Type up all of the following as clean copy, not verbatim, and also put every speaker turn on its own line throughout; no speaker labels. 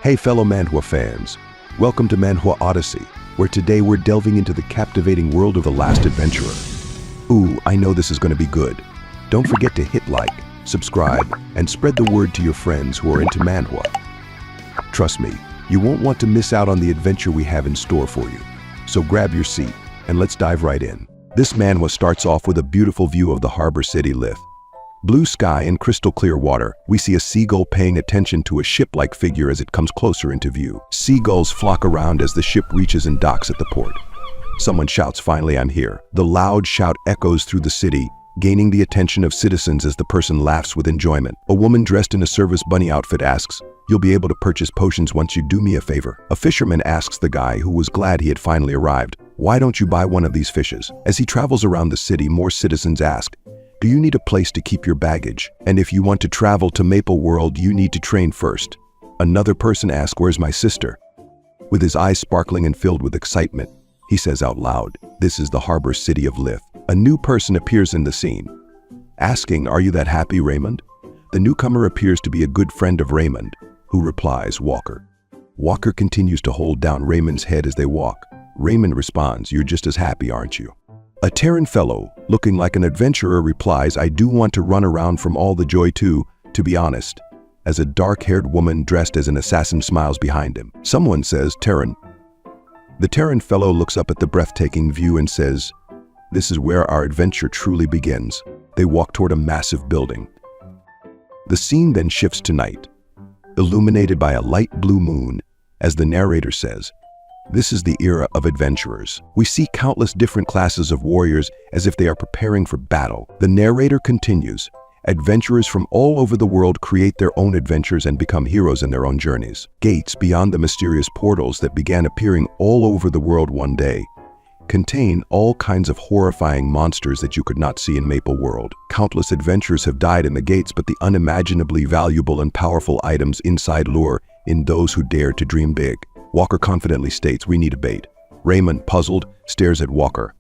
Hey fellow Manhwa fans, welcome to Manhwa Odyssey, where today we're delving into the captivating world of The Last Adventurer. Ooh, I know this is going to be good. Don't forget to hit like, subscribe, and spread the word to your friends who are into Manhwa. Trust me, you won't want to miss out on the adventure we have in store for you. So grab your seat, and let's dive right in. This Manhwa starts off with a beautiful view of the harbor city Lith. Blue sky and crystal clear water, we see a seagull paying attention to a ship-like figure as it comes closer into view. Seagulls flock around as the ship reaches and docks at the port. Someone shouts, "Finally, I'm here." The loud shout echoes through the city, gaining the attention of citizens as the person laughs with enjoyment. A woman dressed in a service bunny outfit asks, "You'll be able to purchase potions once you do me a favor." A fisherman asks the guy, who was glad he had finally arrived, "Why don't you buy one of these fishes?" As he travels around the city, more citizens ask, "Do you need a place to keep your baggage? And if you want to travel to Maple World, you need to train first." Another person asks, "Where's my sister?" With his eyes sparkling and filled with excitement, he says out loud, "This is the harbor city of Lith." A new person appears in the scene, asking, "Are you that happy, Raymond?" The newcomer appears to be a good friend of Raymond, who replies, "Walker." Walker continues to hold down Raymond's head as they walk. Raymond responds, "You're just as happy, aren't you?" A Terran fellow, looking like an adventurer, replies, "I do want to run around from all the joy too, to be honest," as a dark-haired woman dressed as an assassin smiles behind him. Someone says, "Terran." The Terran fellow looks up at the breathtaking view and says, "This is where our adventure truly begins." They walk toward a massive building. The scene then shifts to night, illuminated by a light blue moon, as the narrator says, "This is the era of adventurers." We see countless different classes of warriors as if they are preparing for battle. The narrator continues, "Adventurers from all over the world create their own adventures and become heroes in their own journeys. Gates beyond the mysterious portals that began appearing all over the world one day contain all kinds of horrifying monsters that you could not see in Maple World. Countless adventurers have died in the gates, but the unimaginably valuable and powerful items inside lure in those who dare to dream big." Walker confidently states, "We need a bait." Raymond, puzzled, stares at Walker.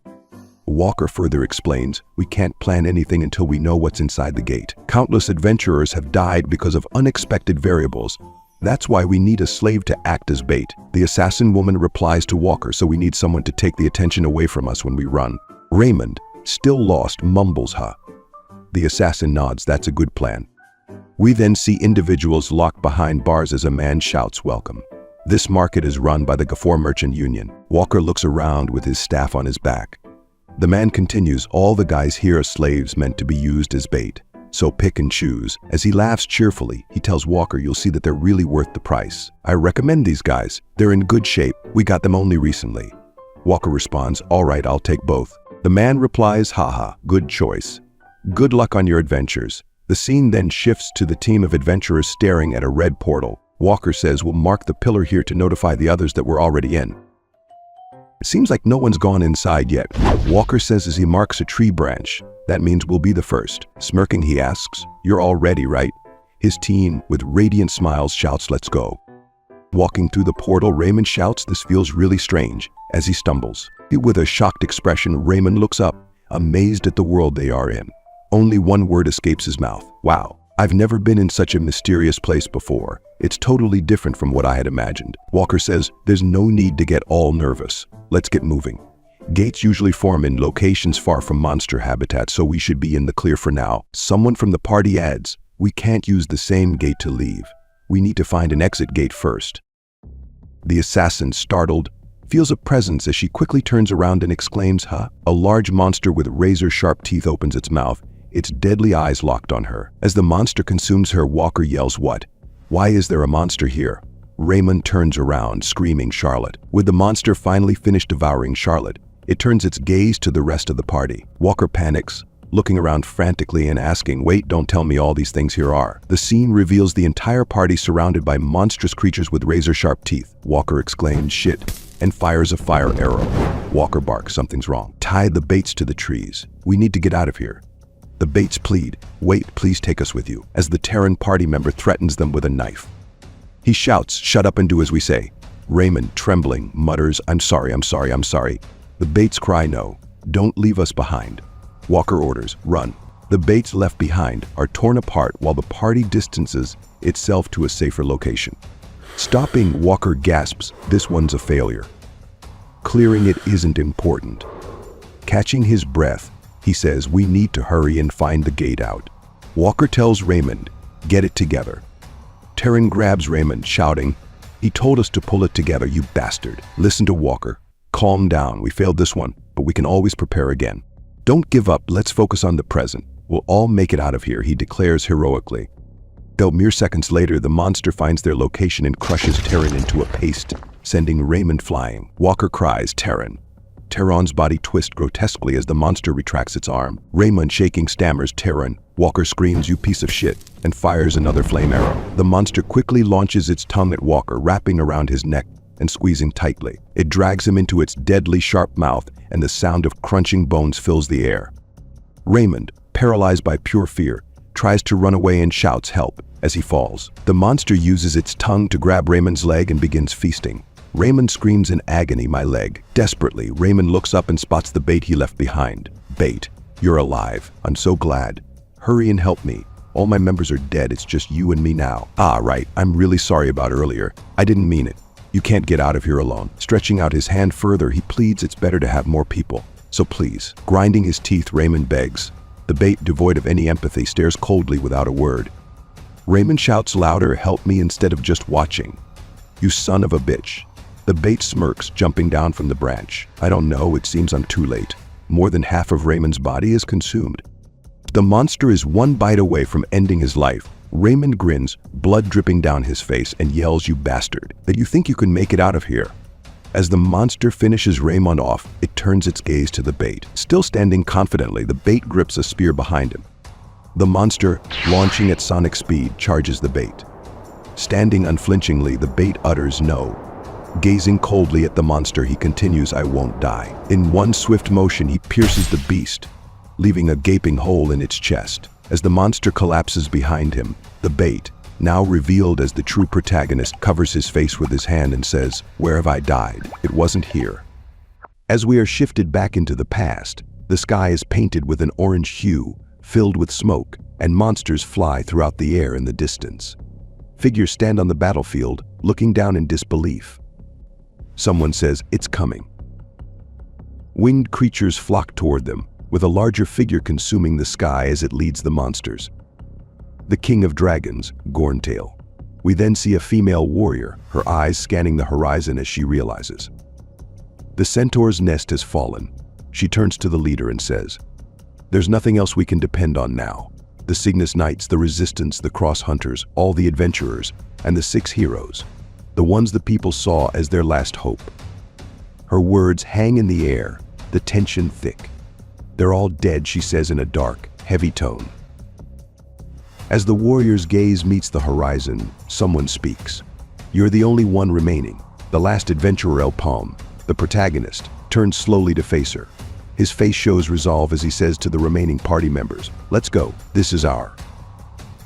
Walker further explains, "We can't plan anything until we know what's inside the gate. Countless adventurers have died because of unexpected variables. That's why we need a slave to act as bait." The assassin woman replies to Walker, "So we need someone to take the attention away from us when we run." Raymond, still lost, mumbles, "Huh." The assassin nods, "That's a good plan." We then see individuals locked behind bars as a man shouts, "Welcome." This market is run by the Gafor Merchant Union. Walker looks around with his staff on his back. The man continues, "All the guys here are slaves meant to be used as bait, so pick and choose." As he laughs cheerfully, he tells Walker, "You'll see that they're really worth the price. I recommend these guys. They're in good shape. We got them only recently." Walker responds, "All right, I'll take both." The man replies, "Haha, good choice. Good luck on your adventures." The scene then shifts to the team of adventurers staring at a red portal. Walker says, "We'll mark the pillar here to notify the others that we're already in." It seems like no one's gone inside yet. Walker says as he marks a tree branch, "That means we'll be the first." Smirking, he asks, "You're all ready, right?" His team, with radiant smiles, shouts, "Let's go." Walking through the portal, Raymond shouts, "This feels really strange," as he stumbles. With a shocked expression, Raymond looks up, amazed at the world they are in. Only one word escapes his mouth: "Wow. I've never been in such a mysterious place before. It's totally different from what I had imagined." Walker says, "There's no need to get all nervous. Let's get moving." Gates usually form in locations far from monster habitats, so we should be in the clear for now. Someone from the party adds, "We can't use the same gate to leave. We need to find an exit gate first." The assassin, startled, feels a presence as she quickly turns around and exclaims, "Huh?" A large monster with razor-sharp teeth opens its mouth, its deadly eyes locked on her. As the monster consumes her, Walker yells, "What? Why is there a monster here?" Raymond turns around, screaming, "Charlotte." With the monster finally finished devouring Charlotte, it turns its gaze to the rest of the party. Walker panics, looking around frantically and asking, "Wait, don't tell me all these things here are." The scene reveals the entire party surrounded by monstrous creatures with razor-sharp teeth. Walker exclaims, "Shit," and fires a fire arrow. Walker barks, "Something's wrong. Tie the baits to the trees. We need to get out of here." The baits plead, "Wait, please take us with you," as the Terran party member threatens them with a knife. He shouts, "Shut up and do as we say." Raymond, trembling, mutters, I'm sorry. The baits cry, "No, don't leave us behind." Walker orders, "Run." The baits left behind are torn apart while the party distances itself to a safer location. Stopping, Walker gasps, this one's a failure. Clearing it isn't important. Catching his breath, he says, we need to hurry and find the gate out. Walker tells Raymond, get it together. Terran grabs Raymond, shouting, he told us to pull it together, you bastard. Listen to Walker. Calm down, we failed this one, but we can always prepare again. Don't give up, let's focus on the present. We'll all make it out of here, he declares heroically. Though mere seconds later, the monster finds their location and crushes Terran into a paste, sending Raymond flying. Walker cries, Terran. Terran's body twists grotesquely as the monster retracts its arm. Raymond, shaking, stammers, Terran. Walker screams, you piece of shit, and fires another flame arrow. The monster quickly launches its tongue at Walker, wrapping around his neck and squeezing tightly. It drags him into its deadly sharp mouth, and the sound of crunching bones fills the air. Raymond, paralyzed by pure fear, tries to run away and shouts help as he falls. The monster uses its tongue to grab Raymond's leg and begins feasting. Raymond screams in agony, my leg. Desperately, Raymond looks up and spots the bait he left behind. Bait, you're alive. I'm so glad. Hurry and help me. All my members are dead, it's just you and me now. Ah, right, I'm really sorry about earlier. I didn't mean it. You can't get out of here alone. Stretching out his hand further, he pleads it's better to have more people. So please. Grinding his teeth, Raymond begs. The bait, devoid of any empathy, stares coldly without a word. Raymond shouts louder, help me instead of just watching. You son of a bitch. The bait smirks, jumping down from the branch. I don't know, it seems I'm too late. More than half of Raymond's body is consumed. The monster is one bite away from ending his life. Raymond grins, blood dripping down his face, and yells, you bastard, that you think you can make it out of here. As the monster finishes Raymond off, it turns its gaze to the bait. Still standing confidently, the bait grips a spear behind him. The monster, launching at sonic speed, charges the bait. Standing unflinchingly, the bait utters no. Gazing coldly at the monster, he continues, I won't die. In one swift motion, he pierces the beast, leaving a gaping hole in its chest. As the monster collapses behind him, the bait, now revealed as the true protagonist, covers his face with his hand and says, where have I died? It wasn't here. As we are shifted back into the past, the sky is painted with an orange hue, filled with smoke, and monsters fly throughout the air in the distance. Figures stand on the battlefield, looking down in disbelief. Someone says, it's coming. Winged creatures flock toward them, with a larger figure consuming the sky as it leads the monsters. The king of dragons, Gorntail. We then see a female warrior, her eyes scanning the horizon as she realizes. The centaur's nest has fallen. She turns to the leader and says, there's nothing else we can depend on now. The Cygnus Knights, the Resistance, the Cross Hunters, all the adventurers, and the 6 heroes, the ones the people saw as their last hope. Her words hang in the air, the tension thick. They're all dead, she says in a dark, heavy tone. As the warrior's gaze meets the horizon, someone speaks. You're the only one remaining. The last adventurer, El-Paume, the protagonist, turns slowly to face her. His face shows resolve as he says to the remaining party members, let's go, this is our.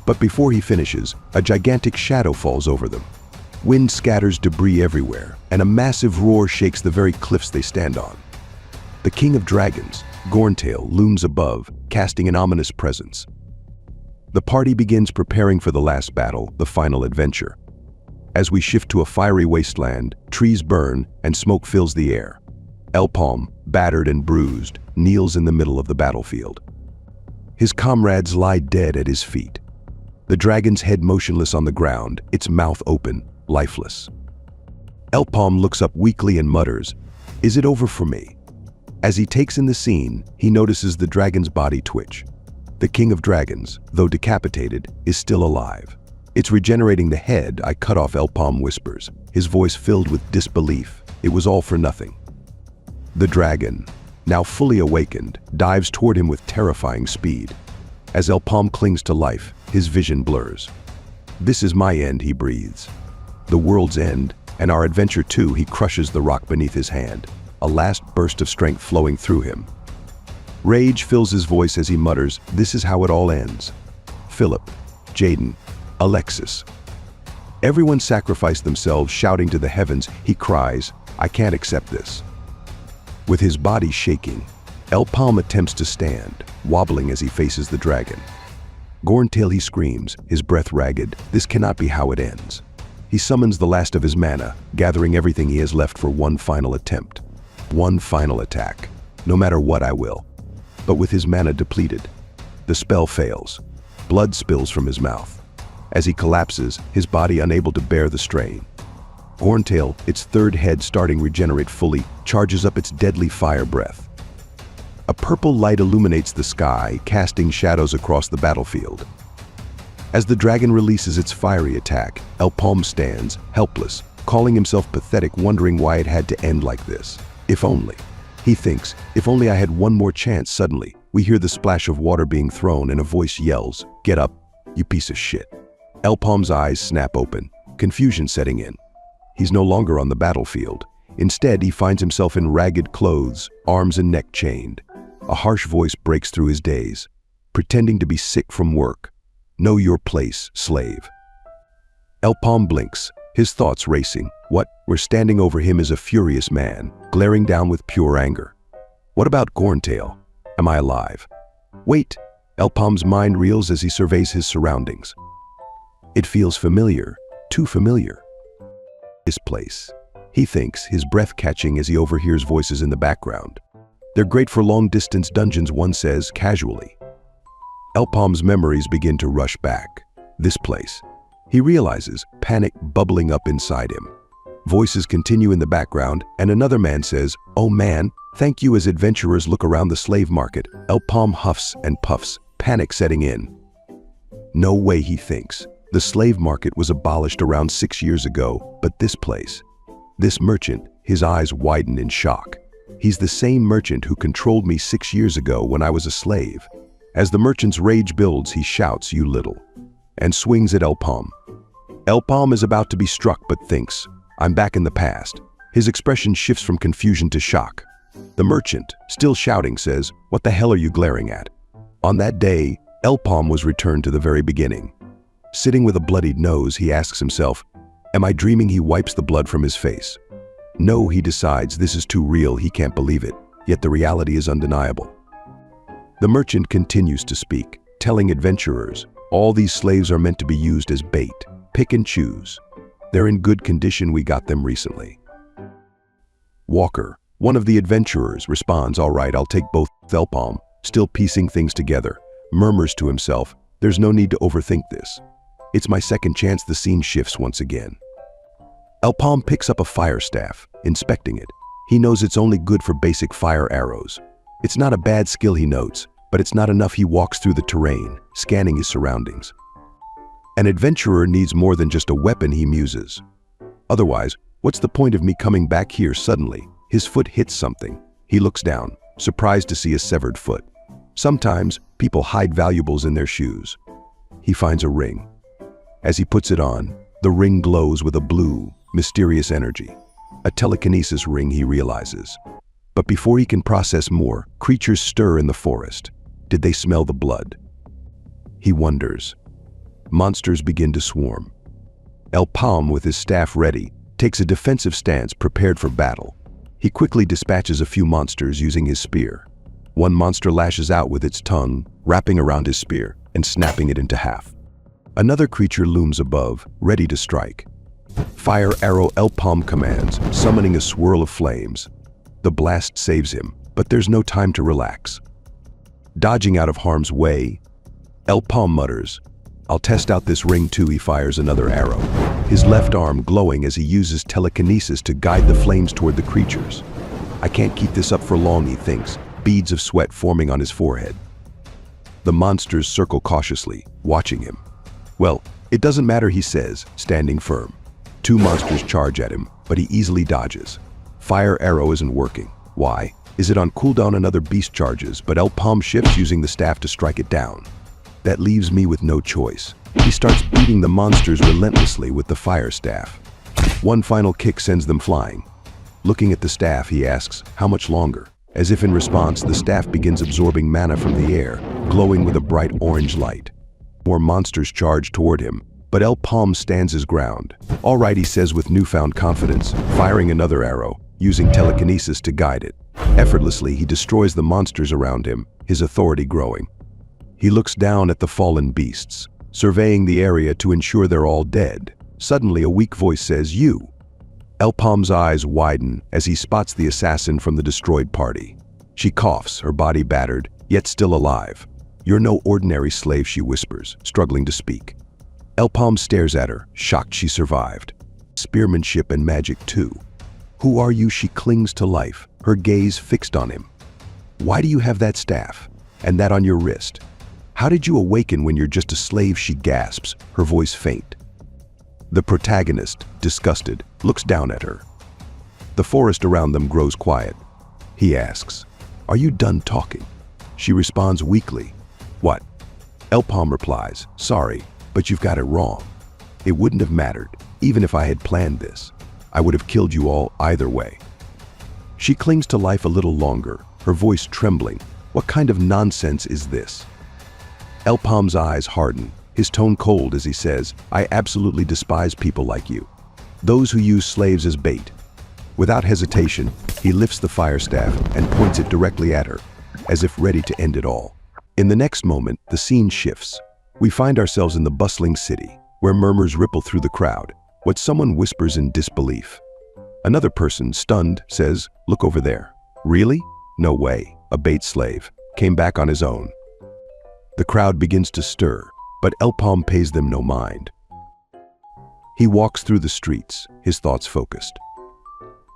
But before he finishes, a gigantic shadow falls over them. Wind scatters debris everywhere, and a massive roar shakes the very cliffs they stand on. The king of dragons, Gorntail, looms above, casting an ominous presence. The party begins preparing for the last battle, the final adventure. As we shift to a fiery wasteland, trees burn and smoke fills the air. El-Paume, battered and bruised, kneels in the middle of the battlefield. His comrades lie dead at his feet. The dragon's head motionless on the ground, its mouth open, lifeless. El-Paume looks up weakly and mutters, is it over for me? As he takes in the scene, he notices the dragon's body twitch. The king of dragons, though decapitated, is still alive. It's regenerating the head, I cut off, El-Paume whispers, his voice filled with disbelief. It was all for nothing. The dragon, now fully awakened, dives toward him with terrifying speed. As El-Paume clings to life, his vision blurs. This is my end, he breathes. The world's end, and our adventure too. He crushes the rock beneath his hand, a last burst of strength flowing through him. Rage fills his voice as he mutters, this is how it all ends. Philip, Jaden, Alexis. Everyone sacrificed themselves, shouting to the heavens. He cries, I can't accept this. With his body shaking, El-Paume attempts to stand, wobbling as he faces the dragon. Gorntail, he screams, his breath ragged, this cannot be how it ends. He summons the last of his mana, gathering everything he has left for one final attempt. One final attack. No matter what, I will. But with his mana depleted, the spell fails. Blood spills from his mouth. As he collapses, his body unable to bear the strain. Gorntail, its third head starting regenerate fully, charges up its deadly fire breath. A purple light illuminates the sky, casting shadows across the battlefield. As the dragon releases its fiery attack, El-Paume stands, helpless, calling himself pathetic, wondering why it had to end like this. If only. He thinks, if only I had one more chance. Suddenly, we hear the splash of water being thrown and a voice yells, "Get up, you piece of shit." El-Paume's eyes snap open, confusion setting in. He's no longer on the battlefield. Instead, he finds himself in ragged clothes, arms and neck chained. A harsh voice breaks through his daze, pretending to be sick from work. "Know your place, slave." El-Paume blinks, his thoughts racing. What? Where standing over him is a furious man, glaring down with pure anger. What about Gorntail? Am I alive? Wait! El-Paume's mind reels as he surveys his surroundings. It feels familiar, too familiar. This place. He thinks, his breath catching as he overhears voices in the background. "They're great for long-distance dungeons," one says casually. El-Paume's memories begin to rush back. This place. He realizes, panic bubbling up inside him. Voices continue in the background, and another man says, "Oh man, thank you." As adventurers look around the slave market, El-Paume huffs and puffs, panic setting in. No way, he thinks. The slave market was abolished around 6 years ago, but this place, this merchant, his eyes widen in shock. He's the same merchant who controlled me 6 years ago when I was a slave. As the merchant's rage builds, he shouts, "You little," and swings at El-Paume. El-Paume is about to be struck but thinks, "I'm back in the past." His expression shifts from confusion to shock. The merchant, still shouting, says, "What the hell are you glaring at?" On that day, El-Paume was returned to the very beginning. Sitting with a bloodied nose, he asks himself, "Am I dreaming?" He wipes the blood from his face. No, he decides, this is too real, he can't believe it, yet the reality is undeniable. The merchant continues to speak, telling adventurers, "All these slaves are meant to be used as bait. Pick and choose. They're in good condition, we got them recently." Walker, one of the adventurers, responds, "All right, I'll take both." El-Paume, still piecing things together, murmurs to himself, "There's no need to overthink this. It's my second chance." The scene shifts once again. El-Paume picks up a fire staff, inspecting it. He knows it's only good for basic fire arrows. It's not a bad skill, he notes, but it's not enough. He walks through the terrain, scanning his surroundings. An adventurer needs more than just a weapon, he muses. Otherwise, what's the point of me coming back here? Suddenly, his foot hits something. He looks down, surprised to see a severed foot. Sometimes, people hide valuables in their shoes. He finds a ring. As he puts it on, the ring glows with a blue, mysterious energy. A telekinesis ring, he realizes. But before he can process more, creatures stir in the forest. Did they smell the blood? He wonders. Monsters begin to swarm. El-Paume, with his staff ready, takes a defensive stance, prepared for battle. He quickly dispatches a few monsters using his spear. One monster lashes out with its tongue, wrapping around his spear and snapping it into half. Another creature looms above, ready to strike. "Fire arrow," El-Paume commands, summoning a swirl of flames. The blast saves him, but there's no time to relax. Dodging out of harm's way, El-Paume mutters, "I'll test out this ring too." He fires another arrow, his left arm glowing as he uses telekinesis to guide the flames toward the creatures. "I can't keep this up for long," he thinks, beads of sweat forming on his forehead. The monsters circle cautiously, watching him. "Well, it doesn't matter," he says, standing firm. 2 monsters charge at him, but he easily dodges. Fire arrow isn't working. Why? Is it on cooldown? Another beast charges, but El-Paume shifts, using the staff to strike it down. That leaves me with no choice. He starts beating the monsters relentlessly with the fire staff. One final kick sends them flying. Looking at the staff, he asks, "How much longer?" As if in response, the staff begins absorbing mana from the air, glowing with a bright orange light. More monsters charge toward him, but El-Paume stands his ground. "All right," he says with newfound confidence, firing another arrow, using telekinesis to guide it. Effortlessly, he destroys the monsters around him, his authority growing. He looks down at the fallen beasts, surveying the area to ensure they're all dead. Suddenly, a weak voice says, "You." El-Paume's eyes widen as he spots the assassin from the destroyed party. She coughs, her body battered, yet still alive. "You're no ordinary slave," she whispers, struggling to speak. El-Paume stares at her, shocked she survived. Spearmanship and magic too. "Who are you?" She clings to life, her gaze fixed on him. "Why do you have that staff? And that on your wrist? How did you awaken when you're just a slave?" She gasps, her voice faint. The protagonist, disgusted, looks down at her. The forest around them grows quiet. He asks, "Are you done talking?" She responds weakly, "What?" El-Paume replies, "Sorry, but you've got it wrong. It wouldn't have mattered, even if I had planned this. I would have killed you all either way." She clings to life a little longer, her voice trembling. "What kind of nonsense is this?" El-Paume's eyes harden, his tone cold as he says, "I absolutely despise people like you. Those who use slaves as bait." Without hesitation, he lifts the fire staff and points it directly at her, as if ready to end it all. In the next moment, the scene shifts. We find ourselves in the bustling city, where murmurs ripple through the crowd, what someone whispers in disbelief. Another person, stunned, says, "Look over there." "Really? No way. A bait slave. Came back on his own." The crowd begins to stir, but El-Paume pays them no mind. He walks through the streets, his thoughts focused.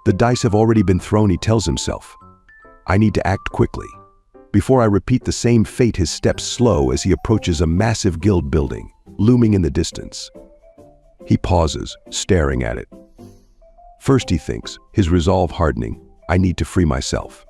The dice have already been thrown, he tells himself. "I need to act quickly. Before I repeat the same fate." His steps slow as he approaches a massive guild building, looming in the distance. He pauses, staring at it. First, he thinks, his resolve hardening, "I need to free myself."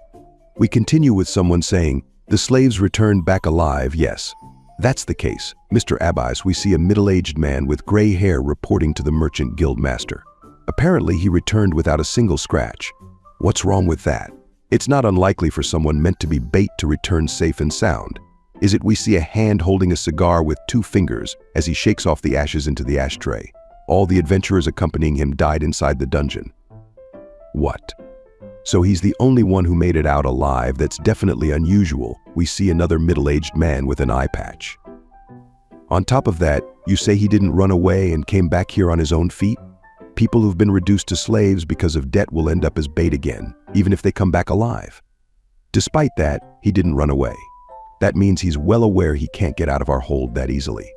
We continue with someone saying, "The slaves returned back alive." "Yes, that's the case, Mr. Abbas." We see a middle-aged man with gray hair reporting to the merchant guild master. Apparently, he returned without a single scratch. What's wrong with that? It's not unlikely for someone meant to be bait to return safe and sound. Is it? We see a hand holding a cigar with 2 fingers as he shakes off the ashes into the ashtray. All the adventurers accompanying him died inside the dungeon. What? So he's the only one who made it out alive? That's definitely unusual. We see another middle-aged man with an eye patch. On top of that, you say he didn't run away and came back here on his own feet? People who've been reduced to slaves because of debt will end up as bait again, even if they come back alive. Despite that, he didn't run away. That means he's well aware he can't get out of our hold that easily.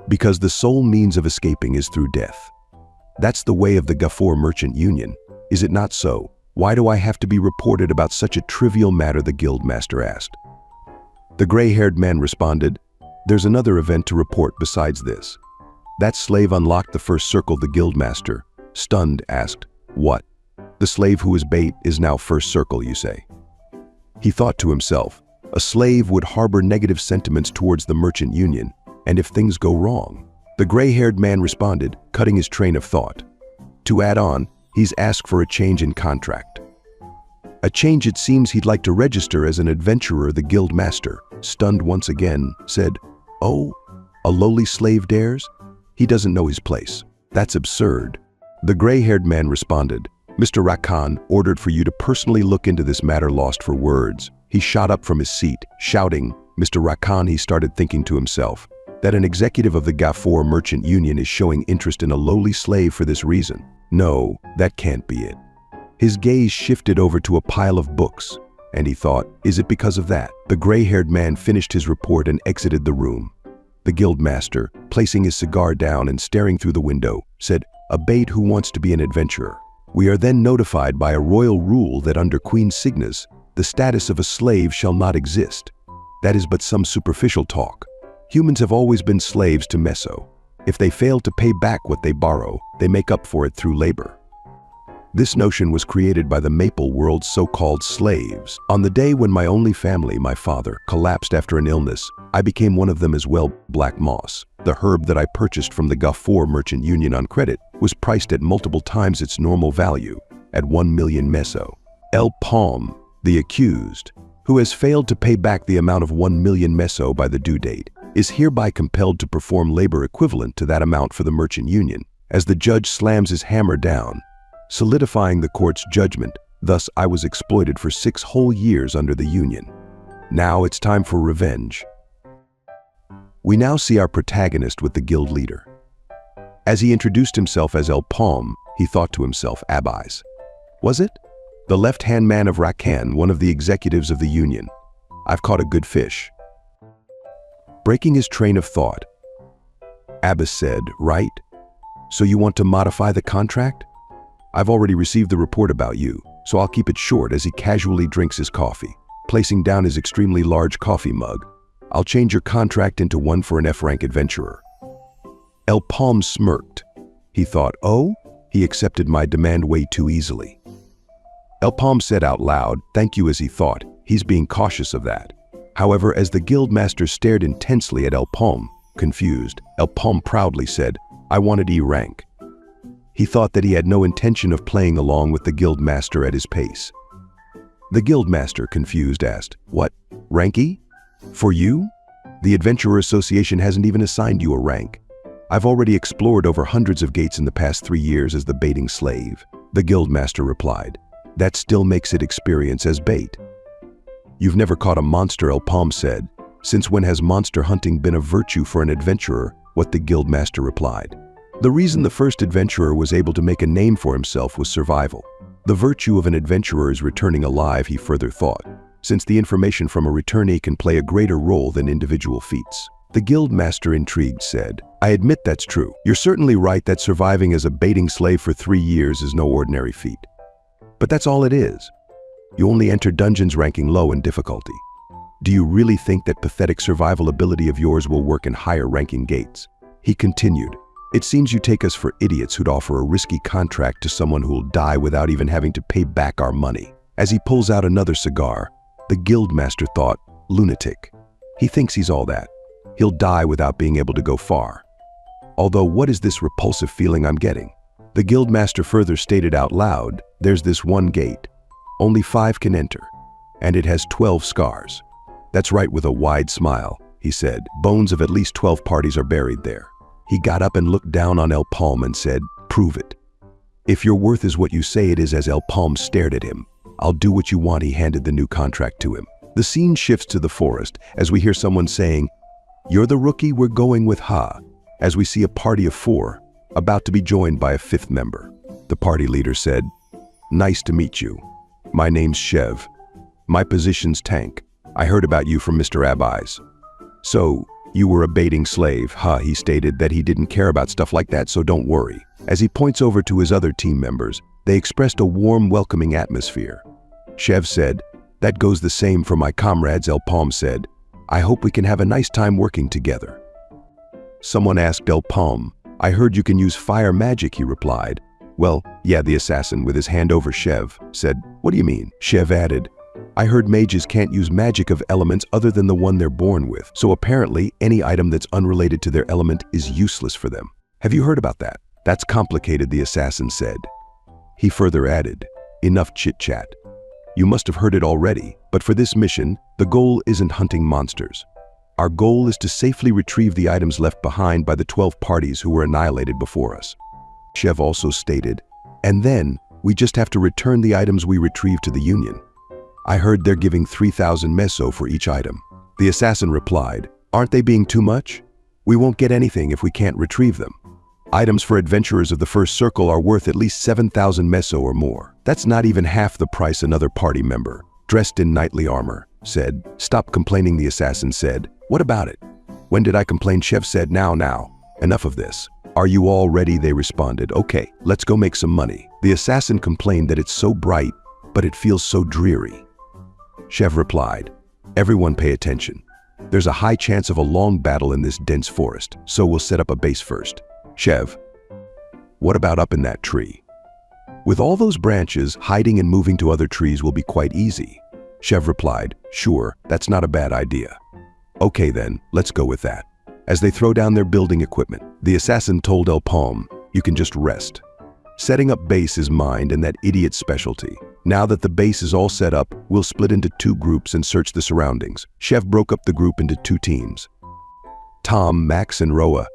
Because the sole means of escaping is through death. That's the way of the Gafour Merchant Union. Is it not so? Why do I have to be reported about such a trivial matter? The guildmaster asked. The gray-haired man responded, "There's another event to report besides this." "That slave unlocked the first circle." The guildmaster, stunned, asked, "What? The slave who is bait is now first circle, you say?" He thought to himself, a slave would harbor negative sentiments towards the merchant union, and if things go wrong. The gray-haired man responded, cutting his train of thought. To add on, he's asked for a change in contract. A change it seems he'd like to register as an adventurer. The guild master, stunned once again, said, "Oh, a lowly slave dares? He doesn't know his place. That's absurd." The gray-haired man responded, "Mr. Rakan ordered for you to personally look into this matter." Lost for words, he shot up from his seat, shouting, "Mr. Rakan!" He started thinking to himself that an executive of the Gafour Merchant Union is showing interest in a lowly slave for this reason. No, that can't be it. His gaze shifted over to a pile of books, and he thought, is it because of that? The gray-haired man finished his report and exited the room. The guild master, placing his cigar down and staring through the window, said, "A bait who wants to be an adventurer." We are then notified by a royal rule that under Queen Cygnus, the status of a slave shall not exist. That is but some superficial talk. Humans have always been slaves to Meso. If they fail to pay back what they borrow, they make up for it through labor. This notion was created by the Maple World's so-called slaves. On the day when my only family, my father, collapsed after an illness, I became one of them as well. Black moss, the herb that I purchased from the Gafour Merchant Union on credit, was priced at multiple times its normal value, at 1 million meso. El-Paume, the accused, who has failed to pay back the amount of 1 million meso by the due date, is hereby compelled to perform labor equivalent to that amount for the merchant union. As the judge slams his hammer down, solidifying the court's judgment, thus I was exploited for 6 whole years under the union. Now it's time for revenge. We now see our protagonist with the guild leader. As he introduced himself as El-Paume, he thought to himself, Abis. Was it? The left-hand man of Rakan, one of the executives of the union. I've caught a good fish. Breaking his train of thought, Abbas said, right? So you want to modify the contract? I've already received the report about you, so I'll keep it short as he casually drinks his coffee, placing down his extremely large coffee mug. I'll change your contract into one for an F-rank adventurer. El-Paume smirked. He thought, oh? He accepted my demand way too easily. El-Paume said out loud, thank you, as he thought, he's being cautious of that. However, as the guildmaster stared intensely at El-Paume, confused, El-Paume proudly said, I wanted E rank. He thought that he had no intention of playing along with the guildmaster at his pace. The guildmaster, confused, asked, what, rank E? For you? The Adventurer Association hasn't even assigned you a rank. I've already explored over hundreds of gates in the past 3 years as the baiting slave. The guildmaster replied, that still makes it experience as bait. You've never caught a monster, El-Paume said. Since when has monster hunting been a virtue for an adventurer? What the guildmaster replied. The reason the first adventurer was able to make a name for himself was survival. The virtue of an adventurer is returning alive, he further thought, since the information from a returnee can play a greater role than individual feats. The guildmaster, intrigued, said, I admit that's true. You're certainly right that surviving as a baiting slave for 3 years is no ordinary feat. But that's all it is. You only enter dungeons ranking low in difficulty. Do you really think that pathetic survival ability of yours will work in higher ranking gates? He continued, it seems you take us for idiots who'd offer a risky contract to someone who'll die without even having to pay back our money. As he pulls out another cigar, the guildmaster thought, lunatic. He thinks he's all that. He'll die without being able to go far. Although, what is this repulsive feeling I'm getting? The guildmaster further stated out loud, there's this one gate. Only 5 can enter, and it has 12 scars. That's right, with a wide smile, he said. Bones of at least 12 parties are buried there. He got up and looked down on El-Paume and said, prove it. If your worth is what you say it is. As El-Paume stared at him, I'll do what you want. He handed the new contract to him. The scene shifts to the forest as we hear someone saying, you're the rookie, we're going with Ha, as we see a party of 4, about to be joined by a 5th member. The party leader said, nice to meet you. My name's Chev. My position's tank. I heard about you from Mr. Abis. So, you were a baiting slave, huh? He stated that he didn't care about stuff like that, so don't worry. As he points over to his other team members, they expressed a warm, welcoming atmosphere. Chev said, that goes the same for my comrades. El-Paume said, I hope we can have a nice time working together. Someone asked El-Paume, I heard you can use fire magic, he replied. Well, yeah, the assassin, with his hand over Chev, said, what do you mean? Chev added, I heard mages can't use magic of elements other than the one they're born with, so apparently any item that's unrelated to their element is useless for them. Have you heard about that? That's complicated, the assassin said. He further added, enough chit-chat. You must have heard it already, but for this mission, the goal isn't hunting monsters. Our goal is to safely retrieve the items left behind by the 12 parties who were annihilated before us. Chev also stated, and then we just have to return the items we retrieved to the Union. I heard they're giving 3,000 meso for each item. The assassin replied, aren't they being too much? We won't get anything if we can't retrieve them. Items for adventurers of the first circle are worth at least 7,000 meso or more. That's not even half the price. Another party member, dressed in knightly armor, said. Stop complaining, the assassin said. What about it? When did I complain? Chev said, now. Enough of this. Are you all ready? They responded. Okay, let's go make some money. The assassin complained that it's so bright, but it feels so dreary. Chev replied, everyone pay attention. There's a high chance of a long battle in this dense forest, so we'll set up a base first. Chev, what about up in that tree? With all those branches, hiding and moving to other trees will be quite easy. Chev replied, sure, that's not a bad idea. Okay then, let's go with that. As they throw down their building equipment, the assassin told El-Paume, you can just rest. Setting up base is mine and that idiot's specialty. Now that the base is all set up, we'll split into 2 groups and search the surroundings. Chev broke up the group into 2 teams. Tom, Max, and Roa,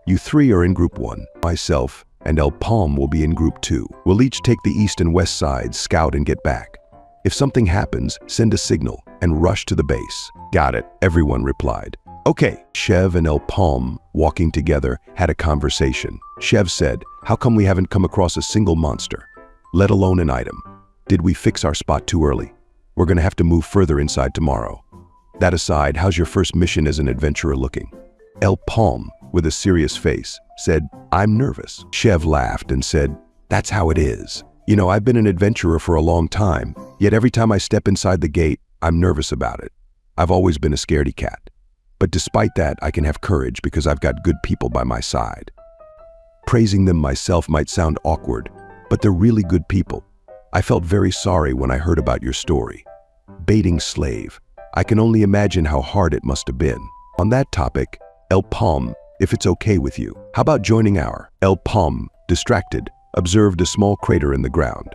you 3 are in group 1. Myself and El-Paume will be in group 2. We'll each take the east and west sides, scout and get back. If something happens, send a signal. and rushed to the base. Got it, everyone replied. Okay. Chev and El-Paume, walking together, had a conversation. Chev said, how come we haven't come across a single monster, let alone an item? Did we fix our spot too early? We're gonna have to move further inside tomorrow. That aside, how's your first mission as an adventurer looking? El-Paume, with a serious face, said, I'm nervous. Chev laughed and said, that's how it is. You know, I've been an adventurer for a long time, yet every time I step inside the gate, I'm nervous about it. I've always been a scaredy cat. But despite that, I can have courage because I've got good people by my side. Praising them myself might sound awkward, but they're really good people. I felt very sorry when I heard about your story. Baiting slave. I can only imagine how hard it must have been. On that topic, El-Paume, if it's okay with you, how about joining our? El-Paume, distracted, observed a small crater in the ground.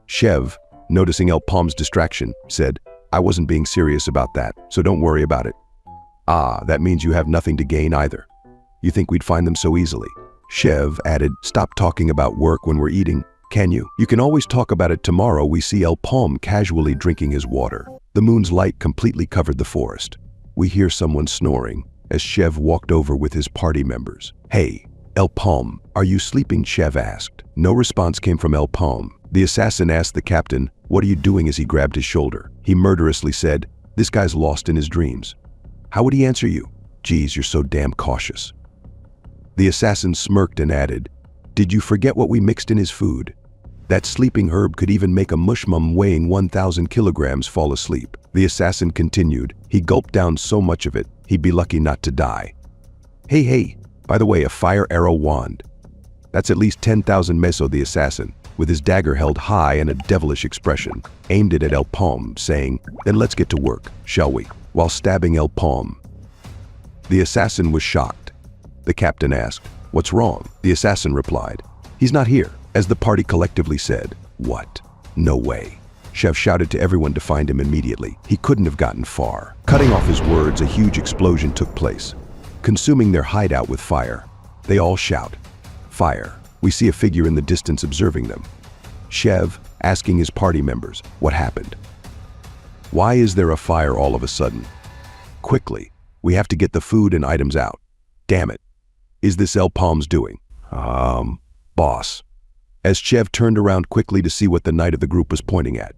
Chev, noticing El-Paume's distraction, said, I wasn't being serious about that, so don't worry about it. Ah, that means you have nothing to gain either. You think we'd find them so easily? Chev added, stop talking about work when we're eating, can you? You can always talk about it tomorrow. We see El-Paume casually drinking his water. The moon's light completely covered the forest. We hear someone snoring as Chev walked over with his party members. Hey, El-Paume, are you sleeping? Chev asked. No response came from El-Paume. The assassin asked the captain, what are you doing, as he grabbed his shoulder. He murderously said, this guy's lost in his dreams. How would he answer you? Geez, you're so damn cautious. The assassin smirked and added, did you forget what we mixed in his food? That sleeping herb could even make a mushmum weighing 1,000 kilograms fall asleep. The assassin continued, he gulped down so much of it, he'd be lucky not to die. Hey, by the way, a fire arrow wand. That's at least 10,000 meso. The assassin, with his dagger held high and a devilish expression, aimed it at El-Paume, saying, then let's get to work, shall we? While stabbing El-Paume. The assassin was shocked. The captain asked, what's wrong? The assassin replied, he's not here. As the party collectively said, what? No way. Chev shouted to everyone to find him immediately. He couldn't have gotten far. Cutting off his words, a huge explosion took place, consuming their hideout with fire. They all shout, fire. We see a figure in the distance observing them. Chev asking his party members, what happened? Why is there a fire all of a sudden? Quickly, we have to get the food and items out. Damn it. Is this El-Paume's doing? Boss. As Chev turned around quickly to see what the knight of the group was pointing at.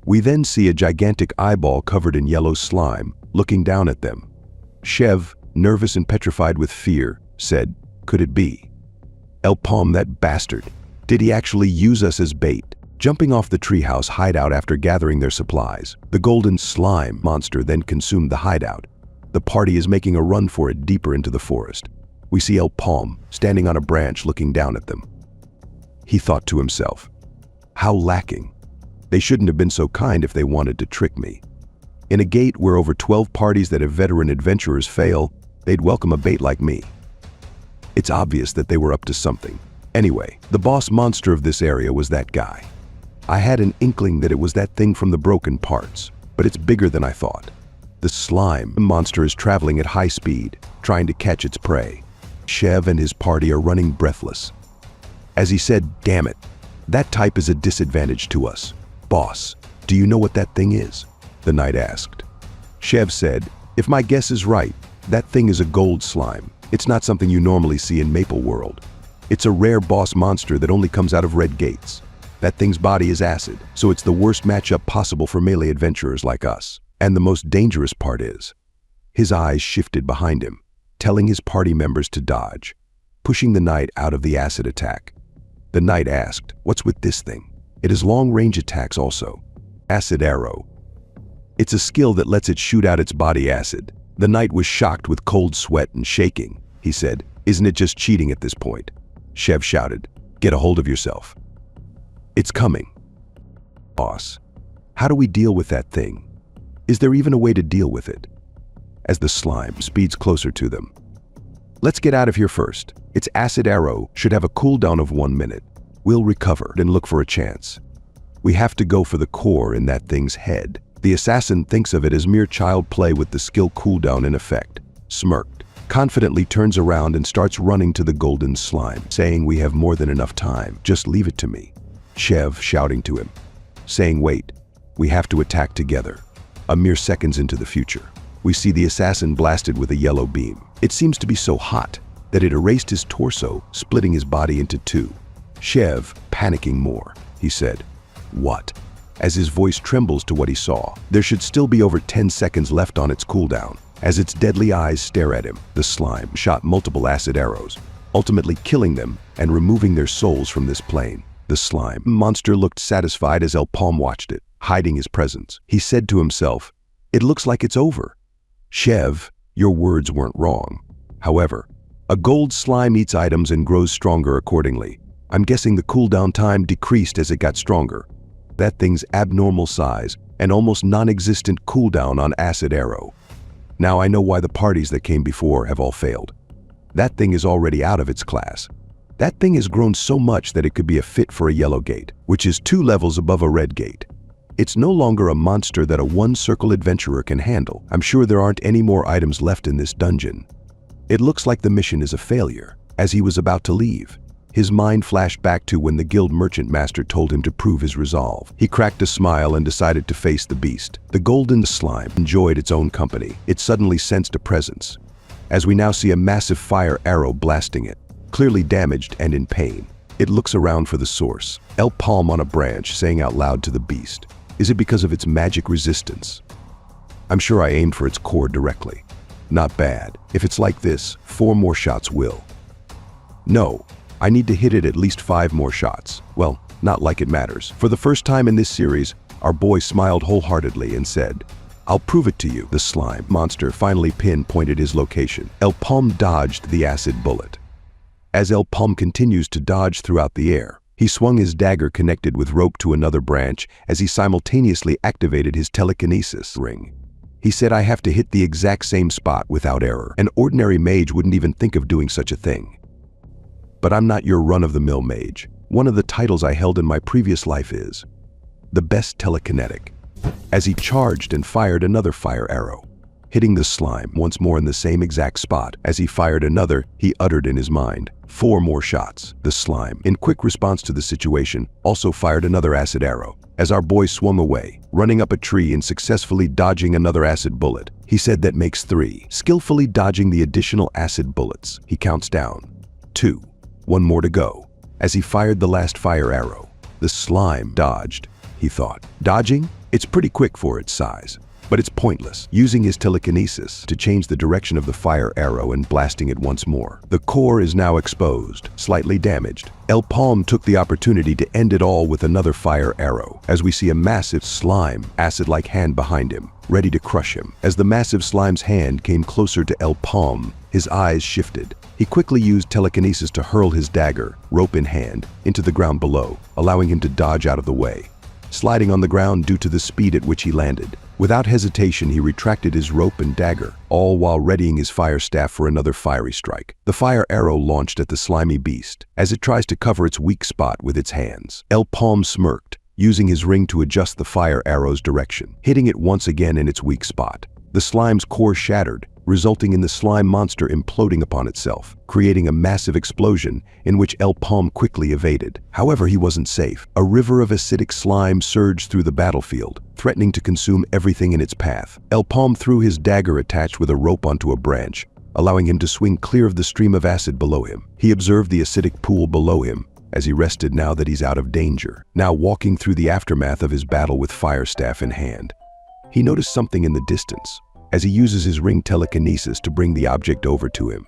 We then see a gigantic eyeball covered in yellow slime, looking down at them. Chev, nervous and petrified with fear, said, could it be? El-Paume, that bastard. Did he actually use us as bait? Jumping off the treehouse hideout after gathering their supplies, the golden slime monster then consumed the hideout. The party is making a run for it deeper into the forest. We see El-Paume standing on a branch looking down at them. He thought to himself, how lacking. They shouldn't have been so kind if they wanted to trick me. In a gate where over 12 parties that have veteran adventurers fail, they'd welcome a bait like me. It's obvious that they were up to something. Anyway, the boss monster of this area was that guy. I had an inkling that it was that thing from the broken parts, but it's bigger than I thought. The slime monster is traveling at high speed, trying to catch its prey. Chev and his party are running breathless. As he said, damn it, that type is a disadvantage to us. Boss, do you know what that thing is? The knight asked. Chev said, if my guess is right, that thing is a gold slime. It's not something you normally see in Maple World. It's a rare boss monster that only comes out of red gates. That thing's body is acid, so it's the worst matchup possible for melee adventurers like us. And the most dangerous part is, his eyes shifted behind him, telling his party members to dodge, pushing the knight out of the acid attack. The knight asked, what's with this thing? It has long-range attacks also. Acid arrow. It's a skill that lets it shoot out its body acid. The knight was shocked with cold sweat and shaking. He said, isn't it just cheating at this point? Chev shouted, get a hold of yourself. It's coming. Boss, how do we deal with that thing? Is there even a way to deal with it? As the slime speeds closer to them. Let's get out of here first. Its acid arrow should have a cooldown of 1 minute. We'll recover and look for a chance. We have to go for the core in that thing's head. The assassin thinks of it as mere child play with the skill cooldown in effect. Smirked, confidently turns around and starts running to the golden slime, saying we have more than enough time. Just leave it to me. Chev shouting to him, saying wait, we have to attack together. A mere seconds into the future, we see the assassin blasted with a yellow beam. It seems to be so hot that it erased his torso, splitting his body into two. Chev, panicking more, he said, "What?" As his voice trembles to what he saw. There should still be over 10 seconds left on its cooldown. As its deadly eyes stare at him, the slime shot multiple acid arrows, ultimately killing them and removing their souls from this plane. The slime monster looked satisfied as El-Paume watched it, hiding his presence. He said to himself, "It looks like it's over." "Chev, your words weren't wrong. However, a gold slime eats items and grows stronger accordingly. I'm guessing the cooldown time decreased as it got stronger. That thing's abnormal size and almost non-existent cooldown on acid arrow. Now I know why the parties that came before have all failed. That thing is already out of its class. That thing has grown so much that it could be a fit for a yellow gate, which is 2 levels above a red gate. It's no longer a monster that a one-circle adventurer can handle. I'm sure there aren't any more items left in this dungeon." It looks like the mission is a failure. As he was about to leave, his mind flashed back to when the guild merchant master told him to prove his resolve. He cracked a smile and decided to face the beast. The golden slime enjoyed its own company. It suddenly sensed a presence, as we now see a massive fire arrow blasting it, clearly damaged and in pain. It looks around for the source. El-Paume on a branch saying out loud to the beast, "Is it because of its magic resistance? I'm sure I aimed for its core directly. Not bad. If it's like this, 4 more shots will. No, I need to hit it at least 5 more shots. Well, not like it matters." For the first time in this series, our boy smiled wholeheartedly and said, "I'll prove it to you." The slime monster finally pinpointed his location. El-Paume dodged the acid bullet. As El-Paume continues to dodge throughout the air, he swung his dagger connected with rope to another branch as he simultaneously activated his telekinesis ring. He said, "I have to hit the exact same spot without error. An ordinary mage wouldn't even think of doing such a thing. But I'm not your run-of-the-mill mage. One of the titles I held in my previous life is the best telekinetic." As he charged and fired another fire arrow, hitting the slime once more in the same exact spot. As he fired another, he uttered in his mind, 4 more shots. The slime, in quick response to the situation, also fired another acid arrow. As our boy swung away, running up a tree and successfully dodging another acid bullet, he said that makes 3. Skillfully dodging the additional acid bullets, he counts down. 2. 1 more to go. As he fired the last fire arrow, the slime dodged, he thought. Dodging? It's pretty quick for its size, but it's pointless. Using his telekinesis to change the direction of the fire arrow and blasting it once more. The core is now exposed, slightly damaged. El-Paume took the opportunity to end it all with another fire arrow, as we see a massive slime, acid-like hand behind him, ready to crush him. As the massive slime's hand came closer to El-Paume, his eyes shifted. He quickly used telekinesis to hurl his dagger, rope in hand, into the ground below, allowing him to dodge out of the way, sliding on the ground due to the speed at which he landed. Without hesitation, he retracted his rope and dagger, all while readying his fire staff for another fiery strike. The fire arrow launched at the slimy beast, as it tries to cover its weak spot with its hands. El-Paume smirked, using his ring to adjust the fire arrow's direction, hitting it once again in its weak spot. The slime's core shattered, resulting in the slime monster imploding upon itself, creating a massive explosion in which El-Paume quickly evaded. However, he wasn't safe. A river of acidic slime surged through the battlefield, threatening to consume everything in its path. El-Paume threw his dagger attached with a rope onto a branch, allowing him to swing clear of the stream of acid below him. He observed the acidic pool below him, as he rested now that he's out of danger. Now walking through the aftermath of his battle with fire staff in hand, he noticed something in the distance, as he uses his ring telekinesis to bring the object over to him.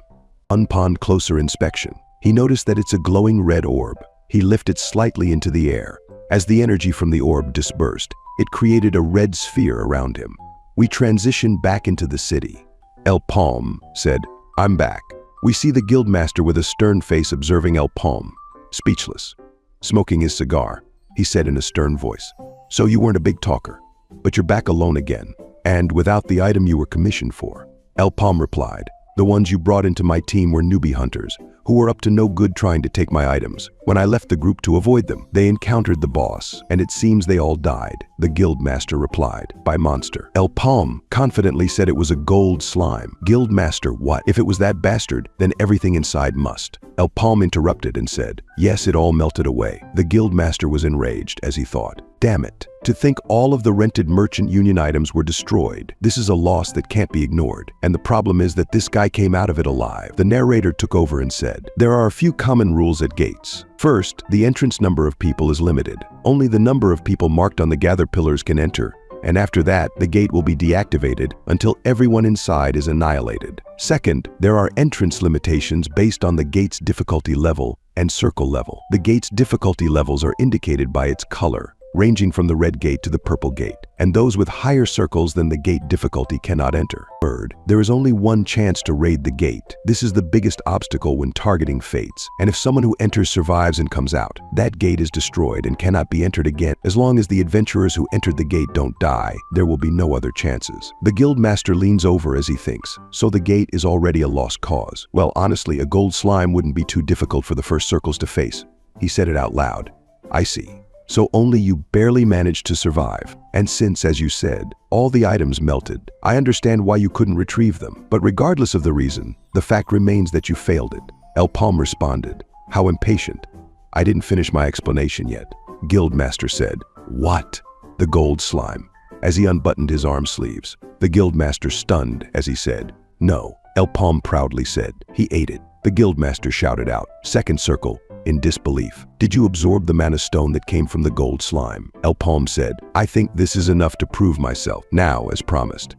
Upon closer inspection, he noticed that it's a glowing red orb. He lifted slightly into the air. As the energy from the orb dispersed, it created a red sphere around him. We transition back into the city. El-Paume said, "I'm back." We see the guildmaster with a stern face observing El-Paume, speechless. Smoking his cigar, he said in a stern voice, "So you weren't a big talker, but you're back alone again. And without the item you were commissioned for." El-Paume replied, "The ones you brought into my team were newbie hunters, who were up to no good trying to take my items. When I left the group to avoid them, they encountered the boss, and it seems they all died." The guildmaster replied, "By monster." El-Paume confidently said it was a gold slime. "Guildmaster, what? If it was that bastard, then everything inside must." El-Paume interrupted and said, "Yes, it all melted away." The guildmaster was enraged, as he thought, Damn it. To think all of the rented merchant union items were destroyed. This is a loss that can't be ignored. And the problem is that this guy came out of it alive. The narrator took over and said, there are a few common rules at gates. First, the entrance number of people is limited. Only the number of people marked on the gather pillars can enter. And after that, the gate will be deactivated until everyone inside is annihilated. Second, there are entrance limitations based on the gate's difficulty level and circle level. The gate's difficulty levels are indicated by its color, ranging from the red gate to the purple gate, and those with higher circles than the gate difficulty cannot enter. Third, there is only one chance to raid the gate. This is the biggest obstacle when targeting fates, and if someone who enters survives and comes out, that gate is destroyed and cannot be entered again. As long as the adventurers who entered the gate don't die, there will be no other chances. The guild master leans over as he thinks, so the gate is already a lost cause. Well, honestly, a gold slime wouldn't be too difficult for the first circles to face. He said it out loud. I see. So only you barely managed to survive. And since, as you said, all the items melted, I understand why you couldn't retrieve them. But regardless of the reason, the fact remains that you failed it. El-Paume responded. How impatient. I didn't finish my explanation yet. Guildmaster said. What? The gold slime. As he unbuttoned his arm sleeves, the Guildmaster stunned as he said. No. El-Paume proudly said. He ate it. The Guildmaster shouted out. Second circle. In disbelief. Did you absorb the mana stone that came from the gold slime? El-Paume said, I think this is enough to prove myself. Now, as promised.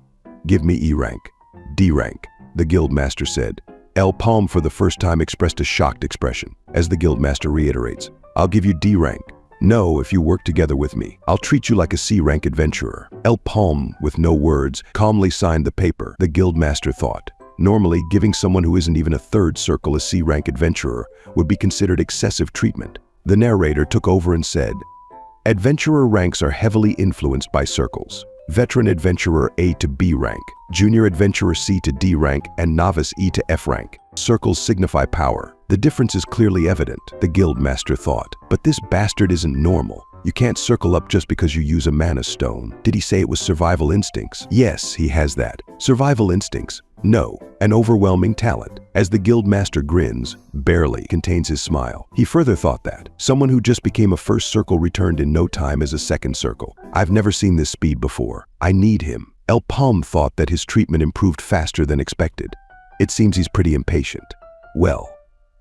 Give me E rank. D rank. The Guildmaster said. El-Paume for the first time expressed a shocked expression. As the Guildmaster reiterates, I'll give you D rank. No, if you work together with me, I'll treat you like a C rank adventurer. El-Paume, with no words, calmly signed the paper. The Guildmaster thought. Normally, giving someone who isn't even a third circle a C-rank adventurer would be considered excessive treatment. The narrator took over and said, adventurer ranks are heavily influenced by circles. Veteran adventurer A to B rank, junior adventurer C to D rank, and novice E to F rank. Circles signify power. The difference is clearly evident, the Guildmaster thought. But this bastard isn't normal. You can't circle up just because you use a mana stone. Did he say it was survival instincts? Yes, he has that. Survival instincts. No, an overwhelming talent. As the Guildmaster grins, barely contains his smile. He further thought that someone who just became a first circle returned in no time as a second circle. I've never seen this speed before. I need him. El-Paume thought that his treatment improved faster than expected. It seems he's pretty impatient. Well,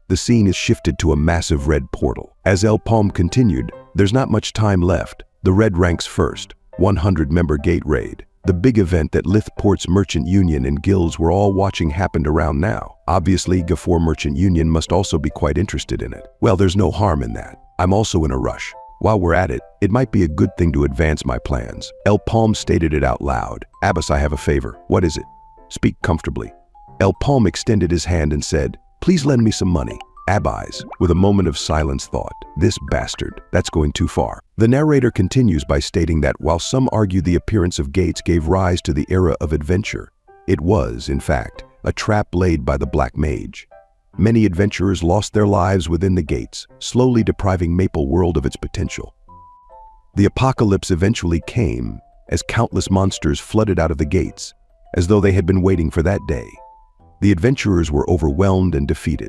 the scene is shifted to a massive red portal. As El-Paume continued, there's not much time left. The red ranks first, 100-member gate raid. The big event that Lithport's merchant union and guilds were all watching happened around now. Obviously, Gafor Merchant Union must also be quite interested in it. Well, there's no harm in that. I'm also in a rush. While we're at it, it might be a good thing to advance my plans. El-Paume stated it out loud. Abbas, I have a favor. What is it? Speak comfortably. El-Paume extended his hand and said, please lend me some money. Abbas, with a moment of silence, thought, this bastard, that's going too far. The narrator continues by stating that while some argue the appearance of gates gave rise to the era of adventure, it was, in fact, a trap laid by the Black Mage. Many adventurers lost their lives within the gates, slowly depriving Maple World of its potential. The apocalypse eventually came as countless monsters flooded out of the gates, as though they had been waiting for that day. The adventurers were overwhelmed and defeated.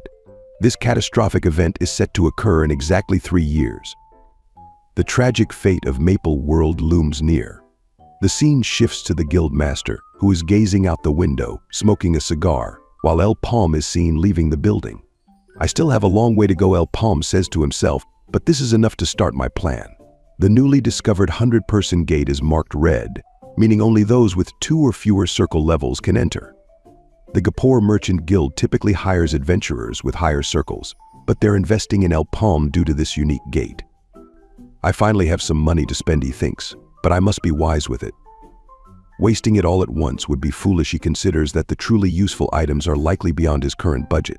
This catastrophic event is set to occur in exactly 3 years. The tragic fate of Maple World looms near. The scene shifts to the Guildmaster, who is gazing out the window, smoking a cigar, while El-Paume is seen leaving the building. I still have a long way to go, El-Paume says to himself, but this is enough to start my plan. The newly discovered 100-person gate is marked red, meaning only those with 2 or fewer circle levels can enter. The Gafor Merchant Guild typically hires adventurers with higher circles, but they're investing in El-Paume due to this unique gate. I finally have some money to spend, he thinks, but I must be wise with it. Wasting it all at once would be foolish. He considers that the truly useful items are likely beyond his current budget.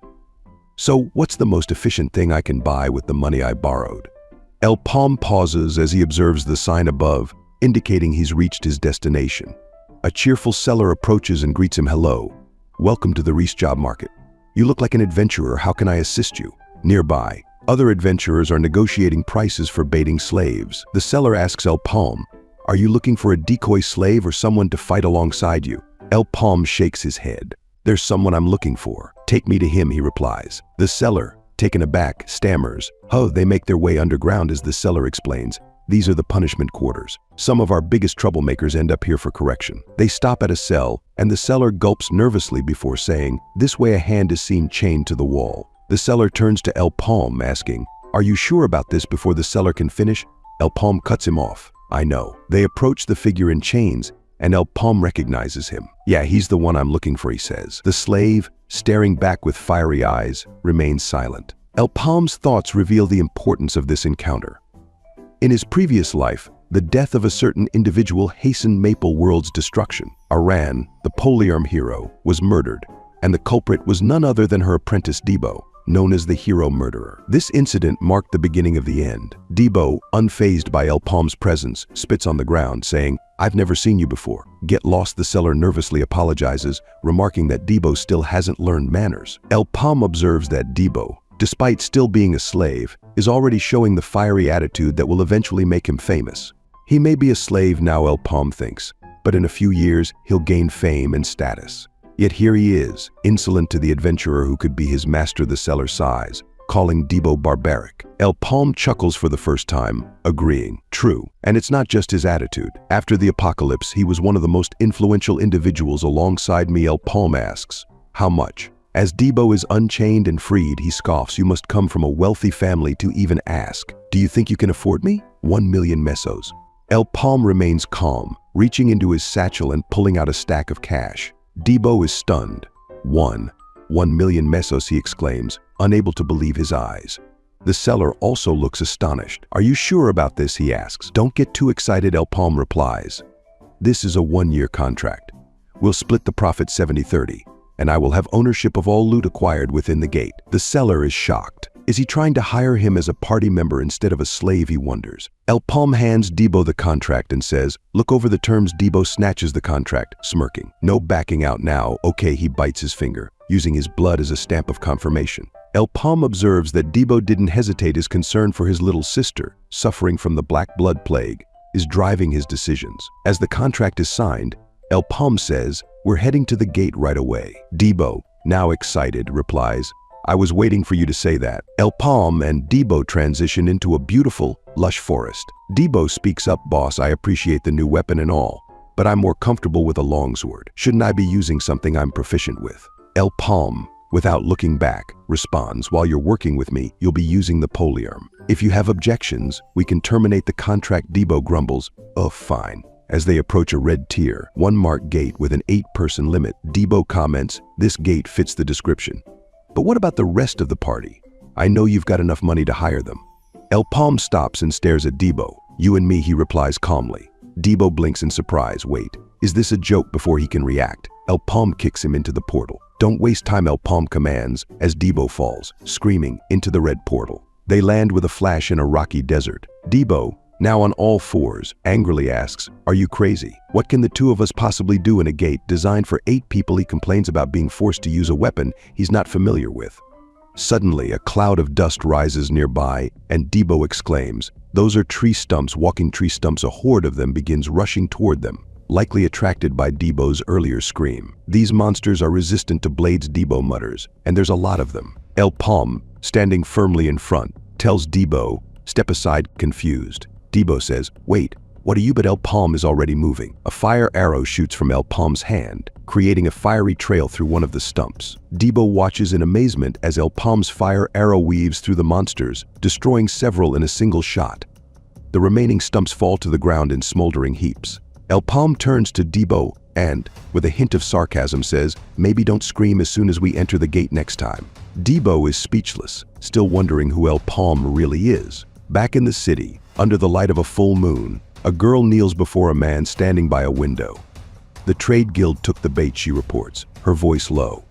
So, what's the most efficient thing I can buy with the money I borrowed? El-Paume pauses as he observes the sign above, indicating he's reached his destination. A cheerful seller approaches and greets him. Hello. Welcome to the Reese job market. You look like an adventurer. How can I assist you? Nearby, other adventurers are negotiating prices for baiting slaves. The seller asks El-Paume, are you looking for a decoy slave or someone to fight alongside you? El-Paume shakes his head. There's someone I'm looking for. Take me to him, he replies. The seller, taken aback, stammers. Oh, they make their way underground, as the seller explains. These are the punishment quarters. Some of our biggest troublemakers end up here for correction. They stop at a cell, and the cellar gulps nervously before saying, "This way." A hand is seen chained to the wall. The cellar turns to El-Paume, asking, "Are you sure about this?" Before the cellar can finish, El-Paume cuts him off. "I know." They approach the figure in chains, and El-Paume recognizes him. "Yeah, he's the one I'm looking for," he says. The slave, staring back with fiery eyes, remains silent. El-Paume's thoughts reveal the importance of this encounter. In his previous life, the death of a certain individual hastened Maple World's destruction. Aran, the polyarm hero, was murdered, and the culprit was none other than her apprentice Debo, known as the hero murderer. This incident marked the beginning of the end. Debo, unfazed by El-Paume's presence, spits on the ground, saying, "I've never seen you before." Get Lost, the seller, nervously apologizes, remarking that Debo still hasn't learned manners. El-Paume observes that Debo, despite still being a slave, is already showing the fiery attitude that will eventually make him famous. He may be a slave now, El-Paume thinks, but in a few years he'll gain fame and status. Yet here he is, insolent to the adventurer who could be his master. The seller sighs, calling Debo barbaric. El-Paume chuckles for the first time, agreeing. True, and it's not just his attitude. After the apocalypse, he was one of the most influential individuals alongside me. El-Paume asks, "How much?" As Debo is unchained and freed, he scoffs. "You must come from a wealthy family to even ask. Do you think you can afford me?" 1,000,000 mesos. El-Paume remains calm, reaching into his satchel and pulling out a stack of cash. Debo is stunned. 1,000,000 mesos, he exclaims, unable to believe his eyes. The seller also looks astonished. "Are you sure about this?" he asks. "Don't get too excited," El-Paume replies. "This is a 1-year contract. We'll split the profit 70-30. And I will have ownership of all loot acquired within the gate." The seller is shocked. Is he trying to hire him as a party member instead of a slave, he wonders. El-Paume hands Debo the contract and says, "Look over the terms." Debo snatches the contract, smirking. "No backing out now." "Okay," he bites his finger, using his blood as a stamp of confirmation. El-Paume observes that Debo didn't hesitate. His concern for his little sister, suffering from the black blood plague, is driving his decisions. As the contract is signed, El-Paume says, "We're heading to the gate right away." Debo, now excited, replies, "I was waiting for you to say that." El-Paume and Debo transition into a beautiful, lush forest. Debo speaks up, "Boss, I appreciate the new weapon and all, but I'm more comfortable with a longsword. Shouldn't I be using something I'm proficient with?" El-Paume, without looking back, responds, "While you're working with me, you'll be using the polyarm. If you have objections, we can terminate the contract." Debo grumbles, "Oh, fine." As they approach a red tier, 1-marked gate with an 8-person limit, Debo comments, "This gate fits the description. But what about the rest of the party? I know you've got enough money to hire them." El-Paume stops and stares at Debo. "You and me," he replies calmly. Debo blinks in surprise. Wait, is this a joke? Before he can react, El-Paume kicks him into the portal. "Don't waste time," El-Paume commands as Debo falls, screaming, into the red portal. They land with a flash in a rocky desert. Debo, now on all fours, angrily asks, "Are you crazy? What can the two of us possibly do in a gate designed for 8 people?" He complains about being forced to use a weapon he's not familiar with. Suddenly, a cloud of dust rises nearby, and Debo exclaims, "Those are tree stumps, walking tree stumps." A horde of them begins rushing toward them, likely attracted by Debo's earlier scream. "These monsters are resistant to blades," Debo mutters, "and there's a lot of them." El-Paume, standing firmly in front, tells Debo, "Step aside," confused. Debo says, "Wait, what are you?" But El-Paume is already moving. A fire arrow shoots from El-Paume's hand, creating a fiery trail through one of the stumps. Debo watches in amazement as El-Paume's fire arrow weaves through the monsters, destroying several in a single shot. The remaining stumps fall to the ground in smoldering heaps. El-Paume turns to Debo and, with a hint of sarcasm, says, "Maybe don't scream as soon as we enter the gate next time." Debo is speechless, still wondering who El-Paume really is. Back in the city, under the light of a full moon, a girl kneels before a man standing by a window. "The trade guild took the bait," she reports, her voice low.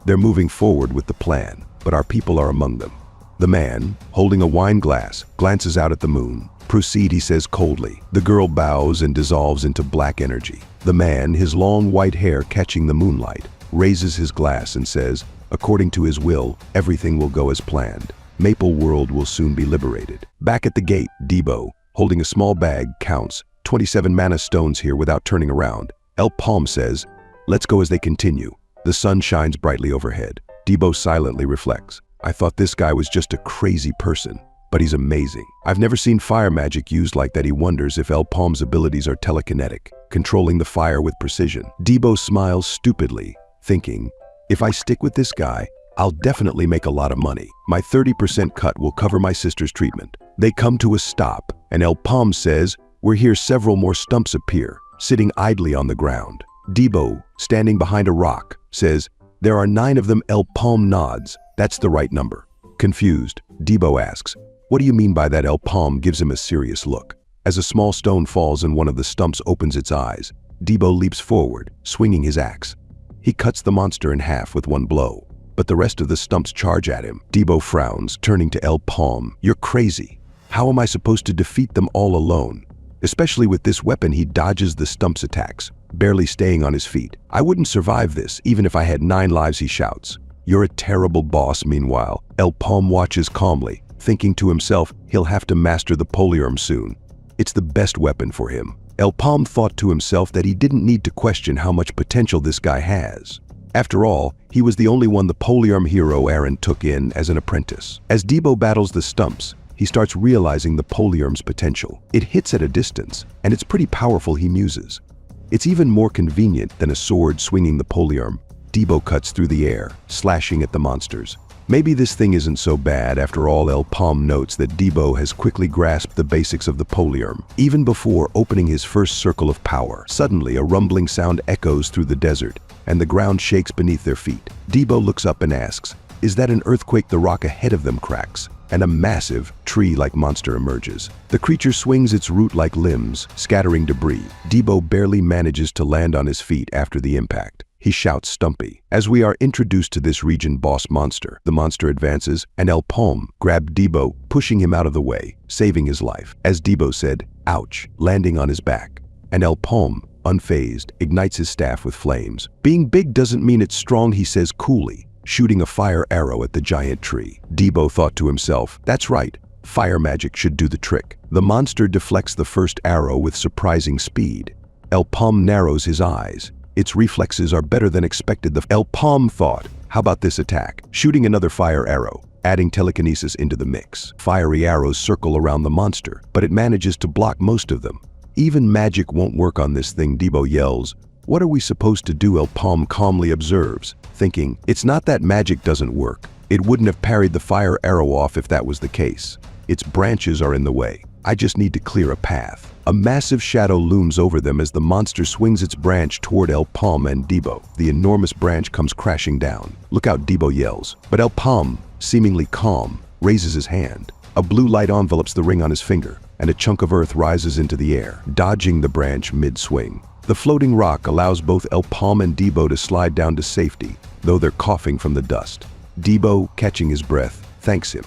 "They're moving forward with the plan, but our people are among them." The man, holding a wine glass, glances out at the moon. "Proceed," he says coldly. The girl bows and dissolves into black energy. The man, his long white hair catching the moonlight, raises his glass and says, "According to his will, everything will go as planned. Maple World will soon be liberated." Back at the gate, Debo, holding a small bag, counts 27 mana stones here without turning around. El-Paume says, "Let's go." As they continue, the sun shines brightly overhead. Debo silently reflects, "I thought this guy was just a crazy person." but he's amazing. I've never seen fire magic used like that. He wonders if El-Paume's abilities are telekinetic, controlling the fire with precision. Debo smiles stupidly, thinking, if I stick with this guy, I'll definitely make a lot of money. My 30% cut will cover my sister's treatment. They come to a stop, and El-Paume says, we're here. Several more stumps appear, sitting idly on the ground. Debo, standing behind a rock, says, there are 9 of them. El-Paume nods. That's the right number. Confused, Debo asks, what do you mean by that? El-Paume gives him a serious look. As a small stone falls and one of the stumps opens its eyes, Debo leaps forward, swinging his axe. He cuts the monster in half with one blow, but the rest of the stumps charge at him. Debo frowns, turning to El-Paume. You're crazy. How am I supposed to defeat them all alone? Especially with this weapon. He dodges the stumps' attacks, barely staying on his feet. I wouldn't survive this, even if I had 9 lives, he shouts. You're a terrible boss. Meanwhile, El-Paume watches calmly, thinking to himself he'll have to master the polyarm soon. It's the best weapon for him. El-Paume thought to himself that he didn't need to question how much potential this guy has. After all, he was the only one the polyarm hero Aaron took in as an apprentice. As Debo battles the stumps, he starts realizing the polyarm's potential. It hits at a distance, and it's pretty powerful, he muses. It's even more convenient than a sword swinging the polyarm. Debo cuts through the air, slashing at the monsters. Maybe this thing isn't so bad after all. El-Paume notes that Debo has quickly grasped the basics of the polyarm, even before opening his first circle of power. Suddenly, a rumbling sound echoes through the desert, and the ground shakes beneath their feet. Debo looks up and asks, is that an earthquake? The rock ahead of them cracks, and a massive, tree-like monster emerges. The creature swings its root-like limbs, scattering debris. Debo barely manages to land on his feet after the impact. He shouts, Stumpy. As we are introduced to this region boss monster, the monster advances, and El-Paume grabbed Debo, pushing him out of the way, saving his life. As Debo said, ouch, landing on his back. And El-Paume, unfazed, ignites his staff with flames. Being big doesn't mean it's strong, he says coolly, shooting a fire arrow at the giant tree. Debo thought to himself, that's right, fire magic should do the trick. The monster deflects the first arrow with surprising speed. El-Paume narrows his eyes. Its reflexes are better than expected. The El-Paume thought, how about this attack? Shooting another fire arrow, adding telekinesis into the mix. Fiery arrows circle around the monster, but it manages to block most of them. Even magic won't work on this thing, Debo yells. What are we supposed to do? El-Paume calmly observes, thinking, it's not that magic doesn't work. It wouldn't have parried the fire arrow off if that was the case. Its branches are in the way. I just need to clear a path. A massive shadow looms over them as the monster swings its branch toward El-Paume and Debo. The enormous branch comes crashing down. Look out, Debo yells. But El-Paume, seemingly calm, raises his hand. A blue light envelops the ring on his finger, and a chunk of earth rises into the air, dodging the branch mid-swing. The floating rock allows both El-Paume and Debo to slide down to safety, though they're coughing from the dust. Debo, catching his breath, thanks him.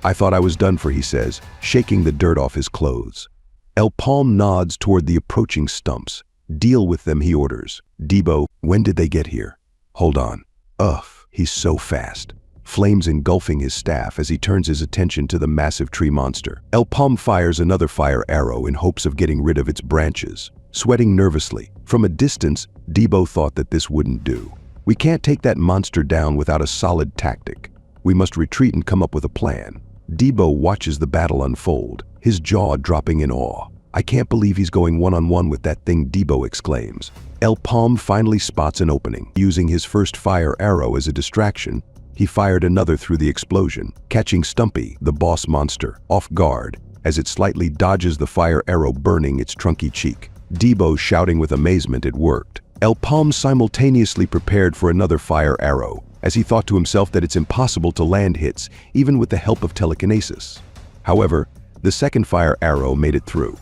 I thought I was done for, he says, shaking the dirt off his clothes. El-Paume nods toward the approaching stumps. Deal with them, he orders. Debo, when did they get here? Hold on. Ugh, he's so fast. Flames engulfing his staff as he turns his attention to the massive tree monster. El-Paume fires another fire arrow in hopes of getting rid of its branches. Sweating nervously, from a distance, Debo thought that this wouldn't do. We can't take that monster down without a solid tactic. We must retreat and come up with a plan. Debo watches the battle unfold, his jaw dropping in awe. I can't believe he's going one-on-one with that thing, Debo exclaims. El-Paume finally spots an opening. Using his first fire arrow as a distraction, he fired another through the explosion, catching Stumpy, the boss monster, off guard as it slightly dodges the fire arrow, burning its trunky cheek. Debo shouting with amazement it worked. El-Paume simultaneously prepared for another fire arrow, as he thought to himself that it's impossible to land hits, even with the help of telekinesis. However, the second fire arrow made it through.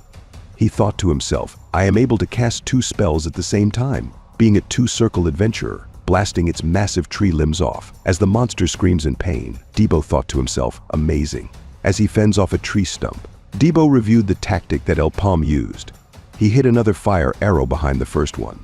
He thought to himself, I am able to cast 2 spells at the same time, being a 2-circle adventurer, blasting its massive tree limbs off. As the monster screams in pain, Debo thought to himself, amazing. As he fends off a tree stump, Debo reviewed the tactic that El-Paume used. He hit another fire arrow behind the first one.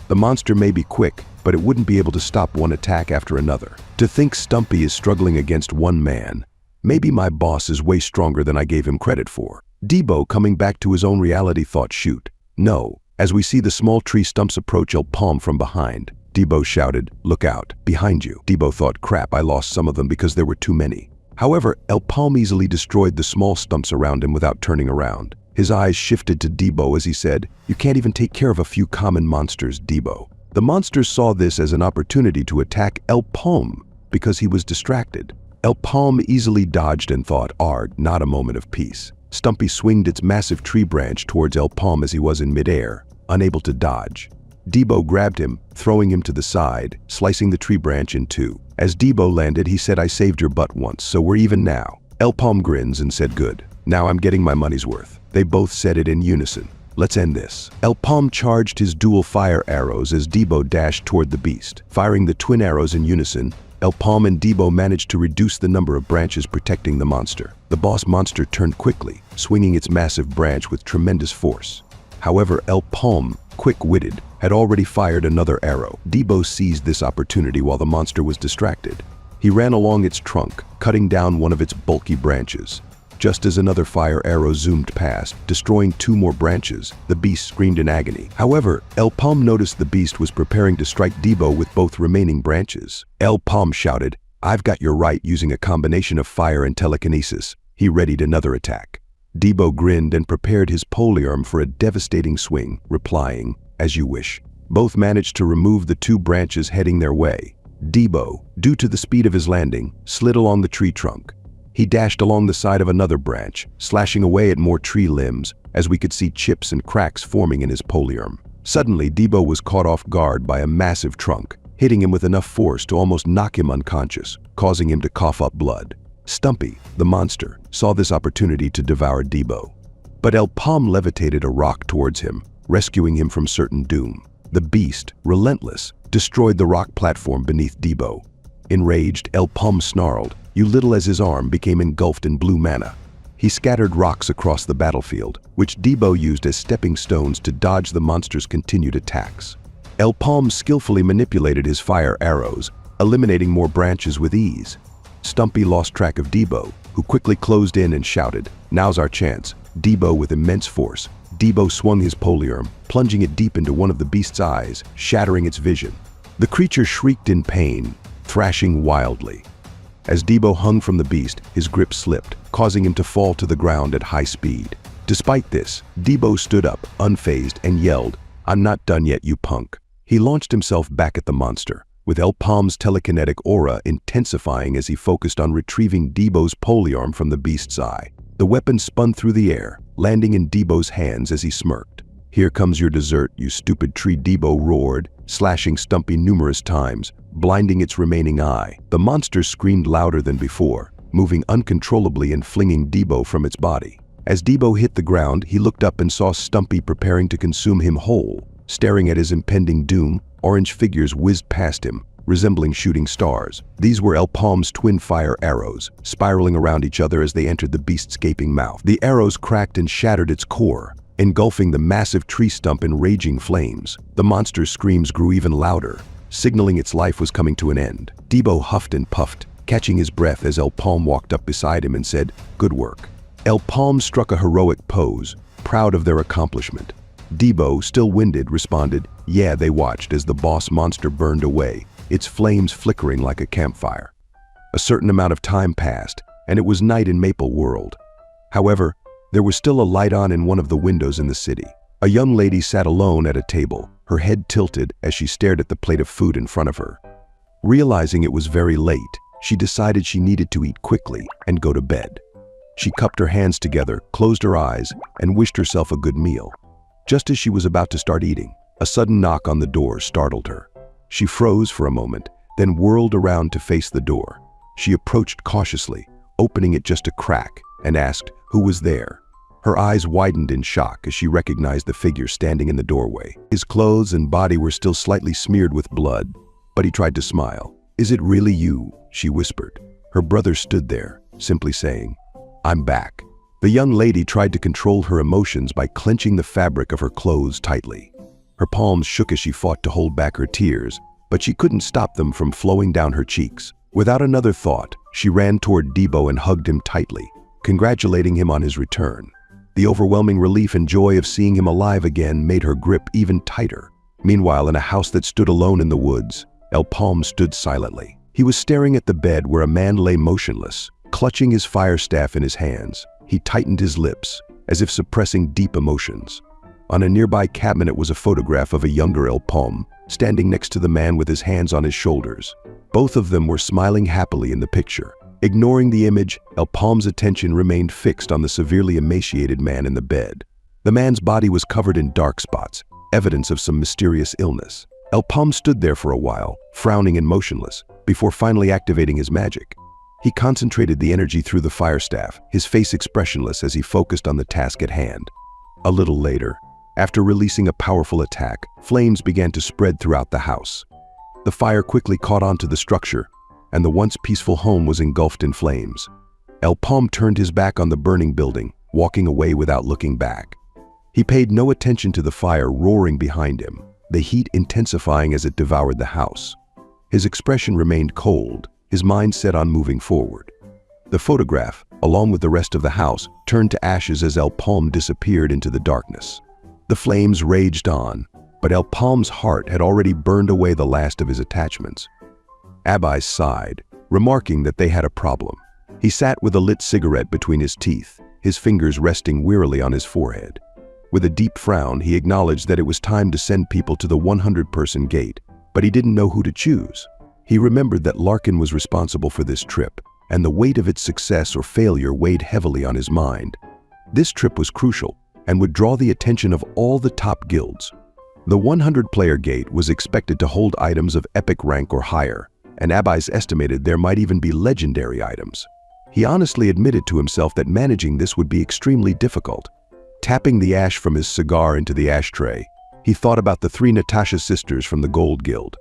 The monster may be quick, but it wouldn't be able to stop one attack after another. To think Stumpy is struggling against one man. Maybe my boss is way stronger than I gave him credit for. Debo, coming back to his own reality, thought, shoot. No. As we see the small tree stumps approach El-Paume from behind, Debo shouted, look out, behind you. Debo thought, crap, I lost some of them because there were too many. However, El-Paume easily destroyed the small stumps around him without turning around. His eyes shifted to Debo as he said, "You can't even take care of a few common monsters, Debo." The monsters saw this as an opportunity to attack El-Paume because he was distracted. El-Paume easily dodged and thought, "Ard, not a moment of peace." Stumpy swinged its massive tree branch towards El-Paume as he was in midair, unable to dodge. Debo grabbed him, throwing him to the side, slicing the tree branch in two. As Debo landed, he said, "I saved your butt once, so we're even now." El-Paume grins and said, "Good. Now I'm getting my money's worth." They both said it in unison. "Let's end this." El-Paume charged his dual fire arrows as Debo dashed toward the beast. Firing the twin arrows in unison, El-Paume and Debo managed to reduce the number of branches protecting the monster. The boss monster turned quickly, swinging its massive branch with tremendous force. However, El-Paume, quick-witted, had already fired another arrow. Debo seized this opportunity while the monster was distracted. He ran along its trunk, cutting down one of its bulky branches. Just as another fire arrow zoomed past, destroying two more branches, the beast screamed in agony. However, El-Paume noticed the beast was preparing to strike Debo with both remaining branches. El-Paume shouted, "I've got your right," using a combination of fire and telekinesis. He readied another attack. Debo grinned and prepared his polearm for a devastating swing, replying, "As you wish." Both managed to remove the two branches heading their way. Debo, due to the speed of his landing, slid along the tree trunk. He dashed along the side of another branch, slashing away at more tree limbs, as we could see chips and cracks forming in his polearm. Suddenly, Debo was caught off guard by a massive trunk, hitting him with enough force to almost knock him unconscious, causing him to cough up blood. Stumpy, the monster, saw this opportunity to devour Debo. But El-Paume levitated a rock towards him, rescuing him from certain doom. The beast, relentless, destroyed the rock platform beneath Debo. Enraged, El-Paume snarled, "You little," as his arm became engulfed in blue mana. He scattered rocks across the battlefield, which Debo used as stepping stones to dodge the monster's continued attacks. El-Paume skillfully manipulated his fire arrows, eliminating more branches with ease. Stumpy lost track of Debo, who quickly closed in and shouted, "Now's our chance." Debo with immense force. Debo swung his polearm, plunging it deep into one of the beast's eyes, shattering its vision. The creature shrieked in pain, thrashing wildly. As Debo hung from the beast, his grip slipped, causing him to fall to the ground at high speed. Despite this, Debo stood up, unfazed, and yelled, "I'm not done yet, you punk." He launched himself back at the monster, with El-Paume's telekinetic aura intensifying as he focused on retrieving Debo's polearm from the beast's eye. The weapon spun through the air, landing in Debo's hands as he smirked. "Here comes your dessert, you stupid tree," Debo roared, slashing Stumpy numerous times, blinding its remaining eye. The monster screamed louder than before, moving uncontrollably and flinging Debo from its body. As Debo hit the ground, he looked up and saw Stumpy preparing to consume him whole. Staring at his impending doom, orange figures whizzed past him, resembling shooting stars. These were El-Paume's twin fire arrows, spiraling around each other as they entered the beast's gaping mouth. The arrows cracked and shattered its core, engulfing the massive tree stump in raging flames. The monster's screams grew even louder, signaling its life was coming to an end. Debo huffed and puffed, catching his breath as El-Paume walked up beside him and said, "Good work." El-Paume struck a heroic pose, proud of their accomplishment. Debo, still winded, responded, "Yeah." They watched as the boss monster burned away, its flames flickering like a campfire. A certain amount of time passed, and it was night in Maple World. However, there was still a light on in one of the windows in the city. A young lady sat alone at a table, her head tilted as she stared at the plate of food in front of her. Realizing it was very late, she decided she needed to eat quickly and go to bed. She cupped her hands together, closed her eyes, and wished herself a good meal. Just as she was about to start eating, a sudden knock on the door startled her. She froze for a moment, then whirled around to face the door. She approached cautiously, opening it just a crack, and asked, "Who was there?" Her eyes widened in shock as she recognized the figure standing in the doorway. His clothes and body were still slightly smeared with blood, but he tried to smile. "Is it really you?" she whispered. Her brother stood there, simply saying, "I'm back." The young lady tried to control her emotions by clenching the fabric of her clothes tightly. Her palms shook as she fought to hold back her tears, but she couldn't stop them from flowing down her cheeks. Without another thought, she ran toward Debo and hugged him tightly, congratulating him on his return. The overwhelming relief and joy of seeing him alive again made her grip even tighter. Meanwhile, in a house that stood alone in the woods, El-Paume stood silently. He was staring at the bed where a man lay motionless, Clutching his fire staff in his hands, he tightened his lips, as if suppressing deep emotions. On a nearby cabinet was a photograph of a younger El-Paume, standing next to the man with his hands on his shoulders. Both of them were smiling happily in the picture. Ignoring the image, El-Paume's attention remained fixed on the severely emaciated man in the bed. The man's body was covered in dark spots, evidence of some mysterious illness. El-Paume stood there for a while, frowning and motionless, before finally activating his magic. He concentrated the energy through the fire staff, his face expressionless as he focused on the task at hand. A little later, after releasing a powerful attack, flames began to spread throughout the house. The fire quickly caught onto the structure, and the once peaceful home was engulfed in flames. El-Paume turned his back on the burning building, walking away without looking back. He paid no attention to the fire roaring behind him, the heat intensifying as it devoured the house. His expression remained cold, his mind set on moving forward. The photograph, along with the rest of the house, turned to ashes as El-Paume disappeared into the darkness. The flames raged on, but El-Paume's heart had already burned away the last of his attachments. Abbas sighed, remarking that they had a problem. He sat with a lit cigarette between his teeth, his fingers resting wearily on his forehead. With a deep frown, he acknowledged that it was time to send people to the 100-person gate, but he didn't know who to choose. He remembered that Larkin was responsible for this trip, and the weight of its success or failure weighed heavily on his mind. This trip was crucial and would draw the attention of all the top guilds. The 100-player gate was expected to hold items of epic rank or higher, and Abbas estimated there might even be legendary items. He honestly admitted to himself that managing this would be extremely difficult. Tapping the ash from his cigar into the ashtray, he thought about the 3 Natasha sisters from the Gold Guild.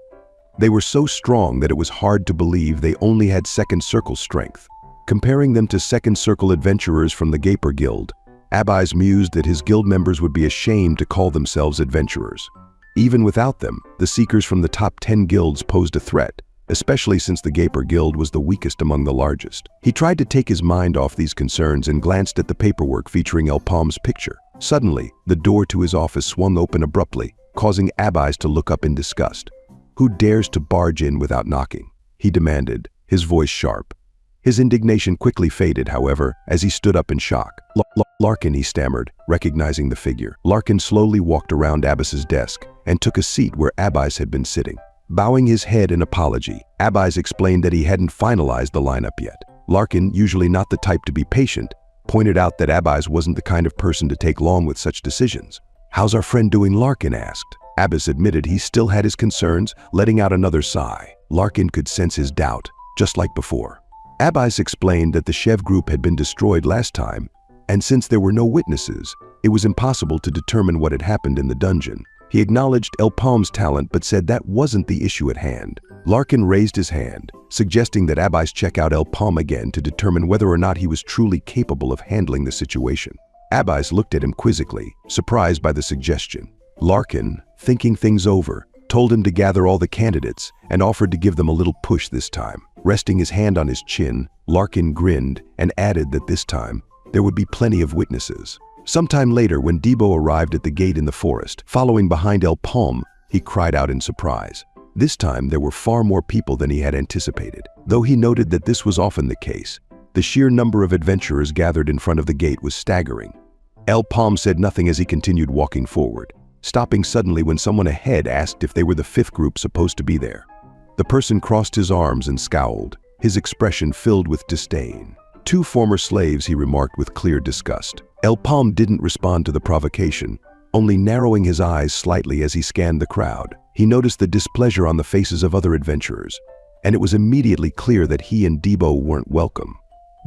They were so strong that it was hard to believe they only had second circle strength. Comparing them to second circle adventurers from the Gaper Guild, Abbas mused that his guild members would be ashamed to call themselves adventurers. Even without them, the seekers from the top 10 guilds posed a threat, especially since the Gaper Guild was the weakest among the largest. He tried to take his mind off these concerns and glanced at the paperwork featuring El-Paume's picture. Suddenly, the door to his office swung open abruptly, causing Abbas to look up in disgust. "Who dares to barge in without knocking?" he demanded, his voice sharp. His indignation quickly faded, however, as he stood up in shock. Larkin, he stammered, recognizing the figure. Larkin slowly walked around Abbas's desk and took a seat where Abbas had been sitting. Bowing his head in apology, Abbas explained that he hadn't finalized the lineup yet. Larkin, usually not the type to be patient, pointed out that Abbas wasn't the kind of person to take long with such decisions. "How's our friend doing?" Larkin asked. Abbas admitted he still had his concerns, letting out another sigh. Larkin could sense his doubt, just like before. Abbas explained that the Chev group had been destroyed last time, and since there were no witnesses, it was impossible to determine what had happened in the dungeon. He acknowledged El-Paume's talent but said that wasn't the issue at hand. Larkin raised his hand, suggesting that Abbas check out El-Paume again to determine whether or not he was truly capable of handling the situation. Abbas looked at him quizzically, surprised by the suggestion. Larkin, thinking things over, told him to gather all the candidates and offered to give them a little push this time. Resting his hand on his chin, Larkin grinned and added that this time there would be plenty of witnesses. Sometime later, when Debo arrived at the gate in the forest, following behind El-Paume, he cried out in surprise. This time there were far more people than he had anticipated. Though he noted that this was often the case, the sheer number of adventurers gathered in front of the gate was staggering. El-Paume said nothing as he continued walking forward, stopping suddenly when someone ahead asked if they were the 5th group supposed to be there. The person crossed his arms and scowled, his expression filled with disdain. "2 former slaves," he remarked with clear disgust. El-Paume didn't respond to the provocation, only narrowing his eyes slightly as he scanned the crowd. He noticed the displeasure on the faces of other adventurers, and it was immediately clear that he and Debo weren't welcome.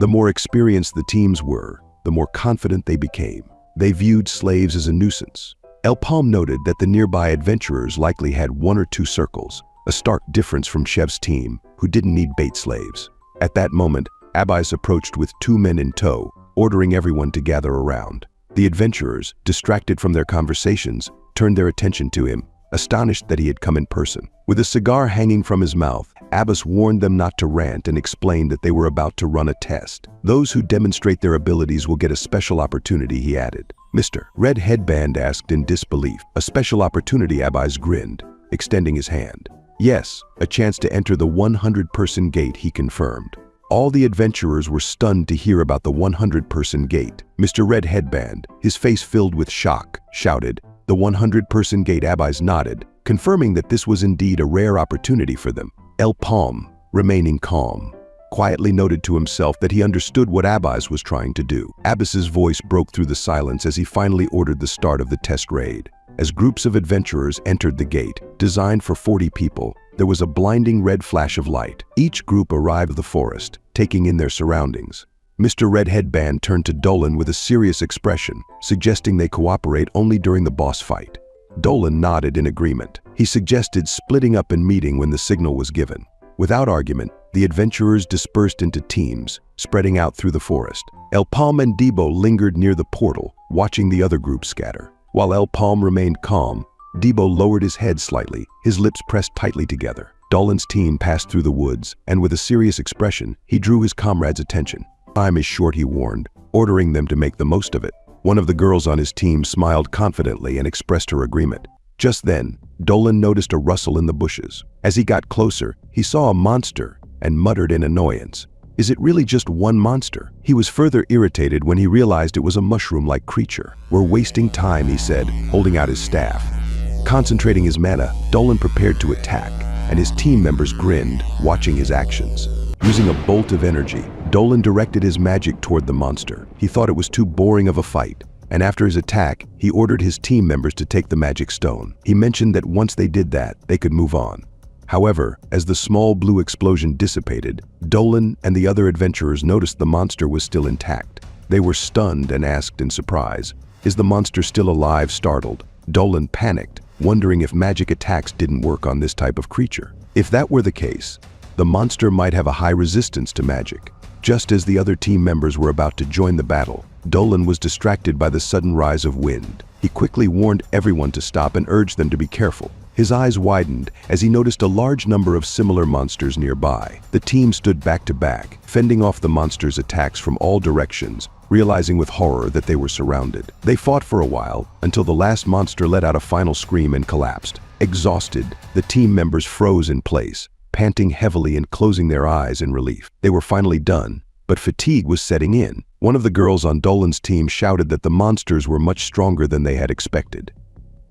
The more experienced the teams were, the more confident they became. They viewed slaves as a nuisance. El-Paume noted that the nearby adventurers likely had 1 or 2 circles, a stark difference from Chev's team, who didn't need bait slaves. At that moment, Abbas approached with 2 men in tow, ordering everyone to gather around. The adventurers, distracted from their conversations, turned their attention to him, astonished that he had come in person. With a cigar hanging from his mouth, Abbas warned them not to rant and explained that they were about to run a test. "Those who demonstrate their abilities will get a special opportunity," he added. "Mr. Red Headband asked in disbelief. "A special opportunity?" Abbas grinned, extending his hand. "Yes, a chance to enter the 100-person gate," he confirmed. All the adventurers were stunned to hear about the 100-person gate. Mr. Red Headband, his face filled with shock, shouted, "The 100-person gate!" Abbas nodded, confirming that this was indeed a rare opportunity for them. El-Paume, remaining calm, quietly noted to himself that he understood what Abbas was trying to do. Abbas's voice broke through the silence as he finally ordered the start of the test raid. As groups of adventurers entered the gate, designed for 40 people, there was a blinding red flash of light. Each group arrived at the forest, taking in their surroundings. Mr. Red Headband turned to Dolan with a serious expression, suggesting they cooperate only during the boss fight. Dolan nodded in agreement. He suggested splitting up and meeting when the signal was given. Without argument, the adventurers dispersed into teams, spreading out through the forest. El-Paume and Debo lingered near the portal, watching the other groups scatter. While El-Paume remained calm, Debo lowered his head slightly, his lips pressed tightly together. Dolan's team passed through the woods, and with a serious expression, he drew his comrades' attention. "Time is short," he warned, ordering them to make the most of it. One of the girls on his team smiled confidently and expressed her agreement. Just then, Dolan noticed a rustle in the bushes. As he got closer, he saw a monster and muttered in annoyance, "Is it really just one monster?" He was further irritated when he realized it was a mushroom-like creature. "We're wasting time," he said, holding out his staff. Concentrating his mana, Dolan prepared to attack, and his team members grinned, watching his actions. Using a bolt of energy, Dolan directed his magic toward the monster. He thought it was too boring of a fight, and after his attack, he ordered his team members to take the magic stone. He mentioned that once they did that, they could move on. However, as the small blue explosion dissipated, Dolan and the other adventurers noticed the monster was still intact. They were stunned and asked in surprise, "Is the monster still alive?" Startled, Dolan panicked, wondering if magic attacks didn't work on this type of creature. If that were the case, the monster might have a high resistance to magic. Just as the other team members were about to join the battle, Dolan was distracted by the sudden rise of wind. He quickly warned everyone to stop and urged them to be careful. His eyes widened as he noticed a large number of similar monsters nearby. The team stood back to back, fending off the monsters' attacks from all directions, realizing with horror that they were surrounded. They fought for a while, until the last monster let out a final scream and collapsed. Exhausted, the team members froze in place, panting heavily and closing their eyes in relief. They were finally done, but fatigue was setting in. One of the girls on Dolan's team shouted that the monsters were much stronger than they had expected.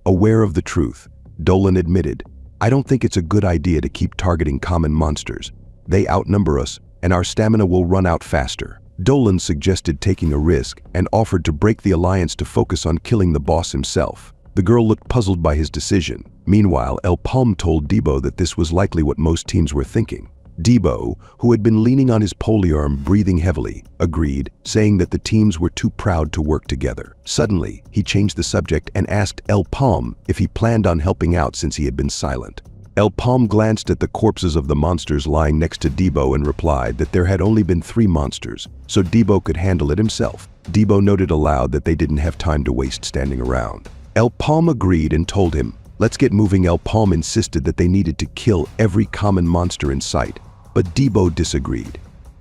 Aware of the truth, Dolan admitted, "I don't think it's a good idea to keep targeting common monsters. They outnumber us, and our stamina will run out faster." Dolan suggested taking a risk and offered to break the alliance to focus on killing the boss himself. The girl looked puzzled by his decision. Meanwhile, El-Paume told Debo that this was likely what most teams were thinking. Debo, who had been leaning on his polearm breathing heavily, agreed, saying that the teams were too proud to work together. Suddenly, he changed the subject and asked El-Paume if he planned on helping out since he had been silent. El-Paume glanced at the corpses of the monsters lying next to Debo and replied that there had only been 3 monsters, so Debo could handle it himself. Debo noted aloud that they didn't have time to waste standing around. El-Paume agreed and told him, "Let's get moving." El-Paume insisted that they needed to kill every common monster in sight, but Debo disagreed.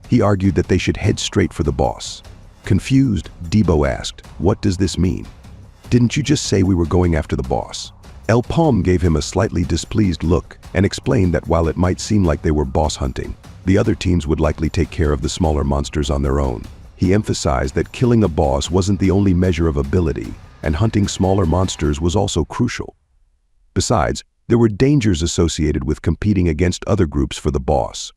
He argued that they should head straight for the boss. Confused, Debo asked, "What does this mean? Didn't you just say we were going after the boss?" El-Paume gave him a slightly displeased look and explained that while it might seem like they were boss hunting, the other teams would likely take care of the smaller monsters on their own. He emphasized that killing a boss wasn't the only measure of ability, and hunting smaller monsters was also crucial. Besides, there were dangers associated with competing against other groups for the boss.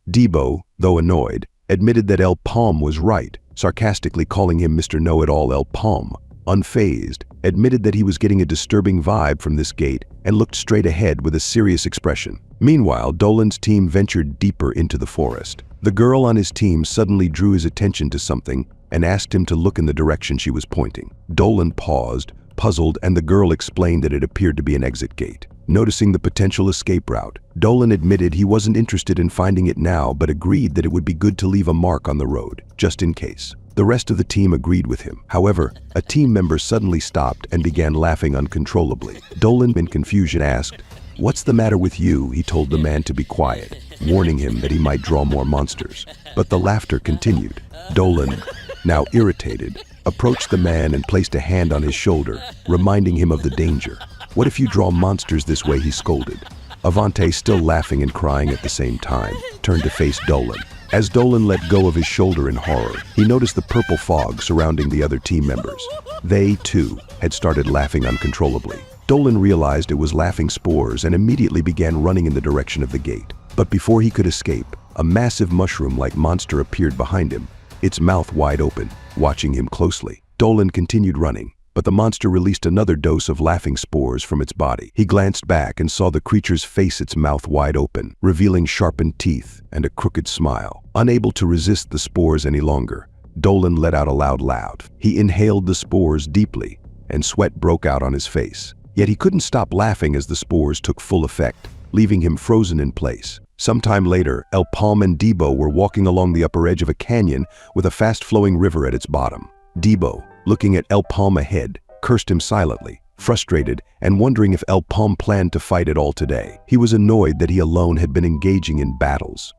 Debo, though annoyed, admitted that El-Paume was right, sarcastically calling him Mr. Know-It-All. El-Paume, unfazed, admitted that he was getting a disturbing vibe from this gate and looked straight ahead with a serious expression. Meanwhile, Dolan's team ventured deeper into the forest. The girl on his team suddenly drew his attention to something and asked him to look in the direction she was pointing. Dolan paused, puzzled, and the girl explained that it appeared to be an exit gate. Noticing the potential escape route, Dolan admitted he wasn't interested in finding it now, but agreed that it would be good to leave a mark on the road, just in case. The rest of the team agreed with him. However, a team member suddenly stopped and began laughing uncontrollably. Dolan, in confusion, asked, "What's the matter with you?" He told the man to be quiet, warning him that he might draw more monsters. But the laughter continued. Dolan, now irritated, approached the man and placed a hand on his shoulder, reminding him of the danger. "What if you draw monsters this way?" he scolded. Avante, still laughing and crying at the same time, turned to face Dolan. As Dolan let go of his shoulder in horror, he noticed the purple fog surrounding the other team members. They, too, had started laughing uncontrollably. Dolan realized it was laughing spores and immediately began running in the direction of the gate. But before he could escape, a massive mushroom-like monster appeared behind him, its mouth wide open, watching him closely. Dolan continued running, but the monster released another dose of laughing spores from its body. He glanced back and saw the creature's face, its mouth wide open, revealing sharpened teeth and a crooked smile. Unable to resist the spores any longer, Dolan let out a loud laugh. He inhaled the spores deeply, and sweat broke out on his face. Yet he couldn't stop laughing as the spores took full effect, leaving him frozen in place. Sometime later, El-Paume and Debo were walking along the upper edge of a canyon with a fast-flowing river at its bottom. Debo, looking at El-Paume ahead, cursed him silently, frustrated and wondering if El-Paume planned to fight at all today. He was annoyed that he alone had been engaging in battles.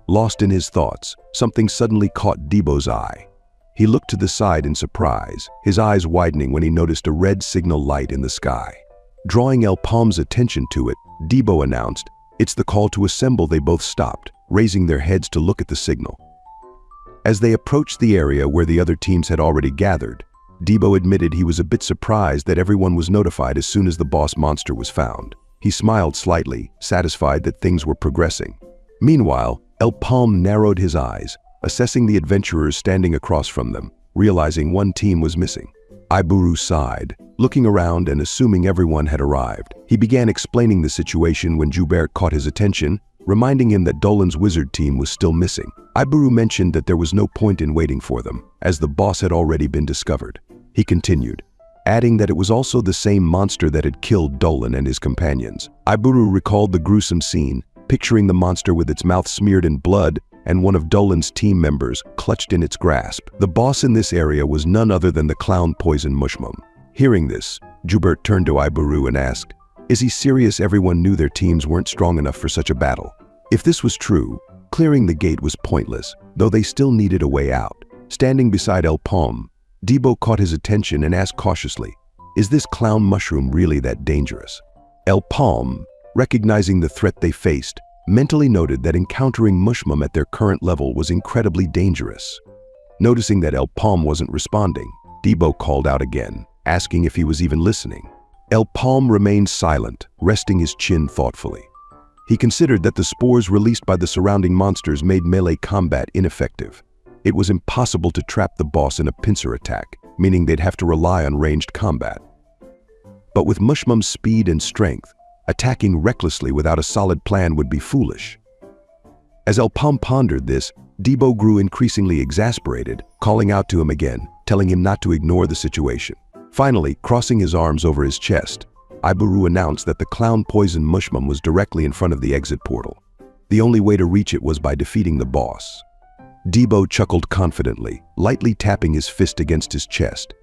Lost in his thoughts, something suddenly caught Debo's eye. He looked to the side in surprise, his eyes widening when he noticed a red signal light in the sky. Drawing El-Paume's attention to it, Debo announced, "It's the call to assemble." They both stopped, raising their heads to look at the signal. As they approached the area where the other teams had already gathered, Debo admitted he was a bit surprised that everyone was notified as soon as the boss monster was found. He smiled slightly, satisfied that things were progressing. Meanwhile, El-Paume narrowed his eyes, assessing the adventurers standing across from them, realizing one team was missing. Iburu sighed, looking around and assuming everyone had arrived. He began explaining the situation when Joubert caught his attention, reminding him that Dolan's wizard team was still missing. Iburu mentioned that there was no point in waiting for them, as the boss had already been discovered. He continued, adding that it was also the same monster that had killed Dolan and his companions. Iburu recalled the gruesome scene, picturing the monster with its mouth smeared in blood and one of Dolan's team members clutched in its grasp. The boss in this area was none other than the clown poison Mushmum. Hearing this, Joubert turned to Iburu and asked, "Is he serious? Everyone knew their teams weren't strong enough for such a battle." If this was true, clearing the gate was pointless, though they still needed a way out. Standing beside El-Paume, Debo caught his attention and asked cautiously, "Is this clown mushroom really that dangerous?" El-Paume, recognizing the threat they faced, mentally noted that encountering Mushmum at their current level was incredibly dangerous. Noticing that El-Paume wasn't responding, Debo called out again, asking if he was even listening. El-Paume remained silent, resting his chin thoughtfully. He considered that the spores released by the surrounding monsters made melee combat ineffective. It was impossible to trap the boss in a pincer attack, meaning they'd have to rely on ranged combat. But with Mushmum's speed and strength, attacking recklessly without a solid plan would be foolish. As El-Paume pondered this, Debo grew increasingly exasperated, calling out to him again, telling him not to ignore the situation. Finally, crossing his arms over his chest, Iburu announced that the clown poison Mushmum was directly in front of the exit portal. The only way to reach it was by defeating the boss. Debo chuckled confidently, lightly tapping his fist against his chest.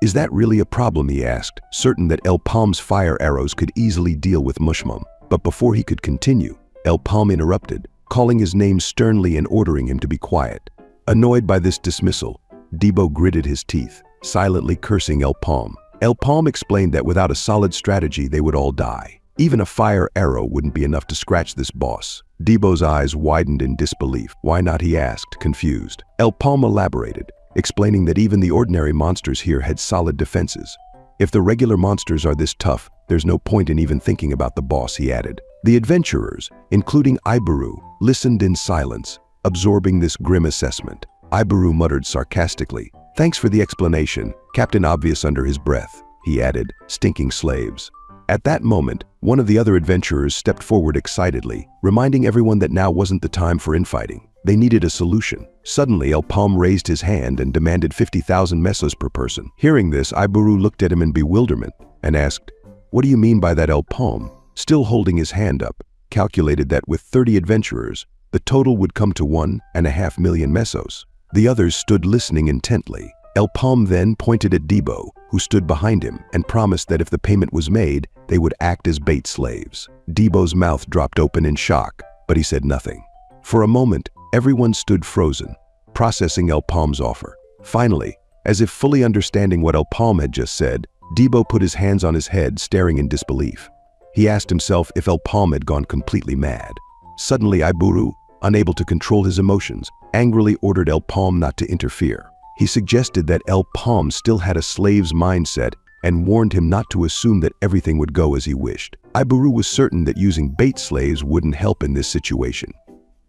"Is that really a problem?" he asked, certain that El-Paume's fire arrows could easily deal with Mushmum. But before he could continue, El-Paume interrupted, calling his name sternly and ordering him to be quiet. Annoyed by this dismissal, Debo gritted his teeth, silently cursing El-Paume. El-Paume explained that without a solid strategy they would all die. Even a fire arrow wouldn't be enough to scratch this boss. Debo's eyes widened in disbelief. "Why not?" he asked, confused. El-Paume elaborated, explaining that even the ordinary monsters here had solid defenses. "If the regular monsters are this tough, there's no point in even thinking about the boss," he added. The adventurers, including Iburu, listened in silence, absorbing this grim assessment. Iburu muttered sarcastically, "Thanks for the explanation, Captain Obvious." Under his breath, he added, "Stinking slaves." At that moment, one of the other adventurers stepped forward excitedly, reminding everyone that now wasn't the time for infighting. They needed a solution. Suddenly, El-Paume raised his hand and demanded 50,000 mesos per person. Hearing this, Iburu looked at him in bewilderment and asked, "What do you mean by that?" El-Paume, still holding his hand up, calculated that with 30 adventurers, the total would come to 1.5 million mesos. The others stood listening intently. El-Paume then pointed at Debo, who stood behind him, and promised that if the payment was made, they would act as bait slaves. Debo's mouth dropped open in shock, but he said nothing. For a moment, everyone stood frozen, processing El-Paume's offer. Finally, as if fully understanding what El-Paume had just said, Debo put his hands on his head, staring in disbelief. He asked himself if El-Paume had gone completely mad. Suddenly, Iburu, unable to control his emotions, angrily ordered El-Paume not to interfere. He suggested that El-Paume still had a slave's mindset and warned him not to assume that everything would go as he wished. Iburu was certain that using bait slaves wouldn't help in this situation.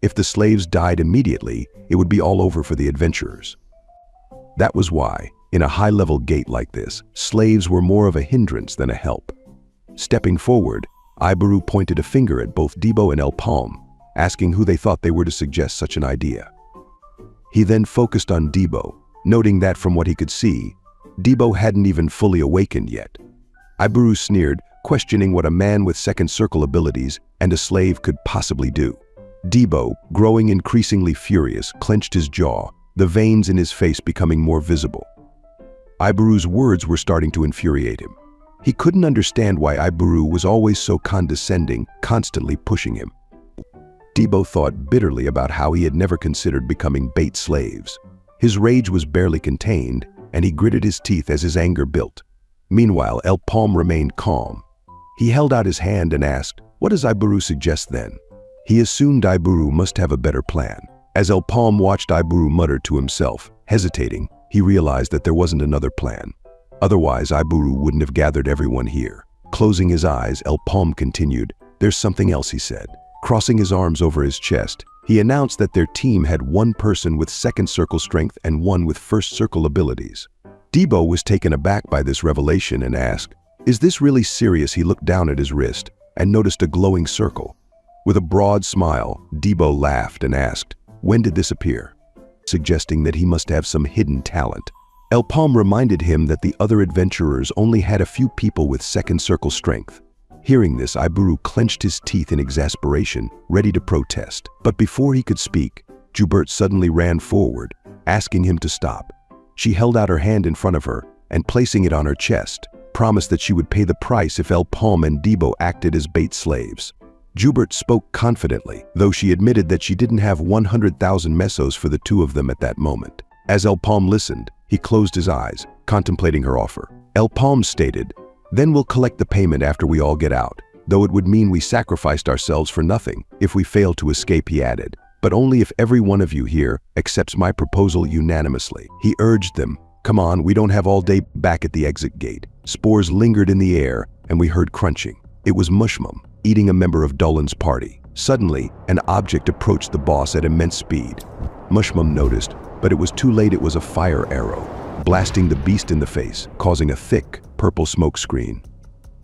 If the slaves died immediately, it would be all over for the adventurers. That was why, in a high-level gate like this, slaves were more of a hindrance than a help. Stepping forward, Iburu pointed a finger at both Debo and El-Paume, asking who they thought they were to suggest such an idea. He then focused on Debo, noting that from what he could see, Debo hadn't even fully awakened yet. Iburu sneered, questioning what a man with second circle abilities and a slave could possibly do. Debo, growing increasingly furious, clenched his jaw, the veins in his face becoming more visible. Iburu's words were starting to infuriate him. He couldn't understand why Iburu was always so condescending, constantly pushing him. Debo thought bitterly about how he had never considered becoming bait slaves. His rage was barely contained, and he gritted his teeth as his anger built. Meanwhile, El-Paume remained calm. He held out his hand and asked, "What does Iburu suggest then?" He assumed Iburu must have a better plan. As El-Paume watched Iburu mutter to himself, hesitating, he realized that there wasn't another plan. Otherwise, Iburu wouldn't have gathered everyone here. Closing his eyes, El-Paume continued, "There's something else," he said. Crossing his arms over his chest, he announced that their team had one person with second circle strength and one with first circle abilities. Debo was taken aback by this revelation and asked, "Is this really serious?" He looked down at his wrist and noticed a glowing circle. With a broad smile, Debo laughed and asked, "When did this appear?" Suggesting that he must have some hidden talent. El-Paume reminded him that the other adventurers only had a few people with second circle strength. Hearing this, Iburu clenched his teeth in exasperation, ready to protest. But before he could speak, Jubert suddenly ran forward, asking him to stop. She held out her hand in front of her and, placing it on her chest, promised that she would pay the price if El-Paume and Debo acted as bait slaves. Jubert spoke confidently, though she admitted that she didn't have 100,000 mesos for the two of them at that moment. As El-Paume listened, he closed his eyes, contemplating her offer. El-Paume stated, "Then we'll collect the payment after we all get out, though it would mean we sacrificed ourselves for nothing if we fail to escape," he added. "But only if every one of you here accepts my proposal unanimously." He urged them, "Come on, we don't have all day." Back at the exit gate, spores lingered in the air and we heard crunching. It was Mushmum, eating a member of Dolan's party. Suddenly, an object approached the boss at immense speed. Mushmum noticed, but it was too late. It was a fire arrow, blasting the beast in the face, causing a thick, purple smoke screen.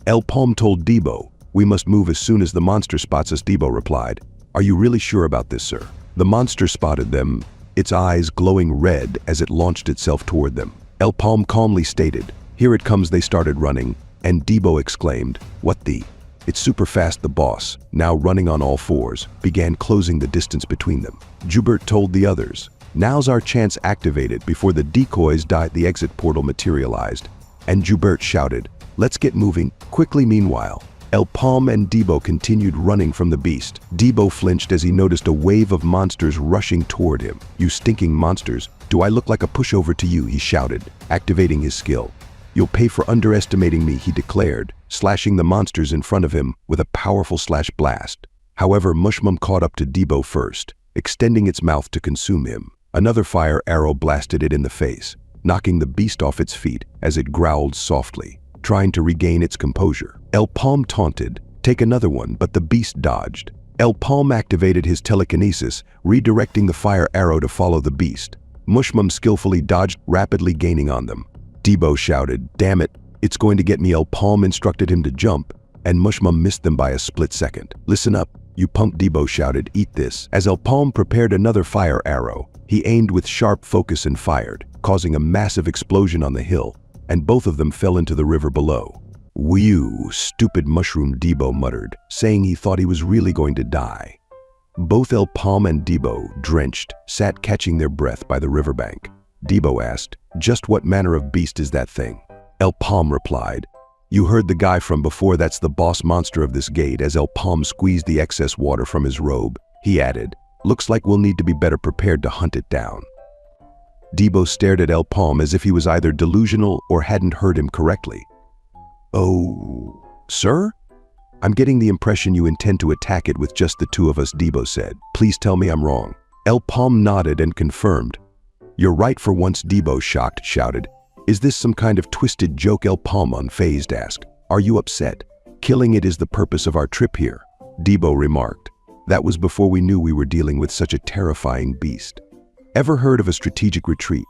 El-Paume told Debo, "We must move as soon as the monster spots us." Debo replied, "Are you really sure about this, sir?" The monster spotted them, its eyes glowing red as it launched itself toward them. El-Paume calmly stated, "Here it comes." They started running, and Debo exclaimed, "What the?" "It's super fast." The boss, now running on all fours, began closing the distance between them. Jubert told the others, "Now's our chance." Activated before the decoys died, the exit portal materialized, and Jubert shouted, "Let's get moving, quickly." Meanwhile, El-Paume and Debo continued running from the beast. Debo flinched as he noticed a wave of monsters rushing toward him. "You stinking monsters, do I look like a pushover to you?" he shouted, activating his skill. "You'll pay for underestimating me," he declared, slashing the monsters in front of him with a powerful slash blast. However, Mushmum caught up to Debo first, extending its mouth to consume him. Another fire arrow blasted it in the face, knocking the beast off its feet as it growled softly, trying to regain its composure. El-Paume taunted, "Take another one," but the beast dodged. El-Paume activated his telekinesis, redirecting the fire arrow to follow the beast. Mushmum skillfully dodged, rapidly gaining on them. Debo shouted, "Damn it, it's going to get me." El-Paume instructed him to jump, and Mushmum missed them by a split second. "Listen up, you punk," Debo shouted, "eat this." As El-Paume prepared another fire arrow, he aimed with sharp focus and fired, causing a massive explosion on the hill, and both of them fell into the river below. "You stupid mushroom," Debo muttered, saying he thought he was really going to die. Both El-Paume and Debo, drenched, sat catching their breath by the riverbank. Debo asked, "Just what manner of beast is that thing?" El-Paume replied, "You heard the guy from before. That's the boss monster of this gate." As El-Paume squeezed the excess water from his robe, he added, "Looks like we'll need to be better prepared to hunt it down." Debo stared at El-Paume as if he was either delusional or hadn't heard him correctly. "Oh, sir?" I'm getting the impression you intend to attack it with just the two of us, Debo said. Please tell me I'm wrong. El-Paume nodded and confirmed. You're right for once, Debo, shocked, shouted. Is this some kind of twisted joke? El-Paume unfazed asked. Are you upset? Killing it is the purpose of our trip here, Debo remarked. That was before we knew we were dealing with such a terrifying beast. Ever heard of a strategic retreat?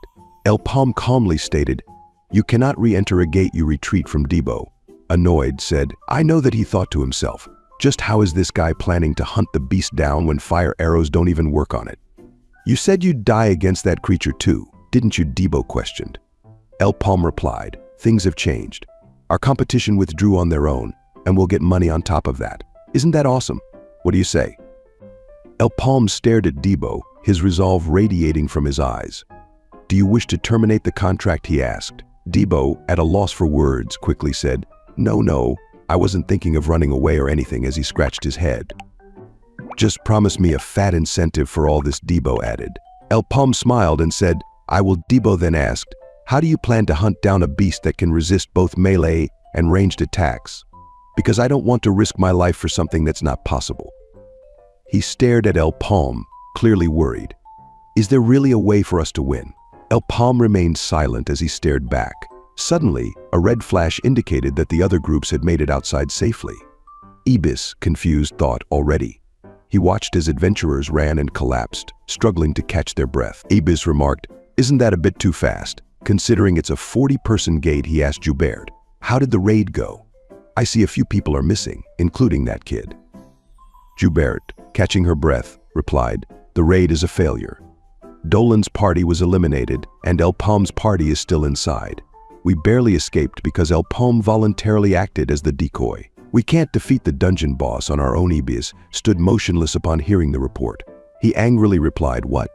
El-Paume calmly stated. You cannot re-enter a gate you retreat from, Debo. Annoyed, said. I know that he thought to himself. Just how is this guy planning to hunt the beast down when fire arrows don't even work on it? You said you'd die against that creature too, didn't you? Debo questioned. El-Paume replied. Things have changed. Our competition withdrew on their own, and we'll get money on top of that. Isn't that awesome? What do you say? El-Paume stared at Debo, his resolve radiating from his eyes. Do you wish to terminate the contract? He asked. Debo, at a loss for words, quickly said, No, I wasn't thinking of running away or anything, as he scratched his head. Just promise me a fat incentive for all this, Debo added. El-Paume smiled and said, I will. Debo then asked, how do you plan to hunt down a beast that can resist both melee and ranged attacks? Because I don't want to risk my life for something that's not possible. He stared at El-Paume, clearly worried. Is there really a way for us to win? El-Paume remained silent as he stared back. Suddenly, a red flash indicated that the other groups had made it outside safely. Ibis, confused, thought already. He watched as adventurers ran and collapsed, struggling to catch their breath. Ibis remarked, Isn't that a bit too fast? Considering it's a 40-person gate, he asked Joubert. How did the raid go? I see a few people are missing, including that kid. Joubert, catching her breath, replied, The raid is a failure. Dolan's party was eliminated, and El-Paume's party is still inside. We barely escaped because El-Paume voluntarily acted as the decoy. We can't defeat the dungeon boss on our own. Ibis stood motionless upon hearing the report. He angrily replied, What?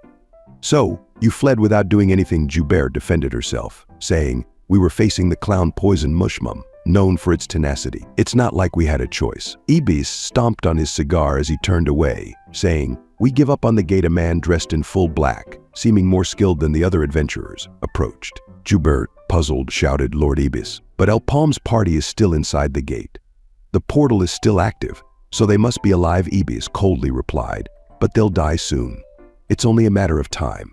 So, you fled without doing anything? Joubert defended herself, saying, We were facing the clown poison mushmum, known for its tenacity. It's not like we had a choice. Ibis stomped on his cigar as he turned away, saying, We give up on the gate. A man dressed in full black, seeming more skilled than the other adventurers, approached. Joubert, puzzled, shouted, Lord Ibis, but El-Paume's party is still inside the gate. The portal is still active, so they must be alive. Ibis coldly replied, but they'll die soon. It's only a matter of time.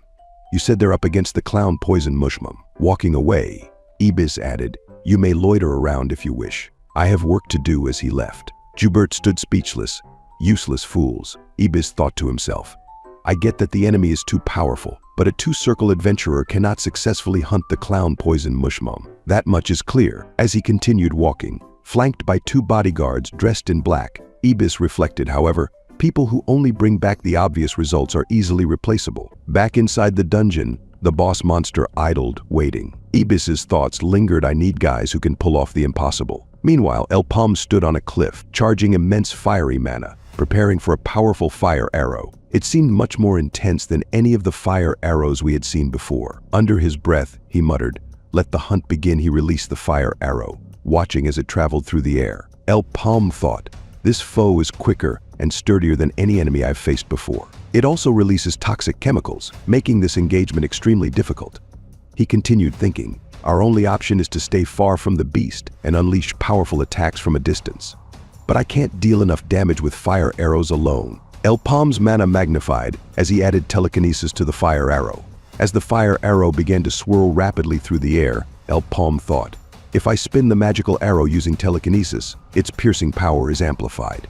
You said they're up against the clown poison mushmum. Walking away, Ibis added, You may loiter around if you wish. I have work to do. As he left, Joubert stood speechless. Useless fools, Ibis thought to himself. I get that the enemy is too powerful, but a two-circle adventurer cannot successfully hunt the clown poison mushmum. That much is clear. As he continued walking, flanked by two bodyguards dressed in black, Ibis reflected, however, people who only bring back the obvious results are easily replaceable. Back inside the dungeon, the boss monster idled, waiting. Ibis's thoughts lingered. I need guys who can pull off the impossible. Meanwhile, El-Paume stood on a cliff, charging immense fiery mana, preparing for a powerful fire arrow. It seemed much more intense than any of the fire arrows we had seen before. Under his breath, he muttered, Let the hunt begin. He released the fire arrow, watching as it traveled through the air. El-Paume thought, This foe is quicker and sturdier than any enemy I've faced before. It also releases toxic chemicals, making this engagement extremely difficult. He continued thinking, Our only option is to stay far from the beast and unleash powerful attacks from a distance. But I can't deal enough damage with fire arrows alone. El-Paume's mana magnified as he added telekinesis to the fire arrow. As the fire arrow began to swirl rapidly through the air, El-Paume thought, If I spin the magical arrow using telekinesis, its piercing power is amplified.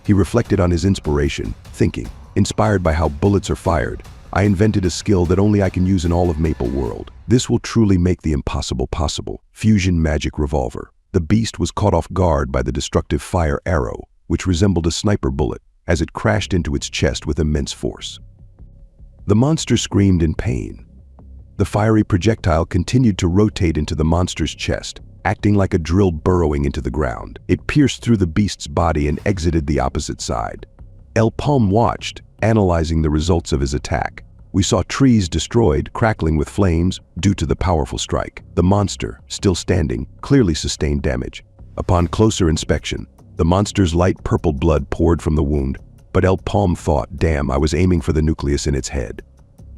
He reflected on his inspiration, thinking, Inspired by how bullets are fired, I invented a skill that only I can use in all of Maple World. This will truly make the impossible possible. Fusion magic revolver. The beast was caught off guard by the destructive fire arrow, which resembled a sniper bullet, as it crashed into its chest with immense force. The monster screamed in pain. The fiery projectile continued to rotate into the monster's chest, acting like a drill burrowing into the ground. It pierced through the beast's body and exited the opposite side. El-Paume watched, analyzing the results of his attack. We saw trees destroyed, crackling with flames, due to the powerful strike. The monster, still standing, clearly sustained damage. Upon closer inspection, the monster's light purple blood poured from the wound, but El-Paume thought, Damn, I was aiming for the nucleus in its head.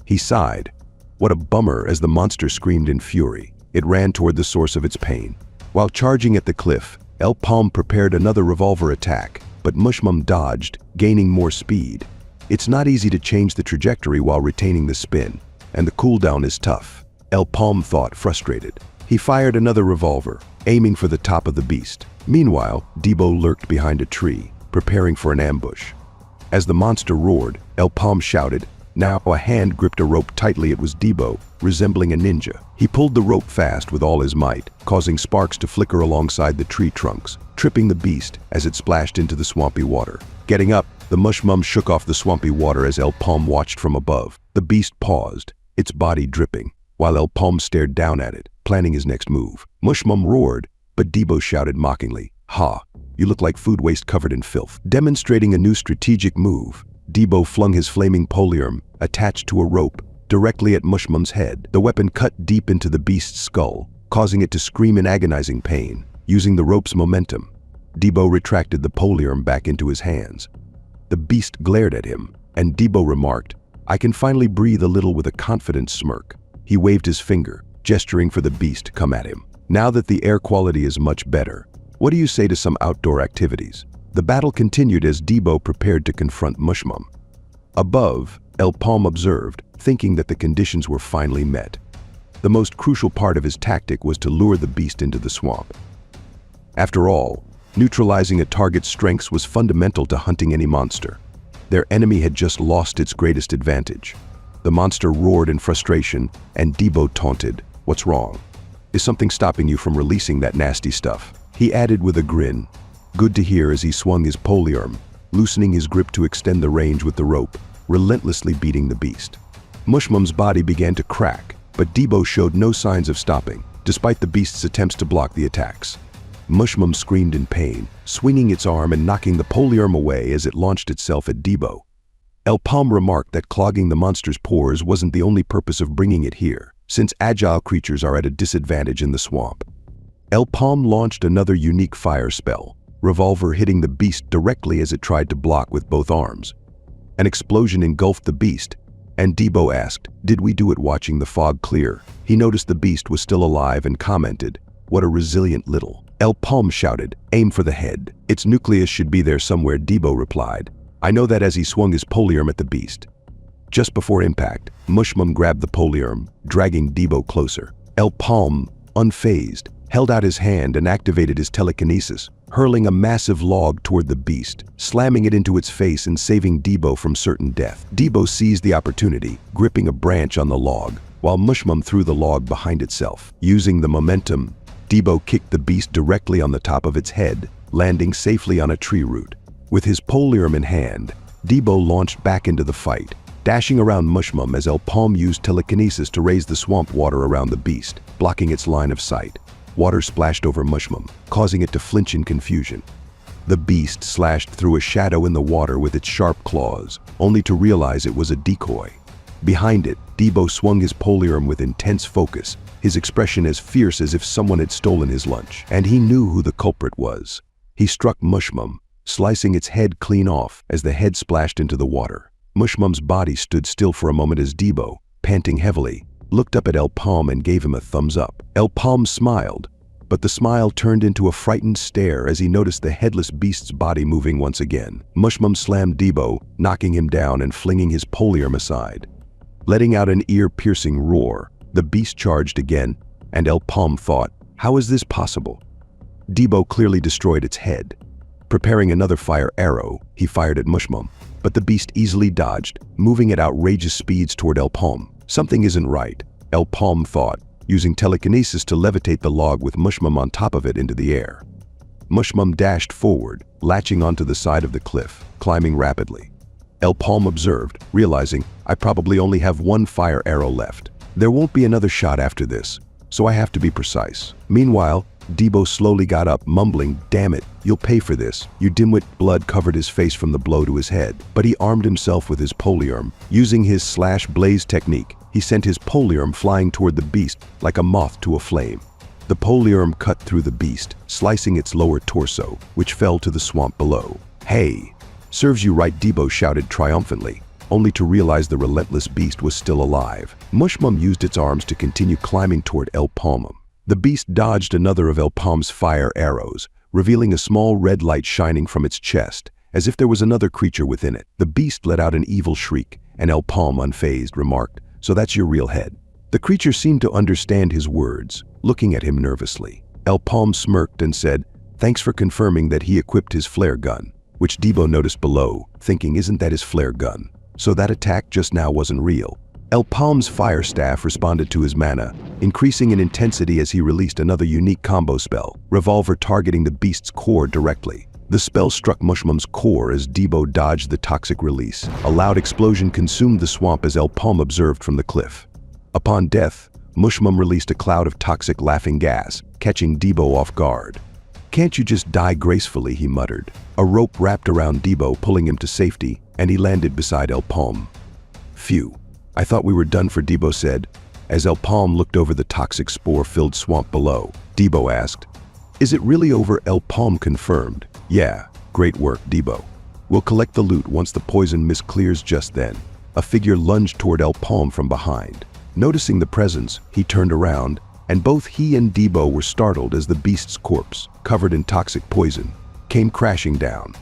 He sighed. What a bummer, as the monster screamed in fury. It ran toward the source of its pain. While charging at the cliff, El-Paume prepared another revolver attack, but Mushmum dodged, gaining more speed. It's not easy to change the trajectory while retaining the spin, and the cooldown is tough. El-Paume thought, frustrated. He fired another revolver, aiming for the top of the beast. Meanwhile, Debo lurked behind a tree, preparing for an ambush. As the monster roared, El-Paume shouted. Now a hand gripped a rope tightly. It was Debo, resembling a ninja. He pulled the rope fast with all his might, causing sparks to flicker alongside the tree trunks, tripping the beast as it splashed into the swampy water. Getting up, the Mushmum shook off the swampy water as El-Paume watched from above. The beast paused, its body dripping, while El-Paume stared down at it, planning his next move. Mushmum roared, but Debo shouted mockingly, "Ha, you look like food waste covered in filth." Demonstrating a new strategic move, Debo flung his flaming poliarm, attached to a rope, directly at Mushmum's head. The weapon cut deep into the beast's skull, causing it to scream in agonizing pain. Using the rope's momentum, Debo retracted the poliarm back into his hands. The beast glared at him, and Debo remarked, "I can finally breathe a little," with a confident smirk. He waved his finger, gesturing for the beast to come at him. "Now that the air quality is much better, what do you say to some outdoor activities?" The battle continued as Debo prepared to confront Mushmum. Above, El-Paume observed, thinking that the conditions were finally met. The most crucial part of his tactic was to lure the beast into the swamp. After all, neutralizing a target's strengths was fundamental to hunting any monster. Their enemy had just lost its greatest advantage. The monster roared in frustration, and Debo taunted, "What's wrong? Is something stopping you from releasing that nasty stuff?" He added with a grin, "Good to hear," as he swung his poliarm, loosening his grip to extend the range with the rope, relentlessly beating the beast. Mushmum's body began to crack, but Debo showed no signs of stopping, despite the beast's attempts to block the attacks. Mushmum screamed in pain, swinging its arm and knocking the poliarm away as it launched itself at Debo. El-Paume remarked that clogging the monster's pores wasn't the only purpose of bringing it here, since agile creatures are at a disadvantage in the swamp. El-Paume launched another unique fire spell, revolver hitting the beast directly as it tried to block with both arms. An explosion engulfed the beast, and Debo asked, "Did we do it?" Watching the fog clear, he noticed the beast was still alive and commented, "What a resilient little." El-Paume shouted, "Aim for the head. Its nucleus should be there somewhere," Debo replied. "I know that," as he swung his poliarm at the beast. Just before impact, Mushmum grabbed the poliarm, dragging Debo closer. El-Paume, unfazed, held out his hand and activated his telekinesis, hurling a massive log toward the beast, slamming it into its face and saving Debo from certain death. Debo seized the opportunity, gripping a branch on the log, while Mushmum threw the log behind itself. Using the momentum, Debo kicked the beast directly on the top of its head, landing safely on a tree root. With his poliarm in hand, Debo launched back into the fight, dashing around Mushmum as El-Paume used telekinesis to raise the swamp water around the beast, blocking its line of sight. Water splashed over Mushmum, causing it to flinch in confusion. The beast slashed through a shadow in the water with its sharp claws, only to realize it was a decoy. Behind it, Debo swung his poliarm with intense focus, his expression as fierce as if someone had stolen his lunch. And he knew who the culprit was. He struck Mushmum, slicing its head clean off as the head splashed into the water. Mushmum's body stood still for a moment as Debo, panting heavily, looked up at El-Paume and gave him a thumbs up. El-Paume smiled, but the smile turned into a frightened stare as he noticed the headless beast's body moving once again. Mushmum slammed Debo, knocking him down and flinging his poliarm aside. Letting out an ear-piercing roar, the beast charged again, and El-Paume thought, "How is this possible?" Debo clearly destroyed its head. Preparing another fire arrow, he fired at Mushmum, but the beast easily dodged, moving at outrageous speeds toward El-Paume. Something isn't right, El-Paume thought, using telekinesis to levitate the log with Mushmum on top of it into the air. Mushmum dashed forward, latching onto the side of the cliff, climbing rapidly. El-Paume observed, realizing, "I probably only have one fire arrow left. There won't be another shot after this, so I have to be precise." Meanwhile, Debo slowly got up, mumbling, "Damn it, you'll pay for this, you dimwit." Blood covered his face from the blow to his head, but he armed himself with his poliarm. Using his slash blaze technique, he sent his poliarm flying toward the beast like a moth to a flame. The poliarm cut through the beast, slicing its lower torso, which fell to the swamp below. "Hey, serves you right," Debo shouted triumphantly, only to realize the relentless beast was still alive. Mushmum used its arms to continue climbing toward El-Paume. The beast dodged another of El-Paume's fire arrows, revealing a small red light shining from its chest, as if there was another creature within it. The beast let out an evil shriek, and El-Paume, unfazed, remarked, "So that's your real head." The creature seemed to understand his words, looking at him nervously. El-Paume smirked and said, "Thanks for confirming that he equipped his flare gun," which Debo noticed below, thinking, isn't that his flare gun? So that attack just now wasn't real. El-Paume's fire staff responded to his mana, increasing in intensity as he released another unique combo spell, Revolver, targeting the beast's core directly. The spell struck Mushmum's core as Debo dodged the toxic release. A loud explosion consumed the swamp as El-Paume observed from the cliff. Upon death, Mushmum released a cloud of toxic laughing gas, catching Debo off guard. "Can't you just die gracefully?" he muttered. A rope wrapped around Debo, pulling him to safety, and he landed beside El-Paume. "Phew, I thought we were done for," Debo said. As El-Paume looked over the toxic spore-filled swamp below, Debo asked, "Is it really over?" El-Paume confirmed. "Yeah, great work, Debo. We'll collect the loot once the poison mist clears." Just then, a figure lunged toward El-Paume from behind. Noticing the presence, he turned around, and both he and Debo were startled as the beast's corpse, covered in toxic poison, came crashing down.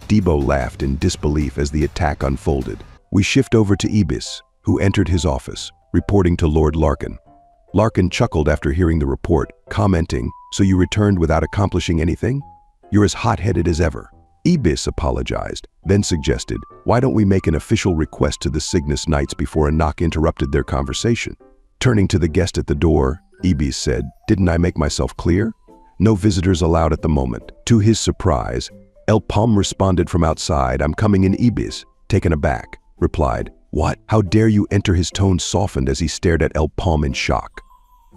Debo laughed in disbelief as the attack unfolded. We shift over to Ibis, who entered his office, reporting to Lord Larkin. Larkin chuckled after hearing the report, commenting, "So you returned without accomplishing anything? You're as hot-headed as ever." Ibis apologized, then suggested, "Why don't we make an official request to the Cygnus Knights?" before a knock interrupted their conversation. Turning to the guest at the door, Ibis said, "Didn't I make myself clear? No visitors allowed at the moment." To his surprise, El-Paume responded from outside, "I'm coming in." Ibis, taken aback, replied, "What? How dare you enter?" His tone softened as he stared at El-Paume in shock.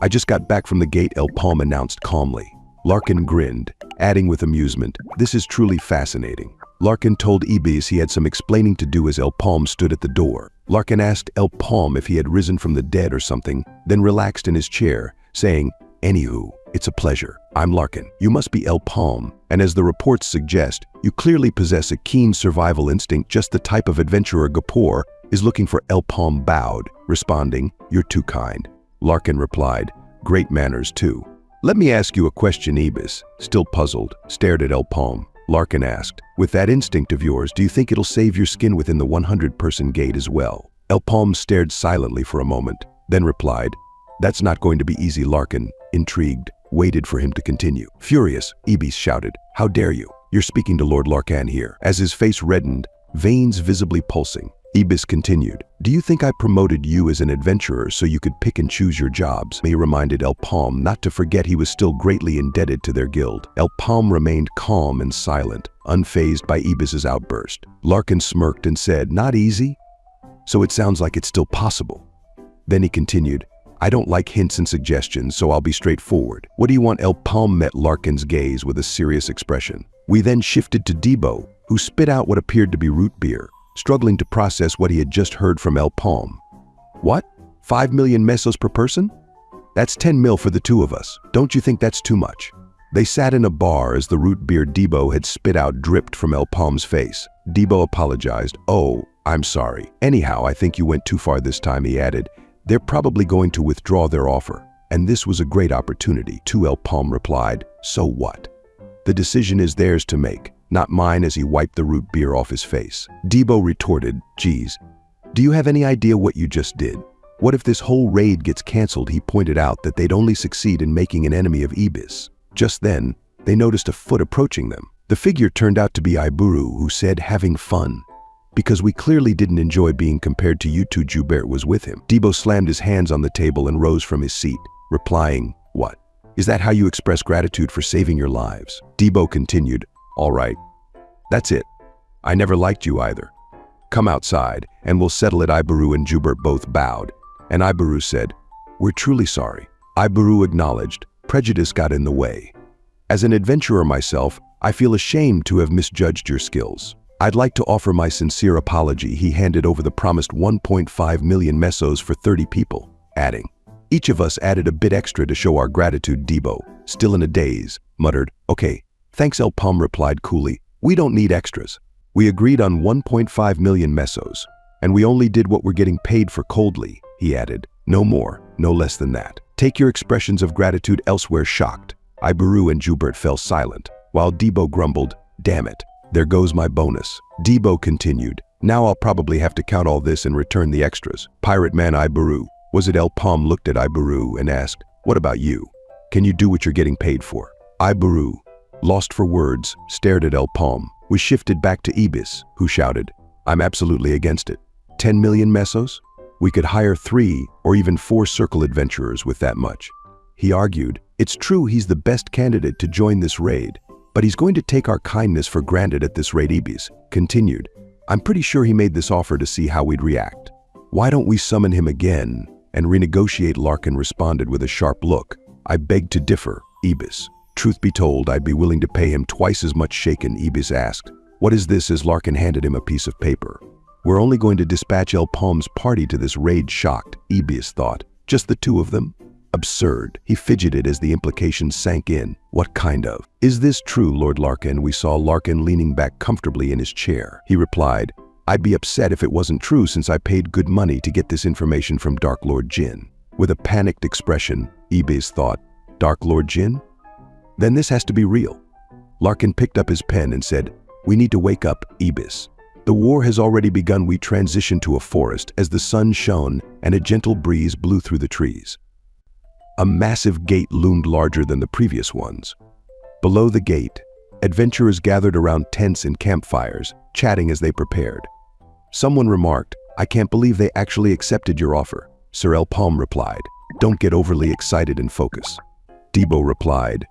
"I just got back from the gate," El-Paume announced calmly. Larkin grinned, adding with amusement, "This is truly fascinating." Larkin told Ibis he had some explaining to do as El-Paume stood at the door. Larkin asked El-Paume if he had risen from the dead or something, then relaxed in his chair, saying, "Anywho, it's a pleasure. I'm Larkin. You must be El-Paume, and as the reports suggest, you clearly possess a keen survival instinct, just the type of adventurer Gapur is looking for." El-Paume bowed, responding, "You're too kind." Larkin replied, "Great manners too." "Let me ask you a question." Ibis, still puzzled, stared at El-Paume. Larkin asked, "With that instinct of yours, do you think it'll save your skin within the 100-person gate as well?" El-Paume stared silently for a moment, then replied, "That's not going to be easy." Larkin, intrigued, waited for him to continue. Furious, Ibis shouted, "How dare you? You're speaking to Lord Larkin here." As his face reddened, veins visibly pulsing, Ibis continued, "Do you think I promoted you as an adventurer so you could pick and choose your jobs?" He reminded El-Paume not to forget he was still greatly indebted to their guild. El-Paume remained calm and silent, unfazed by Ibis's outburst. Larkin smirked and said, "Not easy? So it sounds like it's still possible." Then he continued, "I don't like hints and suggestions, so I'll be straightforward. What do you want?" El-Paume met Larkin's gaze with a serious expression. We then shifted to Debo, who spit out what appeared to be root beer, struggling to process what he had just heard from El-Paume. "What? 5 million mesos per person? That's 10 mil for the two of us. Don't you think that's too much?" They sat in a bar as the root beer Debo had spit out dripped from El-Paume's face. Debo apologized. "Oh, I'm sorry. Anyhow, I think you went too far this time," he added. "They're probably going to withdraw their offer, and this was a great opportunity too." El-Paume replied, "So what? The decision is theirs to make, not mine," as he wiped the root beer off his face. Debo retorted, "Geez, do you have any idea what you just did? What if this whole raid gets canceled?" He pointed out that they'd only succeed in making an enemy of Ibis. Just then, they noticed a foot approaching them. The figure turned out to be Iburu, who said, "Having fun. Because we clearly didn't enjoy being compared to you two." Joubert was with him. Debo slammed his hands on the table and rose from his seat, replying, "What? Is that how you express gratitude for saving your lives?" Debo continued, "All right. That's it. I never liked you either. Come outside, and we'll settle it." Iburu and Joubert both bowed, and Iburu said, "We're truly sorry." Iburu acknowledged, "Prejudice got in the way. As an adventurer myself, I feel ashamed to have misjudged your skills. I'd like to offer my sincere apology." He handed over the promised 1.5 million mesos for 30 people, adding, "Each of us added a bit extra to show our gratitude." Debo, still in a daze, muttered, "Okay, thanks." El-Paume replied coolly, "We don't need extras. We agreed on 1.5 million mesos, and we only did what we're getting paid for." Coldly, he added, "No more, no less than that. Take your expressions of gratitude elsewhere." Shocked, Iburu and Joubert fell silent. while Debo grumbled, "Damn it, there goes my bonus." Debo continued, "Now I'll probably have to count all this and return the extras." Pirate man Iburu, was it El-Paume, looked at Iburu and asked, "What about you? Can you do what you're getting paid for?" Iburu, lost for words, stared at El-Paume. We shifted back to Ibis, who shouted, "I'm absolutely against it. 10 million mesos? We could hire 3 or even 4 circle adventurers with that much." He argued, "It's true he's the best candidate to join this raid, but he's going to take our kindness for granted at this rate." Ibis continued, "I'm pretty sure he made this offer to see how we'd react. Why don't we summon him again and renegotiate?" Larkin responded with a sharp look. "I beg to differ, Ibis. Truth be told, I'd be willing to pay him twice as much." Shaken, Ibis asked, "What is this?" as Larkin handed him a piece of paper. "We're only going to dispatch El-Paume's party to this raid." Shocked, Ibis thought, "Just the 2 of them? Absurd." He fidgeted as the implication sank in. "What kind of? Is this true, Lord Larkin?" We saw Larkin leaning back comfortably in his chair. He replied, "I'd be upset if it wasn't true, since I paid good money to get this information from Dark Lord Jin." With a panicked expression, Ibis thought, "Dark Lord Jin? Then this has to be real." Larkin picked up his pen and said, "We need to wake up, Ibis. The war has already begun." We transitioned to a forest as the sun shone and a gentle breeze blew through the trees. A massive gate loomed larger than the previous ones. Below the gate, adventurers gathered around tents and campfires, chatting as they prepared. Someone remarked, "I can't believe they actually accepted your offer." Sir El-Paume replied, "Don't get overly excited and focus." Debo replied,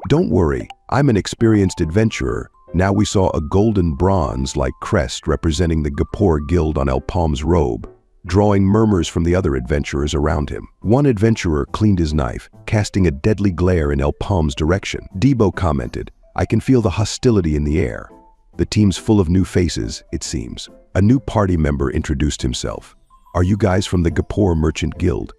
"Don't worry, I'm an experienced adventurer." Now we saw a golden bronze-like crest representing the Gapur Guild on El-Paume's robe, drawing murmurs from the other adventurers around him. One adventurer cleaned his knife, casting a deadly glare in El-Paume's direction. Debo commented, "I can feel the hostility in the air." The team's full of new faces, it seems. A new party member introduced himself. "Are you guys from the Gapur Merchant Guild?"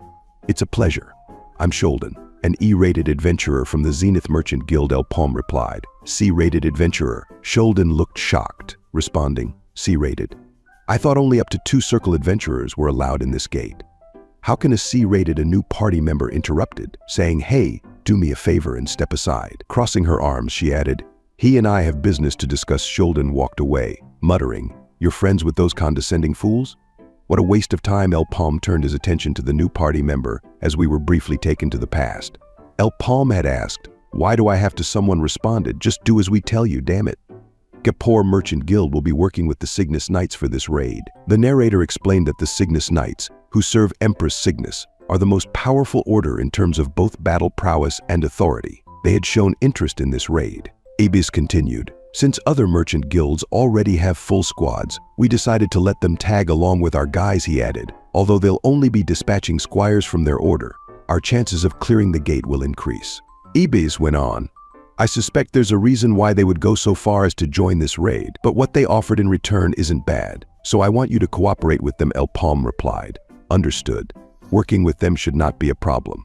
"It's a pleasure. I'm Sholden, an E-rated adventurer from the Zenith Merchant Guild," El-Paume replied. "C-rated adventurer." Sholden looked shocked, responding, "C-rated? I thought only up to 2 circle adventurers were allowed in this gate." "How can a C-rated?" A new party member interrupted, saying, "Hey, do me a favor and step aside." Crossing her arms, she added, "He and I have business to discuss." Sholden walked away, muttering, "You're friends with those condescending fools?" What a waste of time. El-Paume turned his attention to the new party member as we were briefly taken to the past. El-Paume had asked, "Why do I have to?" Someone responded, "Just do as we tell you, damn it." Gapur Merchant Guild will be working with the Cygnus Knights for this raid. The narrator explained that the Cygnus Knights, who serve Empress Cygnus, are the most powerful order in terms of both battle prowess and authority. They had shown interest in this raid. Ibis continued, "Since other merchant guilds already have full squads, we decided to let them tag along with our guys." He added, "Although they'll only be dispatching squires from their order, our chances of clearing the gate will increase." Ibis went on, "I suspect there's a reason why they would go so far as to join this raid, but what they offered in return isn't bad, so I want you to cooperate with them." El-Paume replied, "Understood. Working with them should not be a problem."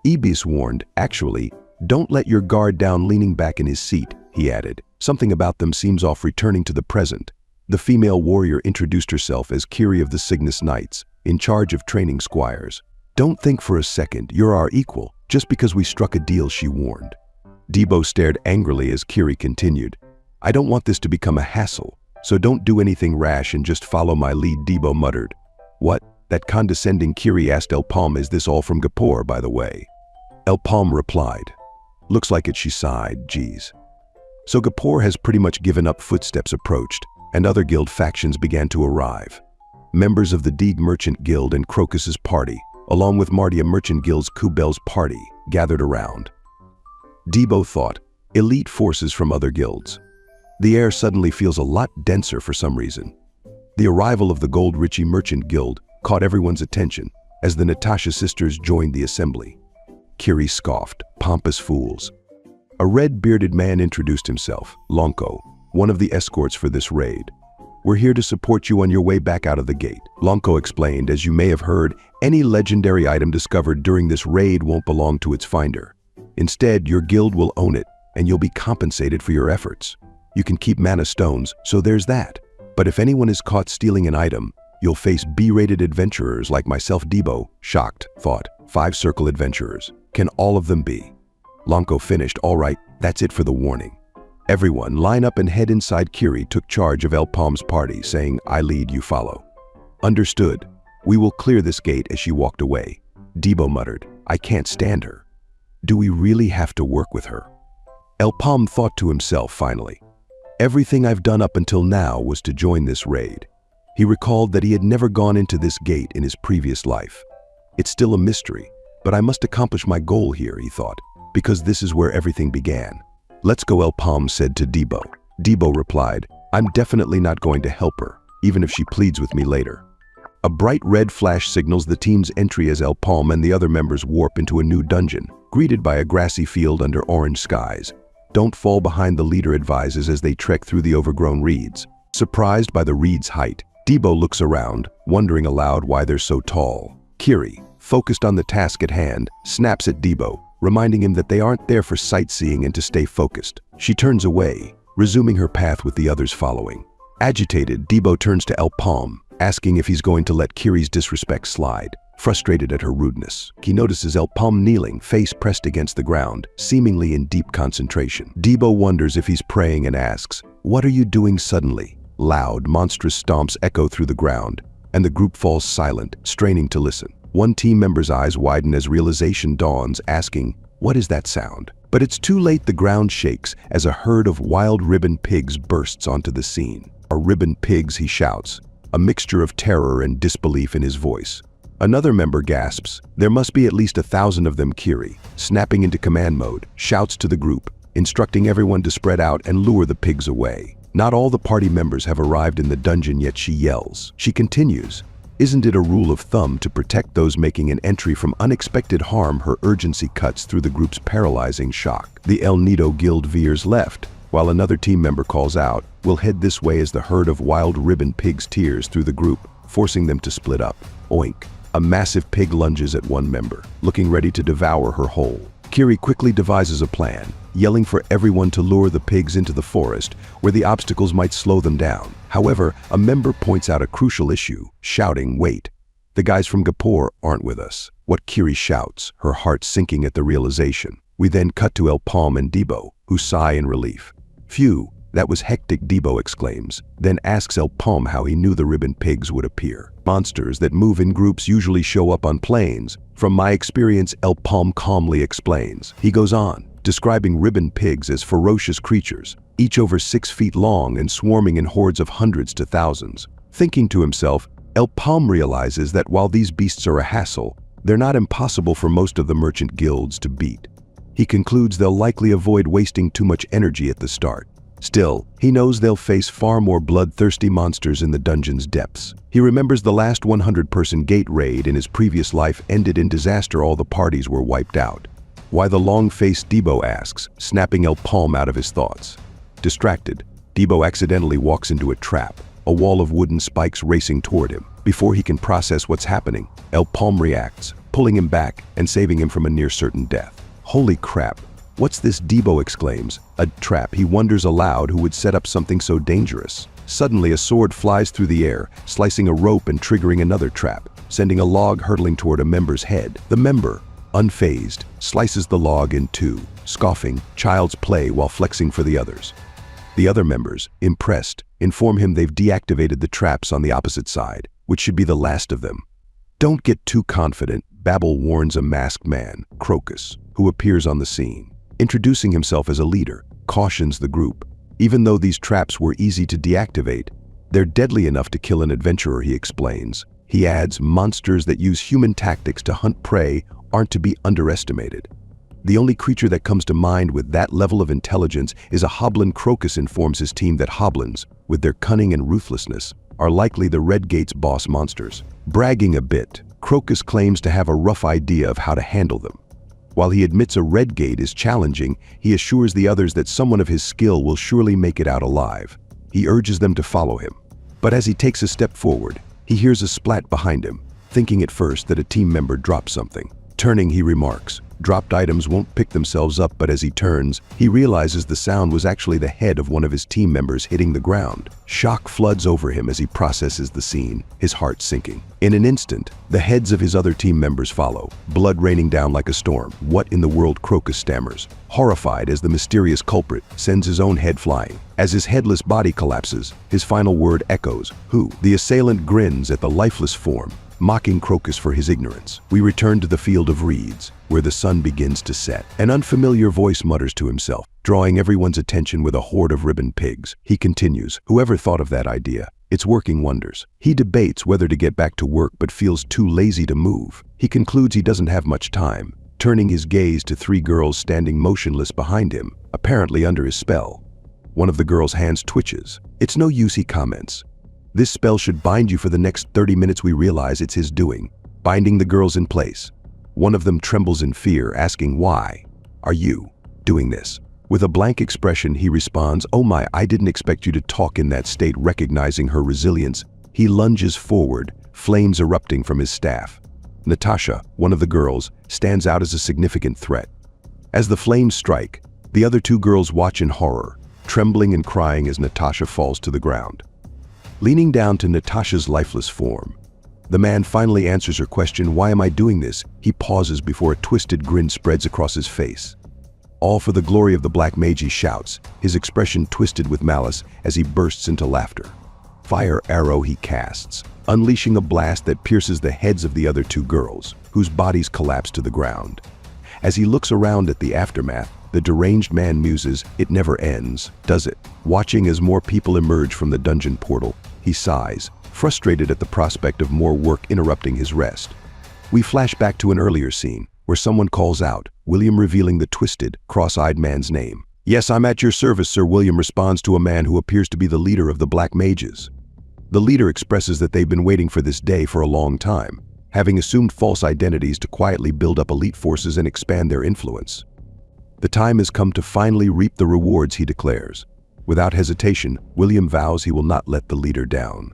Ibis warned, "Actually, don't let your guard down." Leaning back in his seat, he added, "Something about them seems off." Returning to the present, the female warrior introduced herself as Kiri of the Cygnus Knights, in charge of training squires. "Don't think for a second you're our equal just because we struck a deal," she warned. Debo stared angrily as Kiri continued, "I don't want this to become a hassle, so don't do anything rash and just follow my lead." Debo muttered, "What? That condescending?" Kiri asked El-Paume, "Is this all from Gapur, by the way?" El-Paume replied, "Looks like it." She sighed, "Geez." So Gapur has pretty much given up. Footsteps approached, and other guild factions began to arrive. Members of the Deeg Merchant Guild and Crocus's party, along with Mardia Merchant Guild's Kubel's party, gathered around. Debo thought, elite forces from other guilds. The air suddenly feels a lot denser for some reason. The arrival of the Gold Richie Merchant Guild caught everyone's attention as the Natasha sisters joined the assembly. Kiri scoffed, "Pompous fools." A red-bearded man introduced himself, Lonko, one of the escorts for this raid. "We're here to support you on your way back out of the gate." Lonko explained, "As you may have heard, any legendary item discovered during this raid won't belong to its finder. Instead, your guild will own it, and you'll be compensated for your efforts. You can keep mana stones, so there's that. But if anyone is caught stealing an item, you'll face B-rated adventurers like myself." Debo, shocked, thought, 5 circle adventurers. Can all of them be? Lonko finished, "All right, that's it for the warning. Everyone, line up and head inside. Kiri took charge of El-Paume's party, saying, "I lead, you follow." "Understood. We will clear this gate." As she walked away, Debo muttered, "I can't stand her. Do we really have to work with her?" El-Paume thought to himself finally, "Everything I've done up until now was to join this raid." He recalled that he had never gone into this gate in his previous life. "It's still a mystery, but I must accomplish my goal here," he thought, "because this is where everything began." "Let's go," El-Paume said to Debo. Debo replied, "I'm definitely not going to help her, even if she pleads with me later." A bright red flash signals the team's entry as El-Paume and the other members warp into a new dungeon, greeted by a grassy field under orange skies. "Don't fall behind," the leader advises as they trek through the overgrown reeds. Surprised by the reeds' height, Debo looks around, wondering aloud why they're so tall. Kiri, focused on the task at hand, snaps at Debo, reminding him that they aren't there for sightseeing and to stay focused. She turns away, resuming her path with the others following. Agitated, Debo turns to El-Paume, asking if he's going to let Kiri's disrespect slide. Frustrated at her rudeness, he notices El-Paume kneeling, face pressed against the ground, seemingly in deep concentration. Debo wonders if he's praying and asks, "What are you doing?" Suddenly, loud, monstrous stomps echo through the ground, and the group falls silent, straining to listen. One team member's eyes widen as realization dawns, asking, "What is that sound?" But it's too late. The ground shakes as a herd of wild ribbon pigs bursts onto the scene. "Are ribbon pigs?" he shouts, a mixture of terror and disbelief in his voice. Another member gasps, "There must be at least 1,000 of them." Kiri, snapping into command mode, shouts to the group, instructing everyone to spread out and lure the pigs away. Not all the party members have arrived in the dungeon yet. She yells. She continues, "Isn't it a rule of thumb to protect those making an entry from unexpected harm?" Her urgency cuts through the group's paralyzing shock. The El Nido Guild veers left, while another team member calls out, "We'll head this way," as the herd of wild ribbon pigs tears through the group, forcing them to split up. Oink. A massive pig lunges at one member, looking ready to devour her whole. Kiri quickly devises a plan, yelling for everyone to lure the pigs into the forest, where the obstacles might slow them down. However, a member points out a crucial issue, shouting, "Wait, the guys from Gapur aren't with us." What Kiri shouts, her heart sinking at the realization. We then cut to El-Paume and Debo, who sigh in relief. "Phew, that was hectic," Debo exclaims, then asks El-Paume how he knew the ribbon pigs would appear. "Monsters that move in groups usually show up on plains. From my experience," El-Paume calmly explains. He goes on, describing ribbon pigs as ferocious creatures, each over 6 feet long and swarming in hordes of hundreds to thousands. Thinking to himself, El-Paume realizes that while these beasts are a hassle, they're not impossible for most of the merchant guilds to beat. He concludes they'll likely avoid wasting too much energy at the start. Still, he knows they'll face far more bloodthirsty monsters in the dungeon's depths. He remembers the last 100-person gate raid in his previous life ended in disaster. All the parties were wiped out. "Why the long-faced?" Debo asks, snapping El-Paume out of his thoughts. Distracted, Debo accidentally walks into a trap, a wall of wooden spikes racing toward him. Before he can process what's happening, El-Paume reacts, pulling him back and saving him from a near-certain death. "Holy crap! What's this?" Debo exclaims. A trap. He wonders aloud who would set up something so dangerous. Suddenly, a sword flies through the air, slicing a rope and triggering another trap, sending a log hurtling toward a member's head. The member, unfazed, slices the log in two, scoffing, "Child's play," while flexing for the others. The other members, impressed, inform him they've deactivated the traps on the opposite side, which should be the last of them. "Don't get too confident," Babel warns a masked man, Crocus, who appears on the scene. Introducing himself as a leader, cautions the group. Even though these traps were easy to deactivate, they're deadly enough to kill an adventurer, he explains. He adds, "Monsters that use human tactics to hunt prey aren't to be underestimated." The only creature that comes to mind with that level of intelligence is a hoblin. Crocus informs his team that hoblins, with their cunning and ruthlessness, are likely the Red Gate's boss monsters. Bragging a bit, Crocus claims to have a rough idea of how to handle them. While he admits a red gate is challenging, he assures the others that someone of his skill will surely make it out alive. He urges them to follow him. But as he takes a step forward, he hears a splat behind him, thinking at first that a team member dropped something. Turning, he remarks, Dropped items won't pick themselves up, but as he turns, he realizes the sound was actually the head of one of his team members hitting the ground. Shock floods over him as he processes the scene, his heart sinking. In an instant, the heads of his other team members follow, blood raining down like a storm. "What in the world?" Crocus stammers, horrified as the mysterious culprit sends his own head flying. As his headless body collapses, his final word echoes, "Who?" The assailant grins at the lifeless form, mocking Crocus for his ignorance. We return to the field of reeds, where the sun begins to set. An unfamiliar voice mutters to himself, drawing everyone's attention with a horde of ribbon pigs. He continues, "Whoever thought of that idea? It's working wonders." He debates whether to get back to work but feels too lazy to move. He concludes he doesn't have much time, turning his gaze to 3 girls standing motionless behind him, apparently under his spell. One of the girls' hands twitches. "It's no use," he comments. "This spell should bind you for the next 30 minutes. We realize it's his doing, binding the girls in place. One of them trembles in fear, asking, "Why are you doing this?" With a blank expression, he responds, "Oh my, I didn't expect you to talk in that state." Recognizing her resilience, he lunges forward, flames erupting from his staff. Natasha, one of the girls, stands out as a significant threat. As the flames strike, the other 2 girls watch in horror, trembling and crying as Natasha falls to the ground. Leaning down to Natasha's lifeless form, the man finally answers her question, "Why am I doing this?" He pauses before a twisted grin spreads across his face. "All for the glory of the Black Mage," he shouts, his expression twisted with malice as he bursts into laughter. Fire arrow he casts, unleashing a blast that pierces the heads of the other 2 girls, whose bodies collapse to the ground. As he looks around at the aftermath, the deranged man muses, "It never ends, does it?" Watching as more people emerge from the dungeon portal, he sighs, frustrated at the prospect of more work interrupting his rest. We flash back to an earlier scene, where someone calls out, William revealing the twisted, cross-eyed man's name. "Yes, I'm at your service, sir," William responds to a man who appears to be the leader of the Black Mages. The leader expresses that they've been waiting for this day for a long time, having assumed false identities to quietly build up elite forces and expand their influence. "The time has come to finally reap the rewards," he declares. Without hesitation, William vows he will not let the leader down.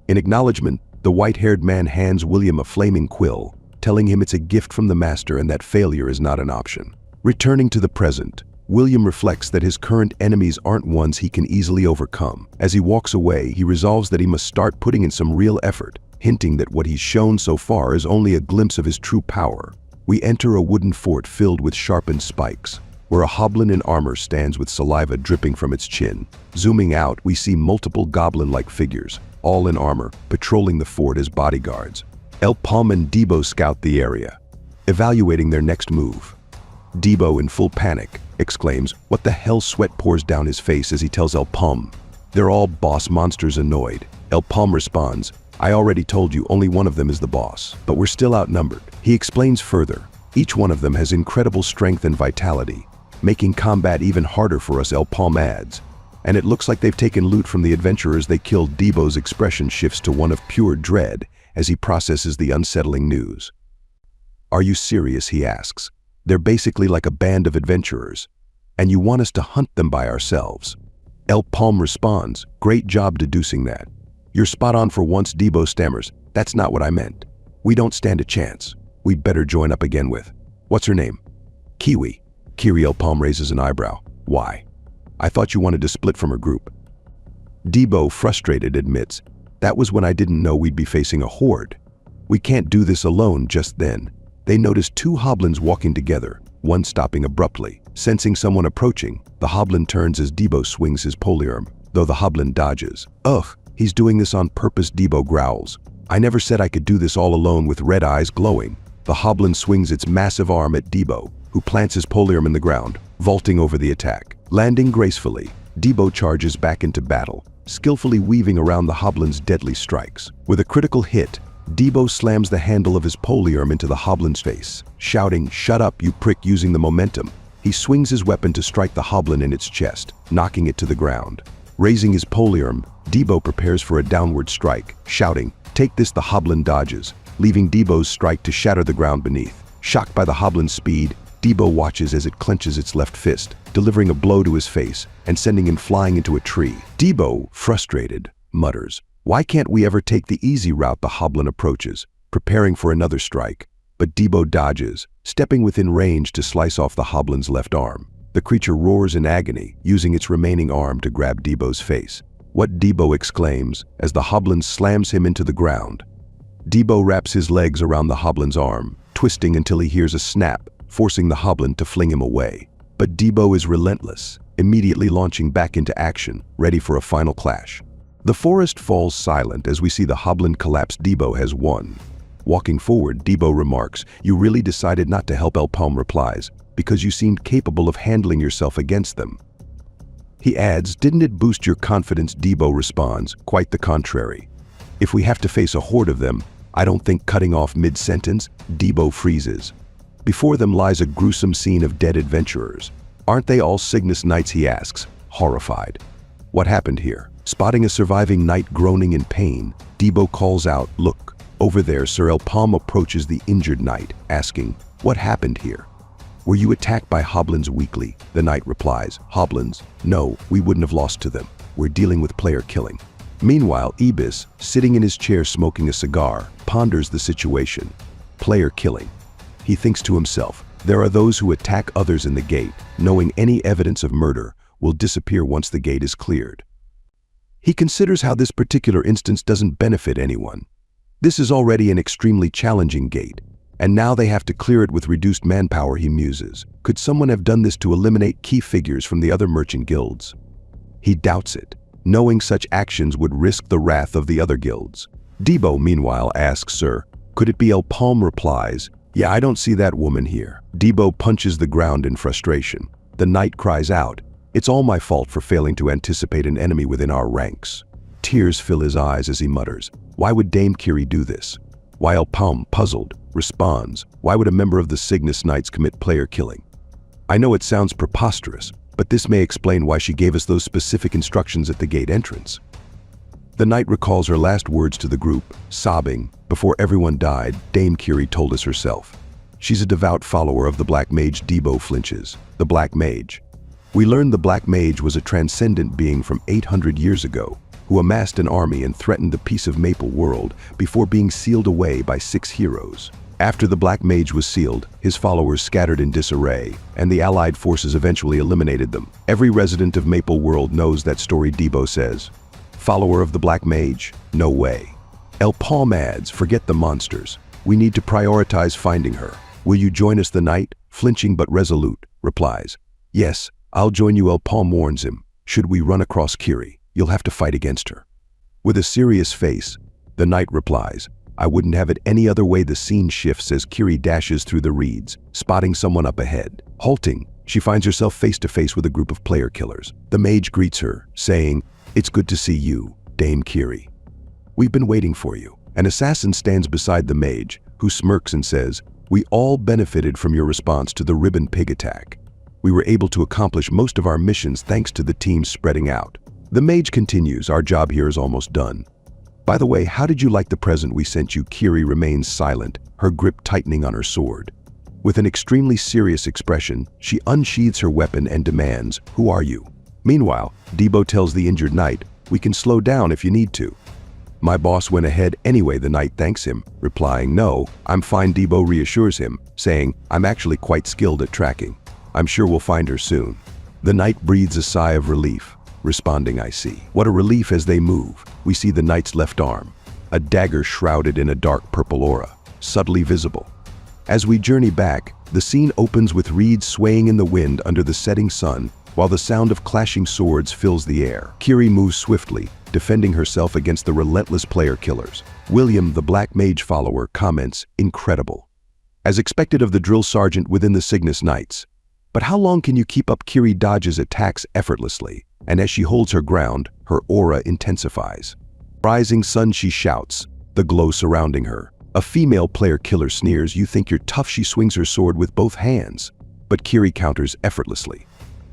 In acknowledgement, the white-haired man hands William a flaming quill, telling him it's a gift from the master and that failure is not an option. Returning to the present, William reflects that his current enemies aren't ones he can easily overcome. As he walks away, he resolves that he must start putting in some real effort, hinting that what he's shown so far is only a glimpse of his true power. We enter a wooden fort filled with sharpened spikes, where a hoblin in armor stands with saliva dripping from its chin. Zooming out, we see multiple goblin-like figures, all in armor, patrolling the fort as bodyguards. El-Paume and Debo scout the area, evaluating their next move. Debo, in full panic, exclaims, "What the hell?" Sweat pours down his face as he tells El-Paume, "They're all boss monsters." Annoyed, El-Paume responds, "I already told you only one of them is the boss, but we're still outnumbered." He explains further, "Each one of them has incredible strength and vitality, making combat even harder for us." El-Paume adds, "And it looks like they've taken loot from the adventurers they killed." Debo's expression shifts to one of pure dread as he processes the unsettling news. "Are you serious?" he asks. "They're basically like a band of adventurers, and you want us to hunt them by ourselves?" El-Paume responds, "Great job deducing that. You're spot on for once." Debo stammers, "That's not what I meant. We don't stand a chance. We'd better join up again with, what's her name? Kiwi." Kiri. El-Paume raises an eyebrow. "Why? I thought you wanted to split from her group." Debo, frustrated, admits, "That was when I didn't know we'd be facing a horde. We can't do this alone." Just then, they notice 2 hoblins walking together, one stopping abruptly. Sensing someone approaching, the hoblin turns as Debo swings his polearm, though the hoblin dodges. "Ugh, he's doing this on purpose," Debo growls. "I never said I could do this all alone." With red eyes glowing, the hoblin swings its massive arm at Debo, who plants his polearm in the ground, vaulting over the attack. Landing gracefully, Debo charges back into battle, skillfully weaving around the hoblin's deadly strikes. With a critical hit, Debo slams the handle of his polearm into the hoblin's face, shouting, "Shut up, you prick!" Using the momentum, he swings his weapon to strike the hoblin in its chest, knocking it to the ground. Raising his polearm, Debo prepares for a downward strike, shouting, "Take this!" The hoblin dodges, leaving Debo's strike to shatter the ground beneath. Shocked by the hoblin's speed, Debo watches as it clenches its left fist, delivering a blow to his face and sending him flying into a tree. Debo, frustrated, mutters, "Why can't we ever take the easy route?" The hoblin approaches, preparing for another strike. but Debo dodges, stepping within range to slice off the Hoblin's left arm. The creature roars in agony, using its remaining arm to grab Debo's face. What Debo exclaims as the Hoblin slams him into the ground. Debo wraps his legs around the Hoblin's arm, twisting until he hears a snap, forcing the Hoblin to fling him away. But Debo is relentless, immediately launching back into action, ready for a final clash. The forest falls silent as we see the Hoblin collapse. Debo has won. Walking forward, Debo remarks, "You really decided not to help." El-Paume replies, "Because you seemed capable of handling yourself against them." He adds, "Didn't it boost your confidence?" Debo responds, "Quite the contrary. If we have to face a horde of them, I don't think." Cutting off mid-sentence, Debo freezes. Before them lies a gruesome scene of dead adventurers. "Aren't they all Cygnus Knights?" he asks, horrified. "What happened here?" Spotting a surviving knight groaning in pain, Debo calls out, "Look, over there." Sir El-Paume approaches the injured knight, asking, "What happened here?" "Were you attacked by Hoblins?" weakly. The knight replies, "Hoblins? No, we wouldn't have lost to them. We're dealing with player killing." Meanwhile, Ibis, sitting in his chair smoking a cigar, ponders the situation. Player killing. He thinks to himself, there are those who attack others in the gate, knowing any evidence of murder will disappear once the gate is cleared. He considers how this particular instance doesn't benefit anyone. This is already an extremely challenging gate, and now they have to clear it with reduced manpower. He muses, could someone have done this to eliminate key figures from the other merchant guilds? He doubts it, knowing such actions would risk the wrath of the other guilds. Debo, meanwhile, asks, "Sir, could it be?" El-Paume replies, "Yeah, I don't see that woman here." Debo punches the ground in frustration. The knight cries out, "It's all my fault for failing to anticipate an enemy within our ranks." Tears fill his eyes as he mutters, "Why would Dame Kiri do this?" While El-Paume, puzzled, responds, "Why would a member of the Cygnus Knights commit player killing? I know it sounds preposterous, but this may explain why she gave us those specific instructions at the gate entrance." The knight recalls her last words to the group, sobbing, "Before everyone died, Dame Kiri told us herself. She's a devout follower of the Black Mage." Debo flinches. The Black Mage. We learned the Black Mage was a transcendent being from 800 years ago, who amassed an army and threatened the peace of Maple World before being sealed away by 6 heroes. After the Black Mage was sealed, his followers scattered in disarray, and the Allied forces eventually eliminated them. Every resident of Maple World knows that story. Debo says, "Follower of the Black Mage? No way." El-Paume adds, "Forget the monsters. We need to prioritize finding her. Will you join us?" The knight, flinching but resolute, replies, "Yes, I'll join you." El-Paume warns him, "Should we run across Kiri, you'll have to fight against her." With a serious face, the knight replies, "I wouldn't have it any other way." The scene shifts as Kiri dashes through the reeds, spotting someone up ahead. Halting, she finds herself face to face with a group of player killers. The mage greets her, saying, "It's good to see you, Dame Kiri. We've been waiting for you." An assassin stands beside the mage, who smirks and says, "We all benefited from your response to the Ribbon Pig attack. We were able to accomplish most of our missions thanks to the team spreading out." The mage continues, "Our job here is almost done. By the way, how did you like the present we sent you?" Kiri remains silent, her grip tightening on her sword. With an extremely serious expression, she unsheathes her weapon and demands, "Who are you?" Meanwhile, Debo tells the injured knight, "We can slow down if you need to." "My boss went ahead anyway." The knight thanks him, replying, "No, I'm fine." Debo reassures him, saying, "I'm actually quite skilled at tracking. I'm sure we'll find her soon." The knight breathes a sigh of relief, responding, "I see." What a relief. As they move, we see the knight's left arm, a dagger shrouded in a dark purple aura, subtly visible. As we journey back, the scene opens with reeds swaying in the wind under the setting sun, while the sound of clashing swords fills the air. Kiri moves swiftly, defending herself against the relentless player killers. William, the Black Mage follower, comments, "Incredible. As expected of the drill sergeant within the Cygnus Knights. But how long can you keep up?" Kiri dodges attacks effortlessly, and as she holds her ground, her aura intensifies. Rising sun, she shouts, the glow surrounding her. A female player killer sneers, "You think you're tough?" She swings her sword with both hands, but Kiri counters effortlessly.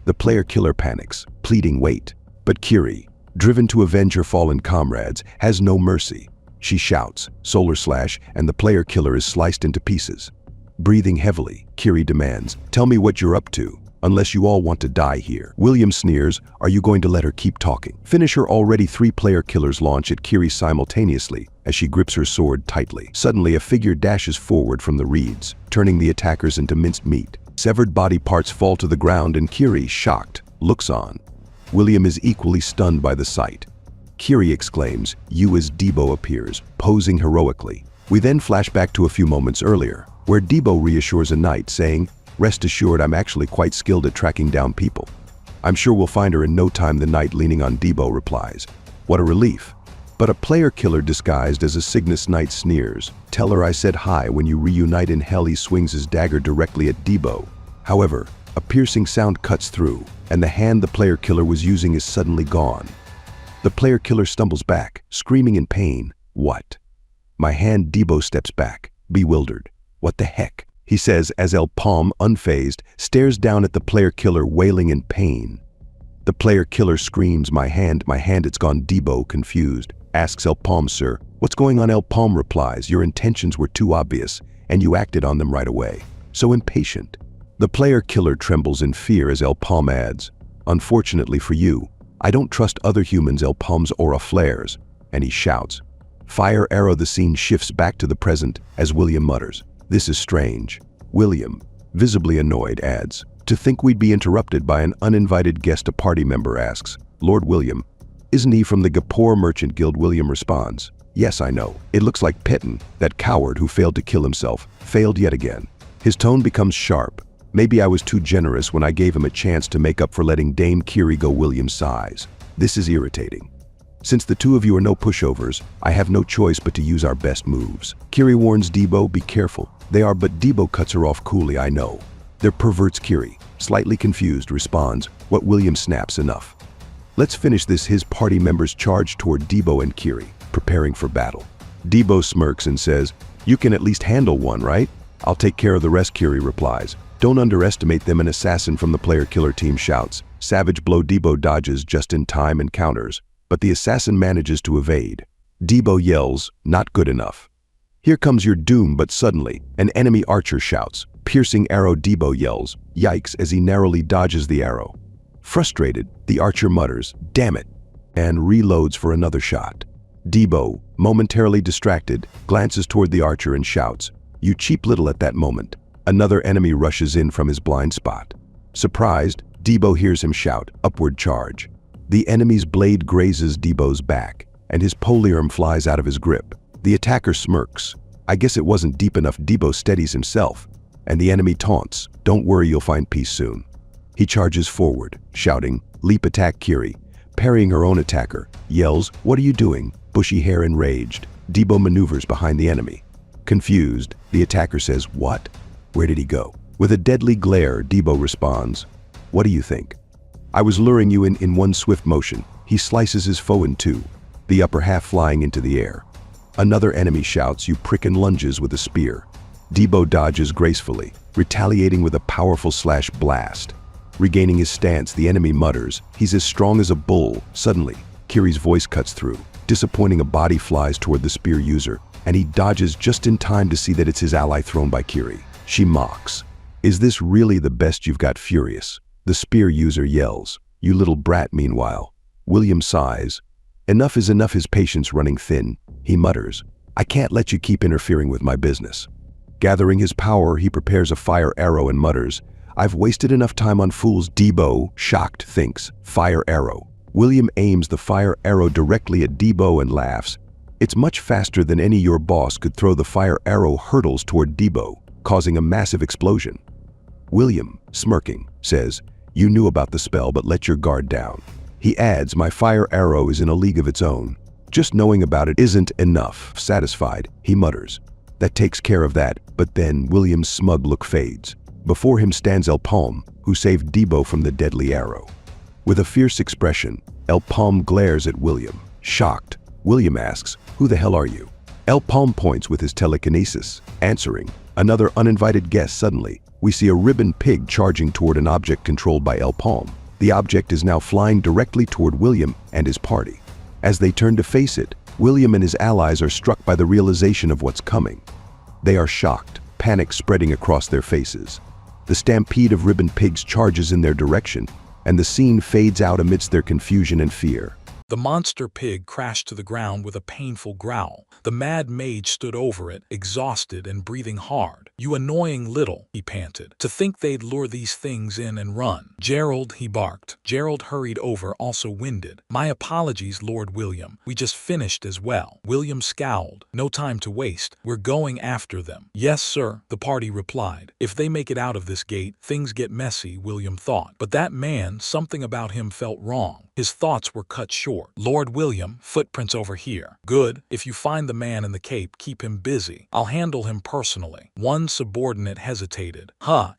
The player killer panics, pleading, "Wait." But Kiri, driven to avenge her fallen comrades, has no mercy. She shouts, "Solar Slash," and the player killer is sliced into pieces. Breathing heavily, Kiri demands, "Tell me what you're up to." unless you all want to die here. William sneers, are you going to let her keep talking? Finish her. Already 3 player killers launch at Kiri simultaneously as she grips her sword tightly. Suddenly, a figure dashes forward from the reeds, turning the attackers into minced meat. Severed body parts fall to the ground and Kiri, shocked, looks on. William is equally stunned by the sight. Kiri exclaims, you as Debo appears, posing heroically. We then flash back to a few moments earlier, where Debo reassures a knight, saying, rest assured, I'm actually quite skilled at tracking down people. I'm sure we'll find her in no time. The knight leaning on Debo replies, what a relief. But a player killer disguised as a Cygnus knight sneers, tell her I said hi. When you reunite in hell, he swings his dagger directly at Debo. However, a piercing sound cuts through, and the hand the player killer was using is suddenly gone. The player killer stumbles back, screaming in pain. What? My hand. Debo steps back, bewildered. What the heck? He says as El-Paume, unfazed, stares down at the player killer, wailing in pain. The player killer screams, my hand, it's gone. Debo, confused, asks El-Paume, sir, what's going on? El-Paume replies, your intentions were too obvious, and you acted on them right away. So impatient. The player killer trembles in fear as El-Paume adds, unfortunately for you, I don't trust other humans. El-Paume's aura flares, and he shouts, fire arrow. The scene shifts back to the present as William mutters, this is strange. William, visibly annoyed, adds, to think we'd be interrupted by an uninvited guest. A party member asks, Lord William, isn't he from the Gapore Merchant Guild? William responds, yes, I know. It looks like Pitton, that coward who failed to kill himself, failed yet again. His tone becomes sharp. Maybe I was too generous when I gave him a chance to make up for letting Dame Kiri go. William sighs. This is irritating. Since the two of you are no pushovers, I have no choice but to use our best moves. Kiri warns Debo, be careful. They are, but Debo cuts her off coolly, I know. They're perverts. Kiri, slightly confused, responds, what? William snaps, enough. Let's finish this. His party members charge toward Debo and Kiri, preparing for battle. Debo smirks and says, you can at least handle one, right? I'll take care of the rest. Kiri replies, don't underestimate them. An assassin from the player killer team shouts, savage blow. Debo dodges just in time and counters, but the assassin manages to evade. Debo yells, not good enough. Here comes your doom. But suddenly, an enemy archer shouts, piercing arrow. Debo yells, yikes, as he narrowly dodges the arrow. Frustrated, the archer mutters, damn it, and reloads for another shot. Debo, momentarily distracted, glances toward the archer and shouts, you cheap little. At that moment, another enemy rushes in from his blind spot. Surprised, Debo hears him shout, upward charge. The enemy's blade grazes Debo's back, and his polearm flies out of his grip. The attacker smirks. I guess it wasn't deep enough. Debo steadies himself, and the enemy taunts, don't worry, you'll find peace soon. He charges forward, shouting, leap attack. Kiri, parrying her own attacker, yells, what are you doing? Bushy hair enraged. Debo maneuvers behind the enemy. Confused, the attacker says, what? Where did he go? With a deadly glare, Debo responds, what do you think? I was luring you in one swift motion. He slices his foe in two, the upper half flying into the air. Another enemy shouts, you prick, and lunges with a spear. Debo dodges gracefully, retaliating with a powerful slash blast. Regaining his stance, the enemy mutters, he's as strong as a bull. Suddenly, Kiri's voice cuts through. Disappointing, a body flies toward the spear user, and he dodges just in time to see that it's his ally thrown by Kiri. She mocks, is this really the best you've got? Furious, the spear user yells, you little brat. Meanwhile, William sighs. Enough is enough. His patience running thin, he mutters, I can't let you keep interfering with my business. Gathering his power, he prepares a fire arrow and mutters, I've wasted enough time on fools. Debo, shocked, thinks, fire arrow. William aims the fire arrow directly at Debo and laughs. It's much faster than any your boss could throw. The fire arrow hurtles toward Debo, causing a massive explosion. William, smirking, says, you knew about the spell, but let your guard down. He adds, my fire arrow is in a league of its own. Just knowing about it isn't enough. Satisfied, he mutters, that takes care of that. But then William's smug look fades. Before him stands El-Paume, who saved Debo from the deadly arrow. With a fierce expression, El-Paume glares at William, shocked. William asks, who the hell are you? El-Paume points with his telekinesis, answering, another uninvited guest. Suddenly, we see a ribbon pig charging toward an object controlled by El-Paume. The object is now flying directly toward William and his party. As they turn to face it, William and his allies are struck by the realization of what's coming. They are shocked, panic spreading across their faces. The stampede of ribbon pigs charges in their direction, and the scene fades out amidst their confusion and fear.
The monster pig crashed to the ground with a painful growl. The mad mage stood over it, exhausted and breathing hard. "You annoying little," he panted. "To think they'd lure these things in and run." "Gerald," he barked. Gerald hurried over, also winded. "My apologies, Lord William. We just finished as well." William scowled. "No time to waste. We're going after them." "Yes, sir," the party replied. "If they make it out of this gate, things get messy," William thought. But that man, something about him felt wrong. His thoughts were cut short. "Lord William, footprints over here." "Good. If you find the man in the cape, keep him busy. I'll handle him personally." One subordinate hesitated.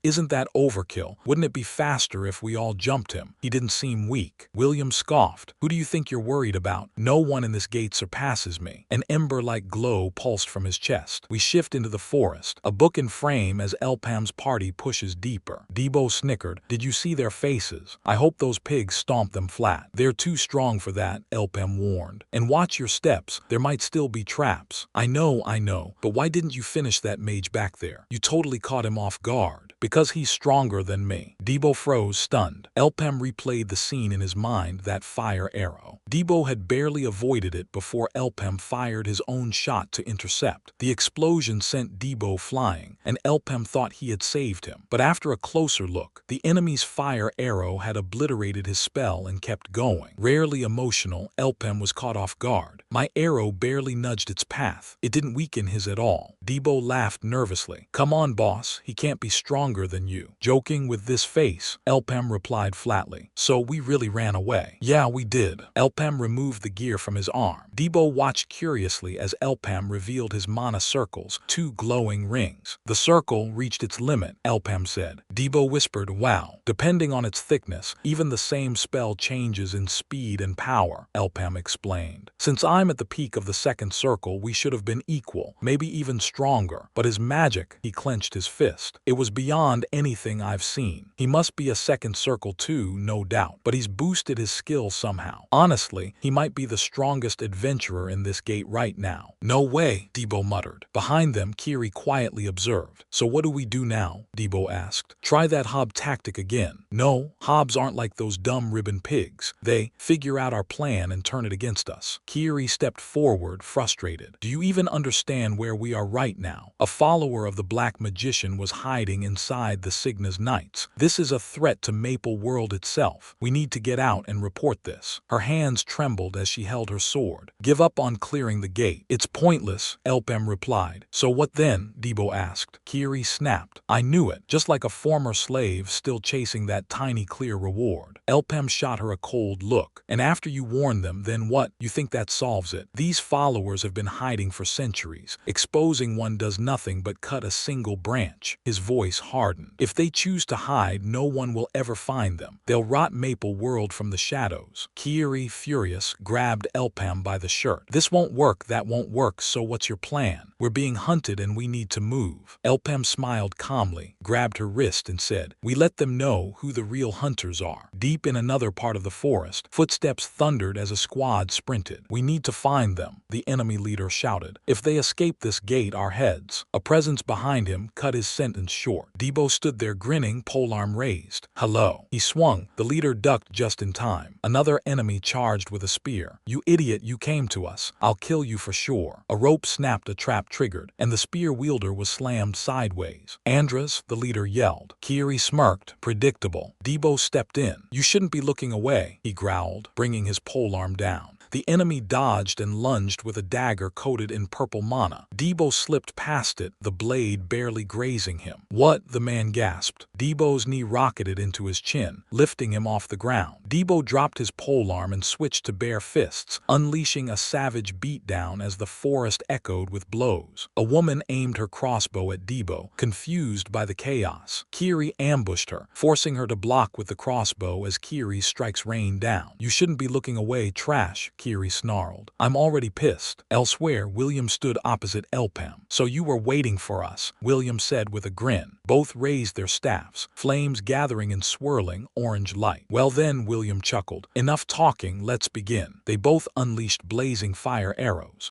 Isn't that overkill? Wouldn't it be faster if we all jumped him?" He didn't seem weak. William scoffed. "Who do you think you're worried about? No one in this gate surpasses me." An ember-like glow pulsed from his chest. We shift into the forest, a book in frame as El-Paume's party pushes deeper. Debo snickered. "Did you see their faces? I hope those pigs stomp them flat." "They're too strong for that," El-Paume warned. "And watch your steps. There might still be traps." I know, but why didn't you finish that mage back there? You totally caught him off guard." "Because he's stronger than me." Debo froze, stunned. El-Paume replayed the scene in his mind, that fire arrow. Debo had barely avoided it before El-Paume fired his own shot to intercept. The explosion sent Debo flying, and El-Paume thought he had saved him. But after a closer look, the enemy's fire arrow had obliterated his spell and kept going. Rarely emotional, El-Paume was caught off guard. "My arrow barely nudged its path. It didn't weaken his at all." Debo laughed nervously. "Come on, boss. He can't be stronger than you." "Joking with this face," El-Paume replied flatly. "So we really ran away?" "Yeah, we did." El-Paume removed the gear from his arm. Debo watched curiously as El-Paume revealed his mana circles, 2 glowing rings. "The circle reached its limit," El-Paume said. Debo whispered, "Wow. Depending on its thickness, even the same spell changes in speed and power," El-Paume explained. "Since I'm at the peak of the second circle, we should have been equal, maybe even stronger. But his magic," he clenched his fist. "It was beyond anything I've seen. He must be a second circle too, no doubt. But he's boosted his skill somehow. Honestly, he might be the strongest adventurer in this gate right now." "No way," Debo muttered. Behind them, Kiri quietly observed. "So what do we do now?" Debo asked. "Try that Hob tactic again." "No, Hobs aren't like those dumb ribbon pigs. They figure out our plan and turn it against us." Kiri stepped forward, frustrated. "Do you even understand where we are right now? A follower of the Black Magician was hiding inside the Cygna's Knights. This is a threat to Maple World itself. We need to get out and report this." Her hands trembled as she held her sword. "Give up on clearing the gate. It's pointless," El-Paume replied. "So what then?" Debo asked. Kiri snapped. "I knew it. Just like a former slave still chasing that tiny clear reward." El-Paume shot her a cold look. "And after you warn them, then what? You think that solves it? These followers have been hiding for centuries. Exposing one does nothing but cut a single branch." His voice hardened. "If they choose to hide, no one will ever find them. They'll rot Maple World from the shadows." Kiri, furious, grabbed El-Paume by the shirt. "This won't work, that won't work, so what's your plan? We're being hunted and we need to move." El-Paume smiled calmly, grabbed her wrist and said, "We let them know who the real hunters are." Deep in another part of the forest, footsteps thundered as a squad sprinted. "We need to find them," the enemy leader shouted. "If they escape this gate, our heads." A presence behind him cut his sentence short. Debo stood there grinning, polearm raised. "Hello." He swung. The leader ducked just in time. Another enemy charged with a spear. "You idiot, you came to us. I'll kill you for sure." A rope snapped, a trap triggered, and the spear wielder was slammed sideways. "Andras," the leader yelled. Kiri smirked. "Predictable." Debo stepped in. "You shouldn't be looking away," he growled, bringing his polearm down. The enemy dodged and lunged with a dagger coated in purple mana. Debo slipped past it, the blade barely grazing him. "What?" the man gasped. Debo's knee rocketed into his chin, lifting him off the ground. Debo dropped his polearm and switched to bare fists, unleashing a savage beatdown as the forest echoed with blows. A woman aimed her crossbow at Debo, confused by the chaos. Kiri ambushed her, forcing her to block with the crossbow as Kiri's strikes rained down. "You shouldn't be looking away, trash," Kiri snarled. "I'm already pissed." Elsewhere, William stood opposite El-Paume. "So you were waiting for us," William said with a grin. Both raised their staffs, flames gathering in swirling orange light. "Well then," William chuckled, "enough talking, let's begin." They both unleashed blazing fire arrows.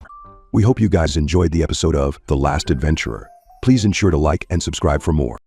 We hope you guys enjoyed the episode of The Last Adventurer. Please ensure to like and subscribe for more.